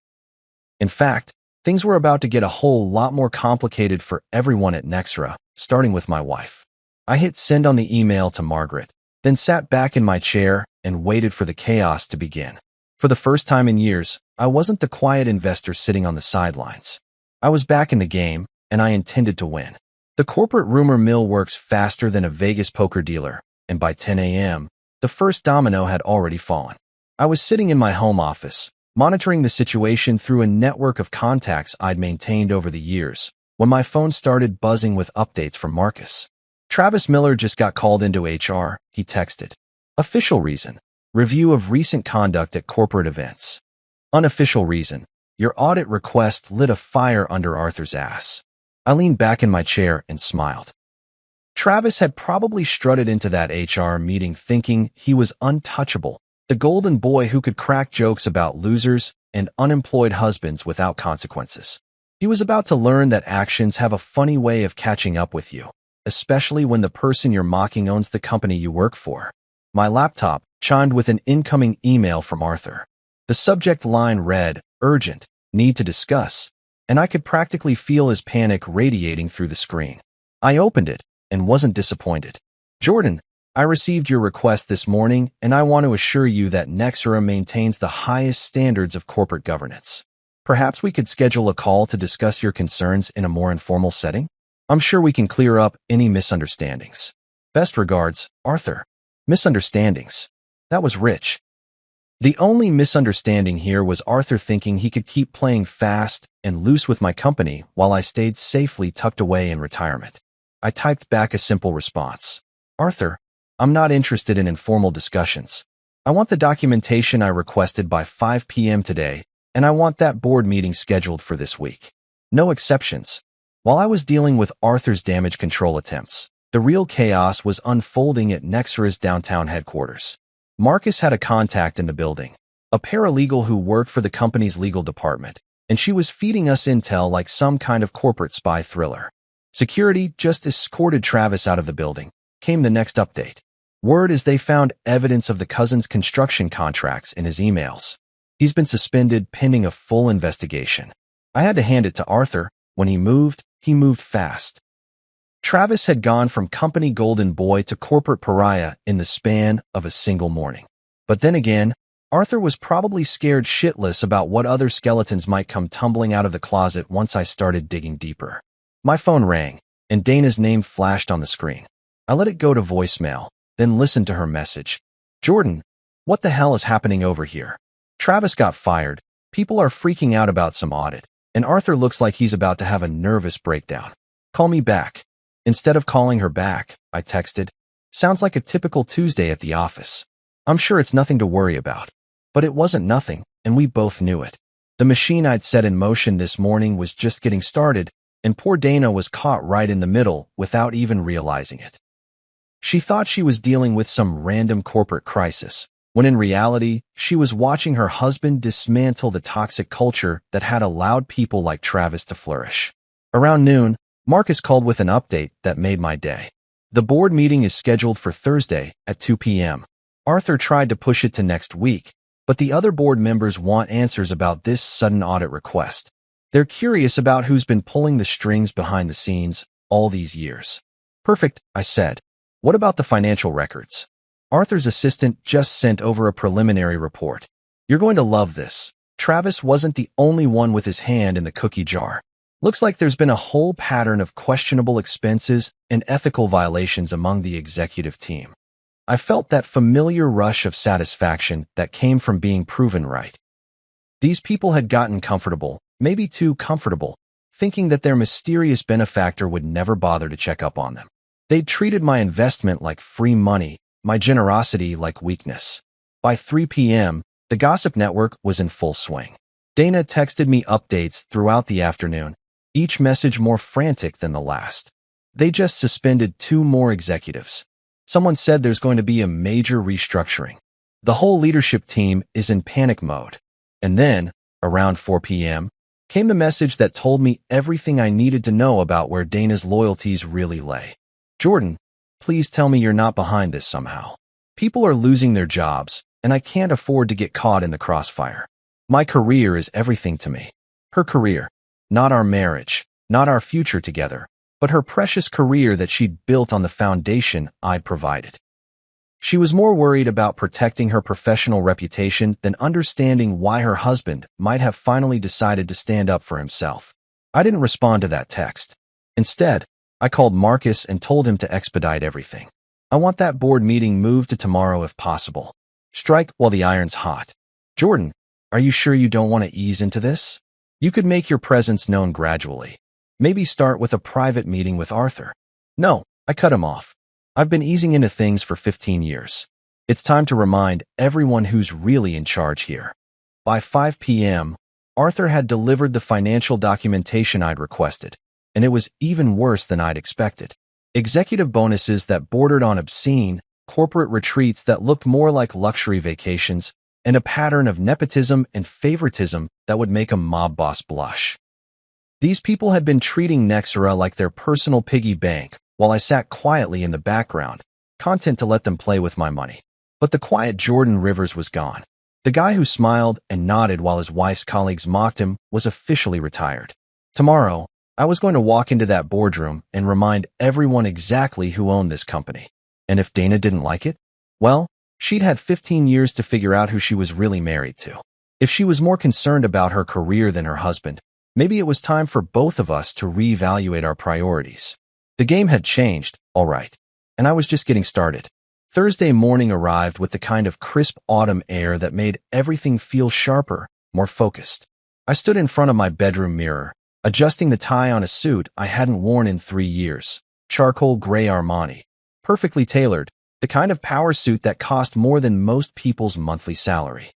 In fact, things were about to get a whole lot more complicated for everyone at Nextra, starting with my wife. I hit send on the email to Margaret, then sat back in my chair and waited for the chaos to begin. For the first time in years, I wasn't the quiet investor sitting on the sidelines. I was back in the game, and I intended to win. The corporate rumor mill works faster than a Vegas poker dealer, and by 10 a.m., the first domino had already fallen. I was sitting in my home office, monitoring the situation through a network of contacts I'd maintained over the years, when my phone started buzzing with updates from Marcus. Travis Miller just got called into HR, he texted. Official reason: review of recent conduct at corporate events. Unofficial reason: your audit request lit a fire under Arthur's ass. I leaned back in my chair and smiled. Travis had probably strutted into that HR meeting thinking he was untouchable, the golden boy who could crack jokes about losers and unemployed husbands without consequences. He was about to learn that actions have a funny way of catching up with you, especially when the person you're mocking owns the company you work for. My laptop chimed with an incoming email from Arthur. The subject line read, urgent, need to discuss, and I could practically feel his panic radiating through the screen. I opened it and wasn't disappointed. Jordan, I received your request this morning, and I want to assure you that Nextra maintains the highest standards of corporate governance. Perhaps we could schedule a call to discuss your concerns in a more informal setting? I'm sure we can clear up any misunderstandings. Best regards, Arthur. Misunderstandings. That was rich. The only misunderstanding here was Arthur thinking he could keep playing fast and loose with my company while I stayed safely tucked away in retirement. I typed back a simple response. Arthur, I'm not interested in informal discussions. I want the documentation I requested by 5 p.m. today, and I want that board meeting scheduled for this week. No exceptions. While I was dealing with Arthur's damage control attempts, the real chaos was unfolding at Nextra's downtown headquarters. Marcus had a contact in the building, a paralegal who worked for the company's legal department, and she was feeding us intel like some kind of corporate spy thriller. Security just escorted Travis out of the building. Came the next update. Word is they found evidence of the cousin's construction contracts in his emails. He's been suspended pending a full investigation. I had to hand it to Arthur. When he moved fast. Travis had gone from company golden boy to corporate pariah in the span of a single morning. But then again, Arthur was probably scared shitless about what other skeletons might come tumbling out of the closet once I started digging deeper. My phone rang, and Dana's name flashed on the screen. I let it go to voicemail, then listened to her message. Jordan, what the hell is happening over here? Travis got fired, people are freaking out about some audit, and Arthur looks like he's about to have a nervous breakdown. Call me back. Instead of calling her back, I texted. Sounds like a typical Tuesday at the office. I'm sure it's nothing to worry about. But it wasn't nothing, and we both knew it. The machine I'd set in motion this morning was just getting started, and poor Dana was caught right in the middle without even realizing it. She thought she was dealing with some random corporate crisis, when in reality, she was watching her husband dismantle the toxic culture that had allowed people like Travis to flourish. Around noon, Marcus called with an update that made my day. The board meeting is scheduled for Thursday at 2 p.m. Arthur tried to push it to next week, but the other board members want answers about this sudden audit request. They're curious about who's been pulling the strings behind the scenes all these years. Perfect, I said. What about the financial records? Arthur's assistant just sent over a preliminary report. You're going to love this. Travis wasn't the only one with his hand in the cookie jar. Looks like there's been a whole pattern of questionable expenses and ethical violations among the executive team. I felt that familiar rush of satisfaction that came from being proven right. These people had gotten comfortable, maybe too comfortable, thinking that their mysterious benefactor would never bother to check up on them. They'd treated my investment like free money, my generosity like weakness. By 3 p.m., the gossip network was in full swing. Dana texted me updates throughout the afternoon, each message more frantic than the last. They just suspended 2 more executives. Someone said there's going to be a major restructuring. The whole leadership team is in panic mode. And then, around 4 p.m., came the message that told me everything I needed to know about where Dana's loyalties really lay. Jordan, please tell me you're not behind this somehow. People are losing their jobs, and I can't afford to get caught in the crossfire. My career is everything to me. Her career, not our marriage, not our future together, but her precious career that she'd built on the foundation I'd provided. She was more worried about protecting her professional reputation than understanding why her husband might have finally decided to stand up for himself. I didn't respond to that text. Instead, I called Marcus and told him to expedite everything. I want that board meeting moved to tomorrow if possible. Strike while the iron's hot. Jordan, are you sure you don't want to ease into this? You could make your presence known gradually. Maybe start with a private meeting with Arthur. No, I cut him off. I've been easing into things for 15 years. It's time to remind everyone who's really in charge here. By 5 p.m., Arthur had delivered the financial documentation I'd requested, and it was even worse than I'd expected. Executive bonuses that bordered on obscene, corporate retreats that looked more like luxury vacations, and a pattern of nepotism and favoritism that would make a mob boss blush. These people had been treating Nexera like their personal piggy bank, while I sat quietly in the background, content to let them play with my money. But the quiet Jordan Rivers was gone. The guy who smiled and nodded while his wife's colleagues mocked him was officially retired. Tomorrow, I was going to walk into that boardroom and remind everyone exactly who owned this company. And if Dana didn't like it, well, she'd had 15 years to figure out who she was really married to. If she was more concerned about her career than her husband, maybe it was time for both of us to reevaluate our priorities. The game had changed, all right, and I was just getting started. Thursday morning arrived with the kind of crisp autumn air that made everything feel sharper, more focused. I stood in front of my bedroom mirror, adjusting the tie on a suit I hadn't worn in 3 years, charcoal gray Armani, perfectly tailored, the kind of power suit that cost more than most people's monthly salary.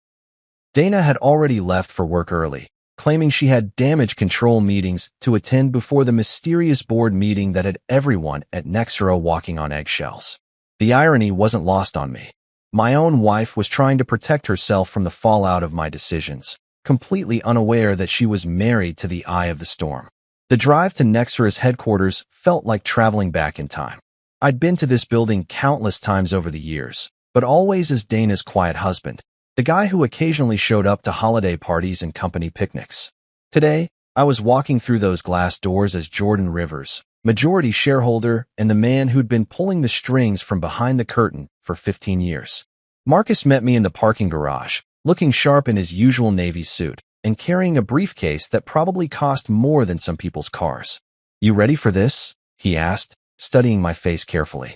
Dana had already left for work early, claiming she had damage control meetings to attend before the mysterious board meeting that had everyone at Nexera walking on eggshells. The irony wasn't lost on me. My own wife was trying to protect herself from the fallout of my decisions, completely unaware that she was married to the eye of the storm. The drive to Nexera's headquarters felt like traveling back in time. I'd been to this building countless times over the years, but always as Dana's quiet husband, the guy who occasionally showed up to holiday parties and company picnics. Today, I was walking through those glass doors as Jordan Rivers, majority shareholder and the man who'd been pulling the strings from behind the curtain for 15 years. Marcus met me in the parking garage, looking sharp in his usual Navy suit and carrying a briefcase that probably cost more than some people's cars. "You ready for this?" he asked, studying my face carefully.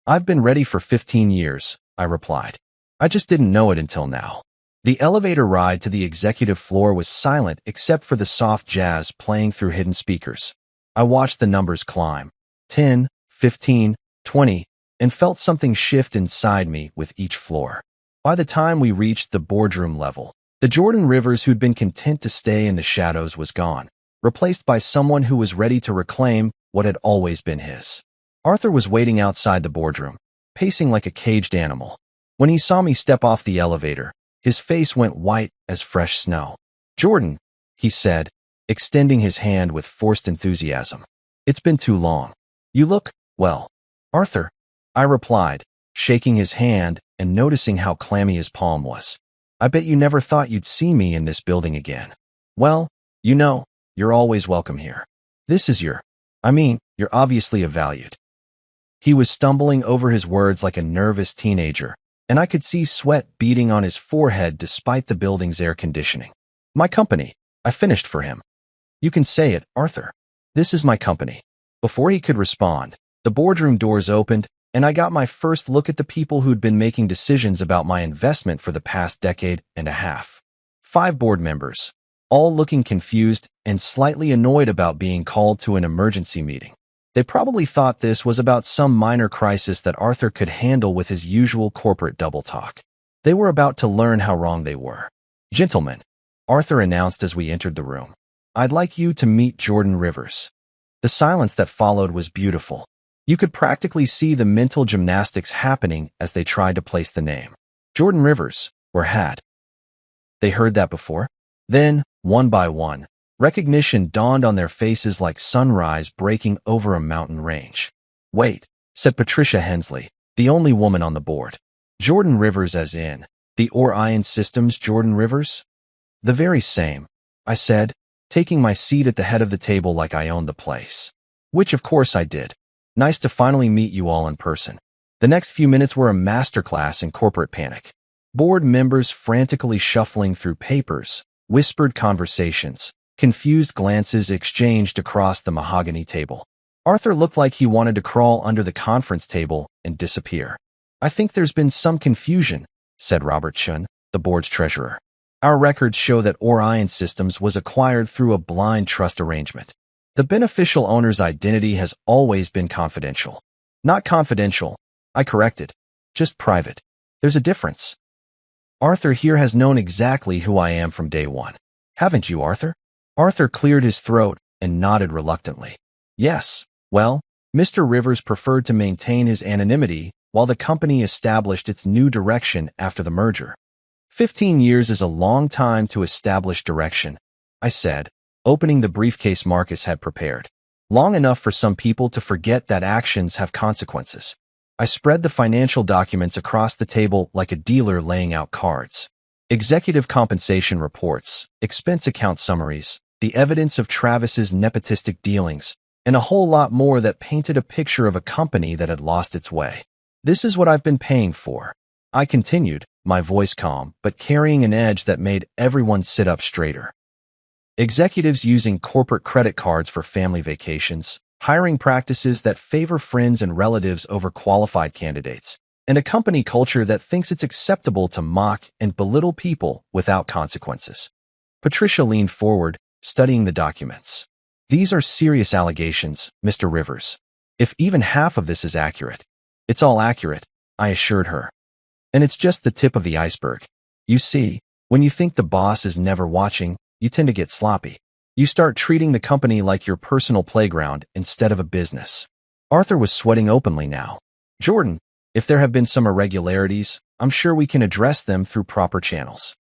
"I've been ready for 15 years, I replied. I just didn't know it until now. The elevator ride to the executive floor was silent except for the soft jazz playing through hidden speakers. I watched the numbers climb, 10, 15, 20, and felt something shift inside me with each floor. By the time we reached the boardroom level, the Jordan Rivers who'd been content to stay in the shadows was gone, replaced by someone who was ready to reclaim what had always been his. Arthur was waiting outside the boardroom, pacing like a caged animal. When he saw me step off the elevator, his face went white as fresh snow. "Jordan," he said, extending his hand with forced enthusiasm. "It's been too long. You look, well." "Arthur," I replied, shaking his hand and noticing how clammy his palm was. "I bet you never thought you'd see me in this building again." "Well, you're always welcome here. This is you're obviously a valued." He was stumbling over his words like a nervous teenager, and I could see sweat beading on his forehead despite the building's air conditioning. "My company," I finished for him. "You can say it, Arthur. This is my company." Before he could respond, the boardroom doors opened, and I got my first look at the people who'd been making decisions about my investment for the past decade and a half. 5 board members, all looking confused and slightly annoyed about being called to an emergency meeting. They probably thought this was about some minor crisis that Arthur could handle with his usual corporate double talk. They were about to learn how wrong they were. "Gentlemen," Arthur announced as we entered the room, "I'd like you to meet Jordan Rivers." The silence that followed was beautiful. You could practically see the mental gymnastics happening as they tried to place the name. Jordan Rivers, or had they heard that before? Then, one by one, recognition dawned on their faces like sunrise breaking over a mountain range. "Wait," said Patricia Hensley, the only woman on the board. "Jordan Rivers as in, the Orion Systems Jordan Rivers?" "The very same," I said, taking my seat at the head of the table like I owned the place. Which of course I did. "Nice to finally meet you all in person." The next few minutes were a masterclass in corporate panic. Board members frantically shuffling through papers, whispered conversations, confused glances exchanged across the mahogany table. Arthur looked like he wanted to crawl under the conference table and disappear. "I think there's been some confusion," said Robert Chun, the board's treasurer. "Our records show that Orion Systems was acquired through a blind trust arrangement. The beneficial owner's identity has always been confidential." "Not confidential," I corrected. "Just private. There's a difference." "Arthur here has known exactly who I am from day one. Haven't you, Arthur?" Arthur cleared his throat and nodded reluctantly. "Yes. Well, Mr. Rivers preferred to maintain his anonymity while the company established its new direction after the merger." 15 years is a long time to establish direction," I said, opening the briefcase Marcus had prepared. "Long enough for some people to forget that actions have consequences." I spread the financial documents across the table like a dealer laying out cards. Executive compensation reports, expense account summaries, the evidence of Travis's nepotistic dealings, and a whole lot more that painted a picture of a company that had lost its way. "This is what I've been paying for," I continued, my voice calm but carrying an edge that made everyone sit up straighter. "Executives using corporate credit cards for family vacations, hiring practices that favor friends and relatives over qualified candidates, and a company culture that thinks it's acceptable to mock and belittle people without consequences." Patricia leaned forward, studying the documents. "These are serious allegations, Mr. Rivers. If even half of this is accurate." "It's all accurate," I assured her. "And it's just the tip of the iceberg. You see, when you think the boss is never watching, you tend to get sloppy. You start treating the company like your personal playground instead of a business." Arthur was sweating openly now. "Jordan, if there have been some irregularities, I'm sure we can address them through proper channels."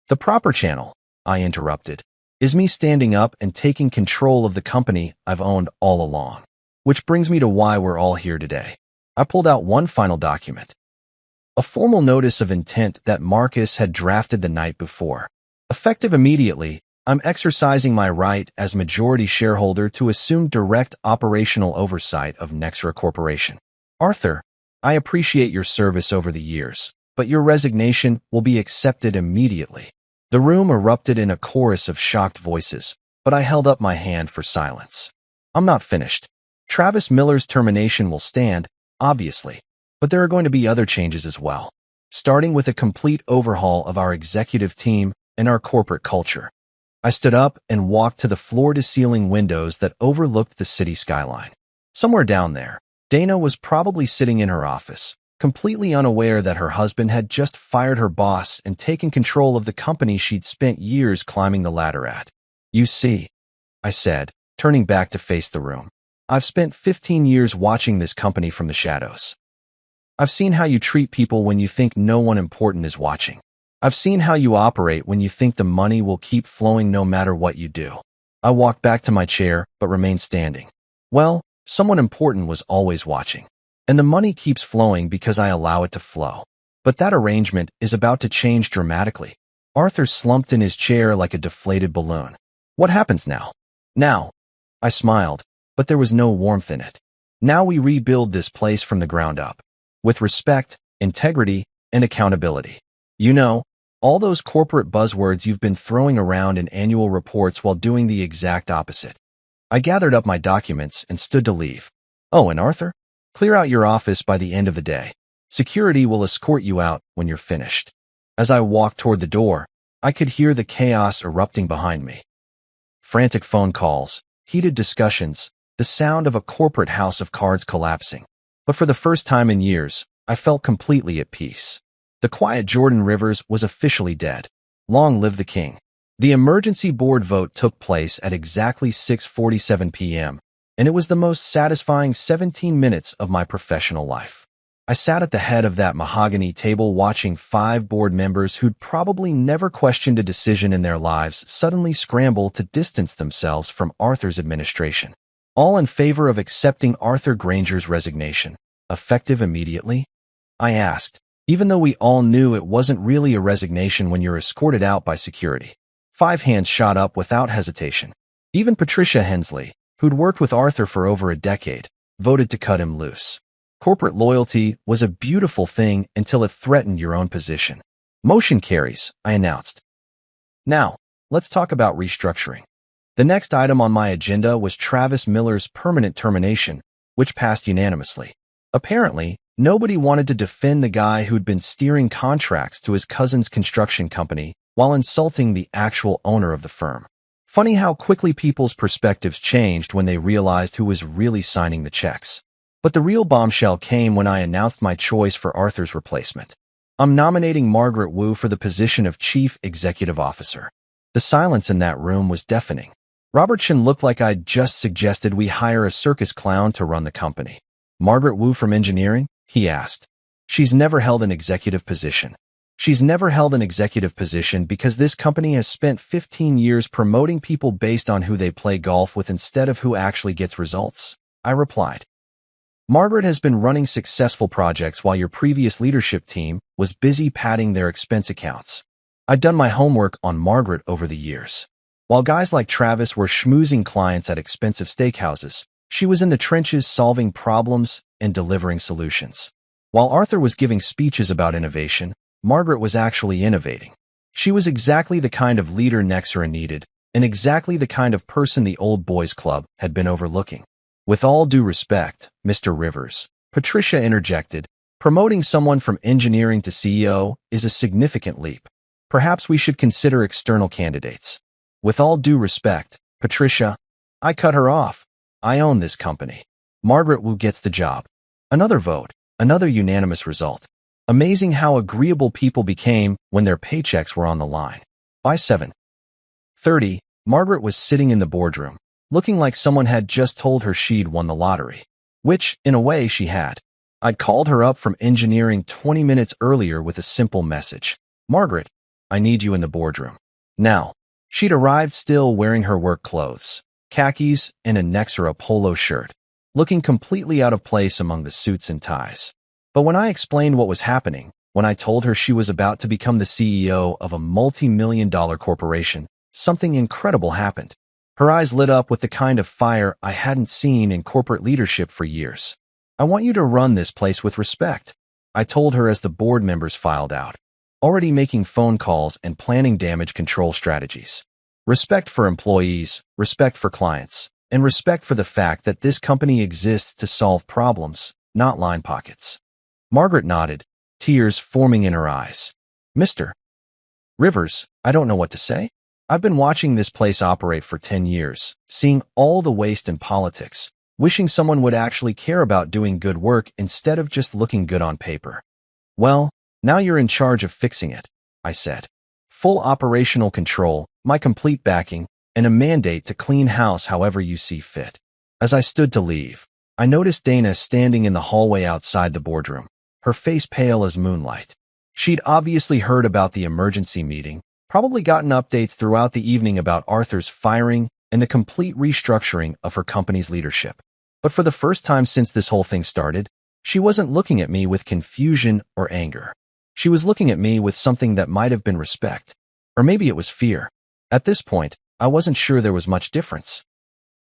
"The proper channel," I interrupted, "is me standing up and taking control of the company I've owned all along. Which brings me to why we're all here today. I pulled out one final document. A formal notice of intent that Marcus had drafted the night before. Effective immediately, I'm exercising my right as majority shareholder to assume direct operational oversight of Nexra Corporation. Arthur, I appreciate your service over the years, but your resignation will be accepted immediately. The room erupted in a chorus of shocked voices, but I held up my hand for silence. I'm not finished. Travis Miller's termination will stand, obviously, but there are going to be other changes as well, starting with a complete overhaul of our executive team and our corporate culture. I stood up and walked to the floor-to-ceiling windows that overlooked the city skyline. Somewhere down there, Dana was probably sitting in her office, completely unaware that her husband had just fired her boss and taken control of the company she'd spent years climbing the ladder at. You see, I said, turning back to face the room. I've spent 15 years watching this company from the shadows. I've seen how you treat people when you think no one important is watching. I've seen how you operate when you think the money will keep flowing no matter what you do. I walked back to my chair, but remained standing. Well, someone important was always watching. And the money keeps flowing because I allow it to flow. But that arrangement is about to change dramatically. Arthur slumped in his chair like a deflated balloon. What happens now? Now. I smiled, but there was no warmth in it. Now we rebuild this place from the ground up. With respect, integrity, and accountability. You know, all those corporate buzzwords you've been throwing around in annual reports while doing the exact opposite. I gathered up my documents and stood to leave. Oh, and Arthur? Clear out your office by the end of the day. Security will escort you out when you're finished. As I walked toward the door, I could hear the chaos erupting behind me. Frantic phone calls, heated discussions, the sound of a corporate house of cards collapsing. But for the first time in years, I felt completely at peace. The quiet Jordan Rivers was officially dead. Long live the king. The emergency board vote took place at exactly 6:47 p.m., and it was the most satisfying 17 minutes of my professional life. I sat at the head of that mahogany table watching 5 board members who'd probably never questioned a decision in their lives suddenly scramble to distance themselves from Arthur's administration. All in favor of accepting Arthur Granger's resignation, effective immediately? I asked, even though we all knew it wasn't really a resignation when you're escorted out by security. 5 hands shot up without hesitation. Even Patricia Hensley, who'd worked with Arthur for over a decade, voted to cut him loose. Corporate loyalty was a beautiful thing until it threatened your own position. Motion carries, I announced. Now, let's talk about restructuring. The next item on my agenda was Travis Miller's permanent termination, which passed unanimously. Apparently, nobody wanted to defend the guy who'd been steering contracts to his cousin's construction company while insulting the actual owner of the firm. Funny how quickly people's perspectives changed when they realized who was really signing the checks. But the real bombshell came when I announced my choice for Arthur's replacement. I'm nominating Margaret Wu for the position of Chief Executive Officer. The silence in that room was deafening. Robertson looked like I'd just suggested we hire a circus clown to run the company. Margaret Wu from engineering? He asked. She's never held an executive position. She's never held an executive position because this company has spent 15 years promoting people based on who they play golf with instead of who actually gets results, I replied. Margaret has been running successful projects while your previous leadership team was busy padding their expense accounts. I'd done my homework on Margaret over the years. While guys like Travis were schmoozing clients at expensive steakhouses, she was in the trenches solving problems and delivering solutions. While Arthur was giving speeches about innovation, Margaret was actually innovating. She was exactly the kind of leader Nexra needed, and exactly the kind of person the Old Boys Club had been overlooking. With all due respect, Mr. Rivers, Patricia interjected, promoting someone from engineering to CEO is a significant leap. Perhaps we should consider external candidates. With all due respect, Patricia, I cut her off. I own this company. Margaret Wu gets the job. Another vote, another unanimous result. Amazing how agreeable people became when their paychecks were on the line. By 7:30, Margaret was sitting in the boardroom, looking like someone had just told her she'd won the lottery. Which, in a way, she had. I'd called her up from engineering 20 minutes earlier with a simple message. Margaret, I need you in the boardroom. Now. She'd arrived still wearing her work clothes, khakis, and a Nexra polo shirt. looking completely out of place among the suits and ties. But when I explained what was happening, when I told her she was about to become the CEO of a multi-million-dollar corporation, something incredible happened. Her eyes lit up with the kind of fire I hadn't seen in corporate leadership for years. "I want you to run this place with respect," I told her as the board members filed out, already making phone calls and planning damage control strategies. Respect for employees, respect for clients, and respect for the fact that this company exists to solve problems, not line pockets. Margaret nodded, tears forming in her eyes. "Mr. Rivers, I don't know what to say. I've been watching this place operate for 10 years, seeing all the waste in politics, wishing someone would actually care about doing good work instead of just looking good on paper. Well, now you're in charge of fixing it," I said. "Full operational control, my complete backing, and a mandate to clean house however you see fit." As I stood to leave, I noticed Dana standing in the hallway outside the boardroom, her face pale as moonlight. She'd obviously heard about the emergency meeting, probably gotten updates throughout the evening about Arthur's firing and the complete restructuring of her company's leadership. But for the first time since this whole thing started, she wasn't looking at me with confusion or anger. She was looking at me with something that might have been respect. Or maybe it was fear. At this point, I wasn't sure there was much difference.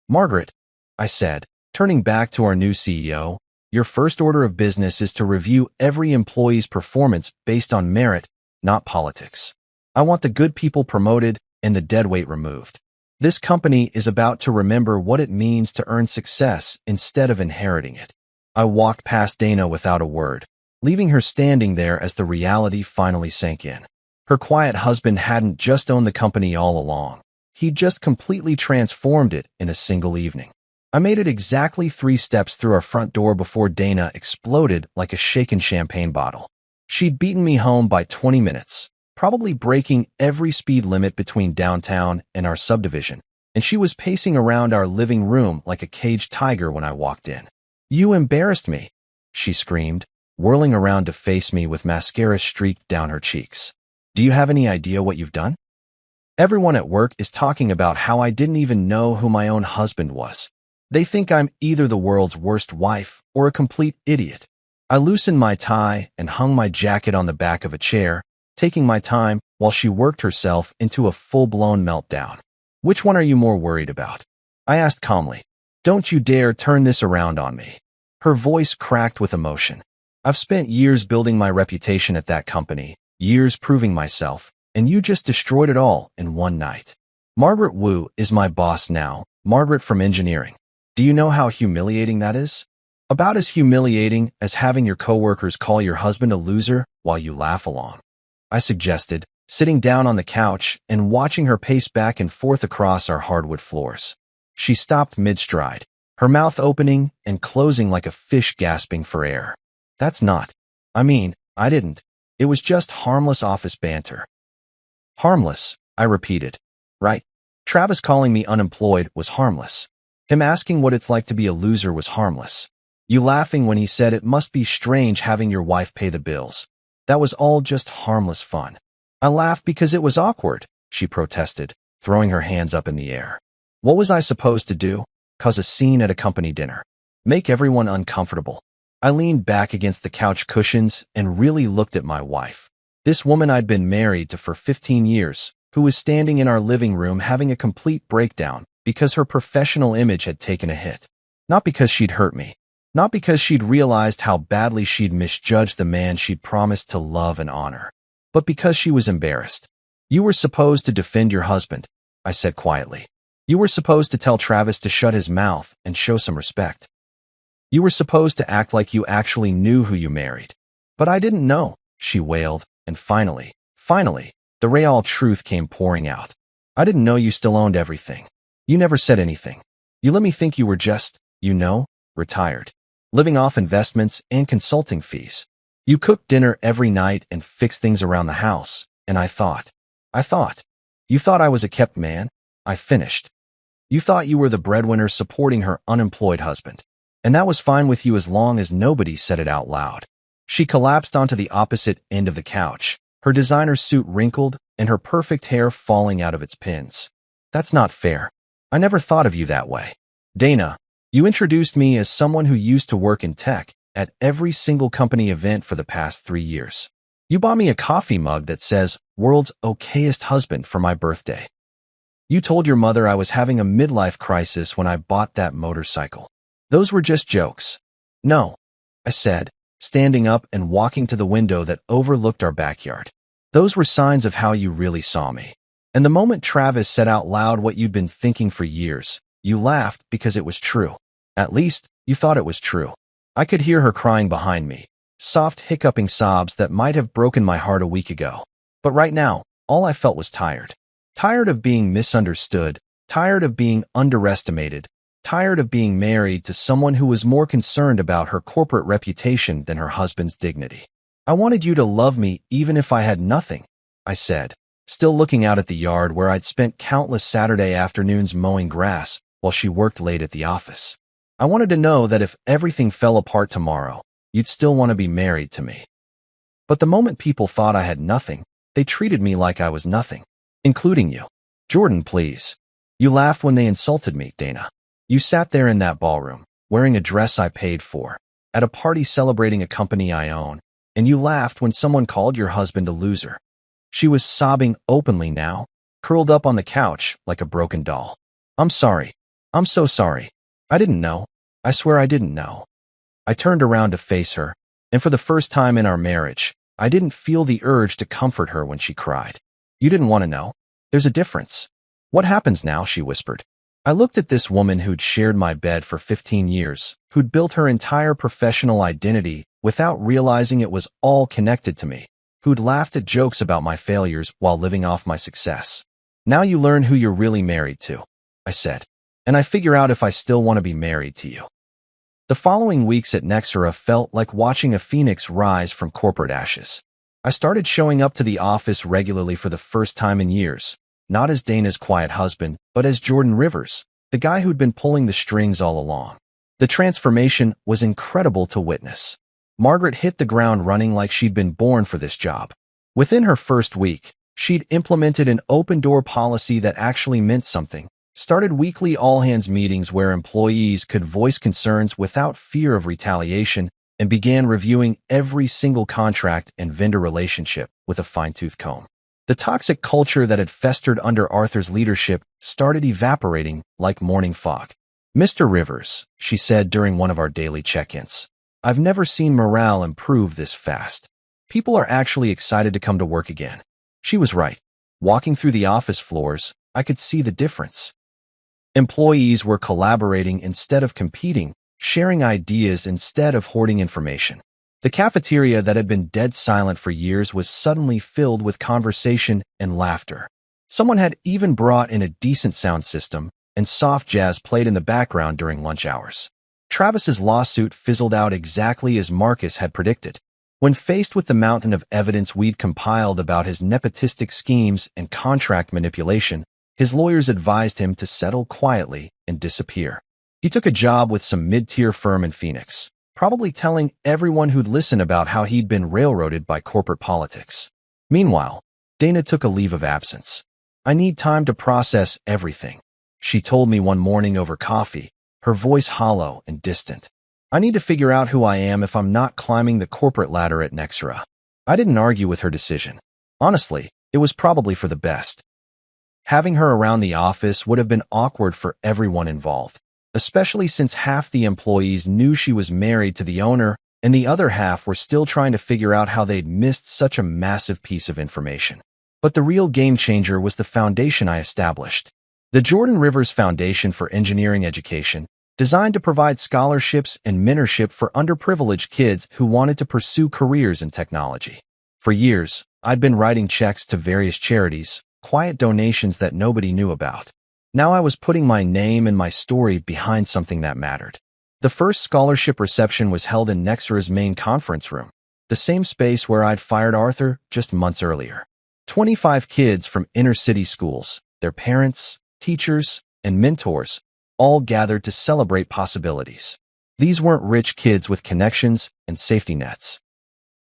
"Margaret," I said, turning back to our new CEO, "your first order of business is to review every employee's performance based on merit, not politics. I want the good people promoted and the deadweight removed. This company is about to remember what it means to earn success instead of inheriting it." I walked past Dana without a word, leaving her standing there as the reality finally sank in. Her quiet husband hadn't just owned the company all along. He'd just completely transformed it in a single evening. I made it exactly 3 steps through our front door before Dana exploded like a shaken champagne bottle. She'd beaten me home by 20 minutes. Probably breaking every speed limit between downtown and our subdivision, and she was pacing around our living room like a caged tiger when I walked in. "You embarrassed me," she screamed, whirling around to face me with mascara streaked down her cheeks. "Do you have any idea what you've done? Everyone at work is talking about how I didn't even know who my own husband was. They think I'm either the world's worst wife or a complete idiot." I loosened my tie and hung my jacket on the back of a chair, taking my time while she worked herself into a full-blown meltdown. "Which one are you more worried about?" I asked calmly. "Don't you dare turn this around on me." Her voice cracked with emotion. "I've spent years building my reputation at that company, years proving myself, and you just destroyed it all in one night. Margaret Wu is my boss now, Margaret from engineering. Do you know how humiliating that is? About as humiliating as having your coworkers call your husband a loser while you laugh along," I suggested, sitting down on the couch and watching her pace back and forth across our hardwood floors. She stopped mid-stride, her mouth opening and closing like a fish gasping for air. "That's not. I didn't. It was just harmless office banter." "Harmless," I repeated. "Right. Travis calling me unemployed was harmless. Him asking what it's like to be a loser was harmless. You laughing when he said it must be strange having your wife pay the bills. That was all just harmless fun." "I laughed because it was awkward," she protested, throwing her hands up in the air. "What was I supposed to do? Cause a scene at a company dinner? Make everyone uncomfortable?" I leaned back against the couch cushions and really looked at my wife. This woman I'd been married to for 15 years, who was standing in our living room having a complete breakdown because her professional image had taken a hit. Not because she'd hurt me. Not because she'd realized how badly she'd misjudged the man she'd promised to love and honor, but because she was embarrassed. "You were supposed to defend your husband," I said quietly. "You were supposed to tell Travis to shut his mouth and show some respect. You were supposed to act like you actually knew who you married." "But I didn't know," she wailed, and finally, the real truth came pouring out. "I didn't know you still owned everything. You never said anything. You let me think you were just, retired, living off investments and consulting fees. You cooked dinner every night and fixed things around the house, and I thought, you thought I was a kept man?" I finished. "You thought you were the breadwinner supporting her unemployed husband, and that was fine with you as long as nobody said it out loud." She collapsed onto the opposite end of the couch, her designer suit wrinkled and her perfect hair falling out of its pins. "That's not fair. I never thought of you that way." "Dana," You introduced me as someone who used to work in tech at every single company event for the past 3 years. You bought me a coffee mug that says, "World's okayest husband" for my birthday. You told your mother I was having a midlife crisis when I bought that motorcycle. Those were just jokes. No, I said, standing up and walking to the window that overlooked our backyard. Those were signs of how you really saw me. And the moment Travis said out loud what you'd been thinking for years, you laughed because it was true. At least, you thought it was true. I could hear her crying behind me, soft hiccuping sobs that might have broken my heart a week ago. But right now, all I felt was tired. Tired of being misunderstood, tired of being underestimated, tired of being married to someone who was more concerned about her corporate reputation than her husband's dignity. I wanted you to love me even if I had nothing, I said, still looking out at the yard where I'd spent countless Saturday afternoons mowing grass while she worked late at the office. I wanted to know that if everything fell apart tomorrow, you'd still want to be married to me. But the moment people thought I had nothing, they treated me like I was nothing. Including you. Jordan, please. You laughed when they insulted me, Dana. You sat there in that ballroom, wearing a dress I paid for, at a party celebrating a company I own, and you laughed when someone called your husband a loser. She was sobbing openly now, curled up on the couch like a broken doll. I'm sorry. I'm so sorry. I didn't know. I swear I didn't know. I turned around to face her, and for the first time in our marriage, I didn't feel the urge to comfort her when she cried. You didn't want to know. There's a difference. What happens now? She whispered. I looked at this woman who'd shared my bed for 15 years, who'd built her entire professional identity without realizing it was all connected to me, who'd laughed at jokes about my failures while living off my success. Now you learn who you're really married to, I said, and I figure out if I still want to be married to you. The following weeks at Nexera felt like watching a phoenix rise from corporate ashes. I started showing up to the office regularly for the first time in years, not as Dana's quiet husband, but as Jordan Rivers, the guy who'd been pulling the strings all along. The transformation was incredible to witness. Margaret hit the ground running like she'd been born for this job. Within her first week, she'd implemented an open-door policy that actually meant something, started weekly all-hands meetings where employees could voice concerns without fear of retaliation, and began reviewing every single contract and vendor relationship with a fine-tooth comb. The toxic culture that had festered under Arthur's leadership started evaporating like morning fog. Mr. Rivers, she said during one of our daily check-ins, I've never seen morale improve this fast. People are actually excited to come to work again. She was right. Walking through the office floors, I could see the difference. Employees were collaborating instead of competing, sharing ideas instead of hoarding information. The cafeteria that had been dead silent for years was suddenly filled with conversation and laughter. Someone had even brought in a decent sound system, and soft jazz played in the background during lunch hours. Travis's lawsuit fizzled out exactly as Marcus had predicted. When faced with the mountain of evidence we'd compiled about his nepotistic schemes and contract manipulation, his lawyers advised him to settle quietly and disappear. He took a job with some mid-tier firm in Phoenix, probably telling everyone who'd listen about how he'd been railroaded by corporate politics. Meanwhile, Dana took a leave of absence. I need time to process everything, she told me one morning over coffee, her voice hollow and distant. I need to figure out who I am if I'm not climbing the corporate ladder at Nexera. I didn't argue with her decision. Honestly, it was probably for the best. Having her around the office would have been awkward for everyone involved, especially since half the employees knew she was married to the owner and the other half were still trying to figure out how they'd missed such a massive piece of information. But the real game changer was the foundation I established. The Jordan Rivers Foundation for Engineering Education, designed to provide scholarships and mentorship for underprivileged kids who wanted to pursue careers in technology. For years, I'd been writing checks to various charities, quiet donations that nobody knew about. Now I was putting my name and my story behind something that mattered. The first scholarship reception was held in Nexera's main conference room, the same space where I'd fired Arthur just months earlier. 25 kids from inner-city schools, their parents, teachers, and mentors, all gathered to celebrate possibilities. These weren't rich kids with connections and safety nets.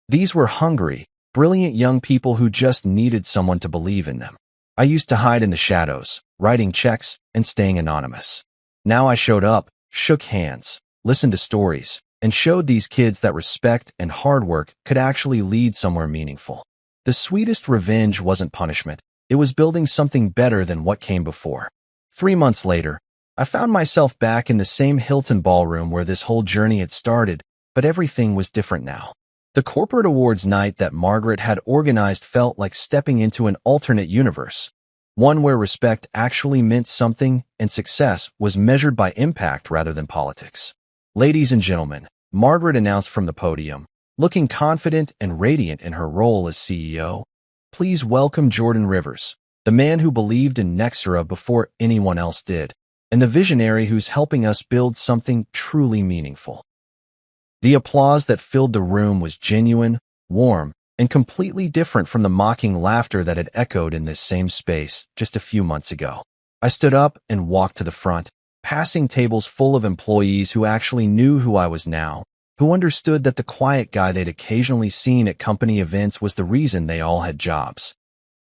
These were hungry, brilliant young people who just needed someone to believe in them. I used to hide in the shadows, writing checks and staying anonymous. Now I showed up, shook hands, listened to stories, and showed these kids that respect and hard work could actually lead somewhere meaningful. The sweetest revenge wasn't punishment. It was building something better than what came before. 3 months later, I found myself back in the same Hilton ballroom where this whole journey had started, but everything was different now. The corporate awards night that Margaret had organized felt like stepping into an alternate universe, one where respect actually meant something and success was measured by impact rather than politics. Ladies and gentlemen, Margaret announced from the podium, looking confident and radiant in her role as CEO. Please welcome Jordan Rivers, the man who believed in Nexera before anyone else did, and the visionary who's helping us build something truly meaningful. The applause that filled the room was genuine, warm, and completely different from the mocking laughter that had echoed in this same space just a few months ago. I stood up and walked to the front, passing tables full of employees who actually knew who I was now, who understood that the quiet guy they'd occasionally seen at company events was the reason they all had jobs.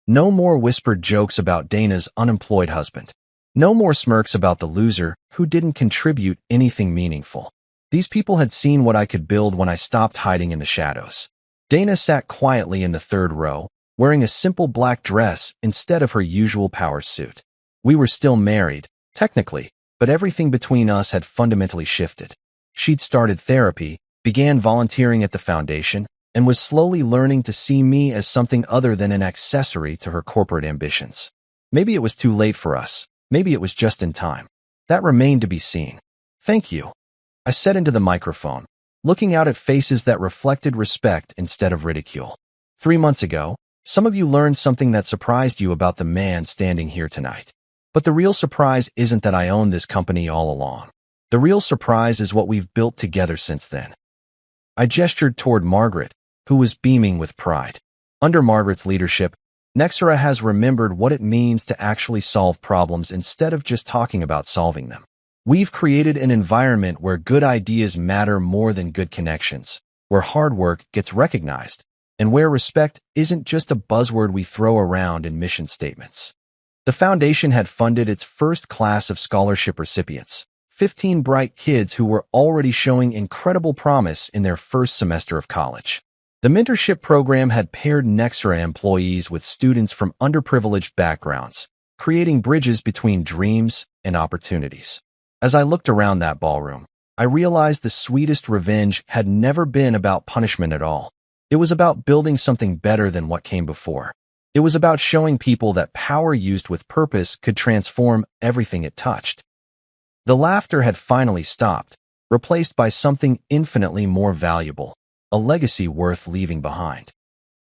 No more whispered jokes about Dana's unemployed husband. No more smirks about the loser who didn't contribute anything meaningful. These people had seen what I could build when I stopped hiding in the shadows. Dana sat quietly in the third row, wearing a simple black dress instead of her usual power suit. We were still married, technically, but everything between us had fundamentally shifted. She'd started therapy, began volunteering at the foundation, and was slowly learning to see me as something other than an accessory to her corporate ambitions. Maybe it was too late for us. Maybe it was just in time. That remained to be seen. Thank you, I said into the microphone, looking out at faces that reflected respect instead of ridicule. 3 months ago, some of you learned something that surprised you about the man standing here tonight. But the real surprise isn't that I owned this company all along. The real surprise is what we've built together since then. I gestured toward Margaret, who was beaming with pride. Under Margaret's leadership, Nexera has remembered what it means to actually solve problems instead of just talking about solving them. We've created an environment where good ideas matter more than good connections, where hard work gets recognized, and where respect isn't just a buzzword we throw around in mission statements. The foundation had funded its first class of scholarship recipients, 15 bright kids who were already showing incredible promise in their first semester of college. The mentorship program had paired Nexera employees with students from underprivileged backgrounds, creating bridges between dreams and opportunities. As I looked around that ballroom, I realized the sweetest revenge had never been about punishment at all. It was about building something better than what came before. It was about showing people that power used with purpose could transform everything it touched. The laughter had finally stopped, replaced by something infinitely more valuable, a legacy worth leaving behind.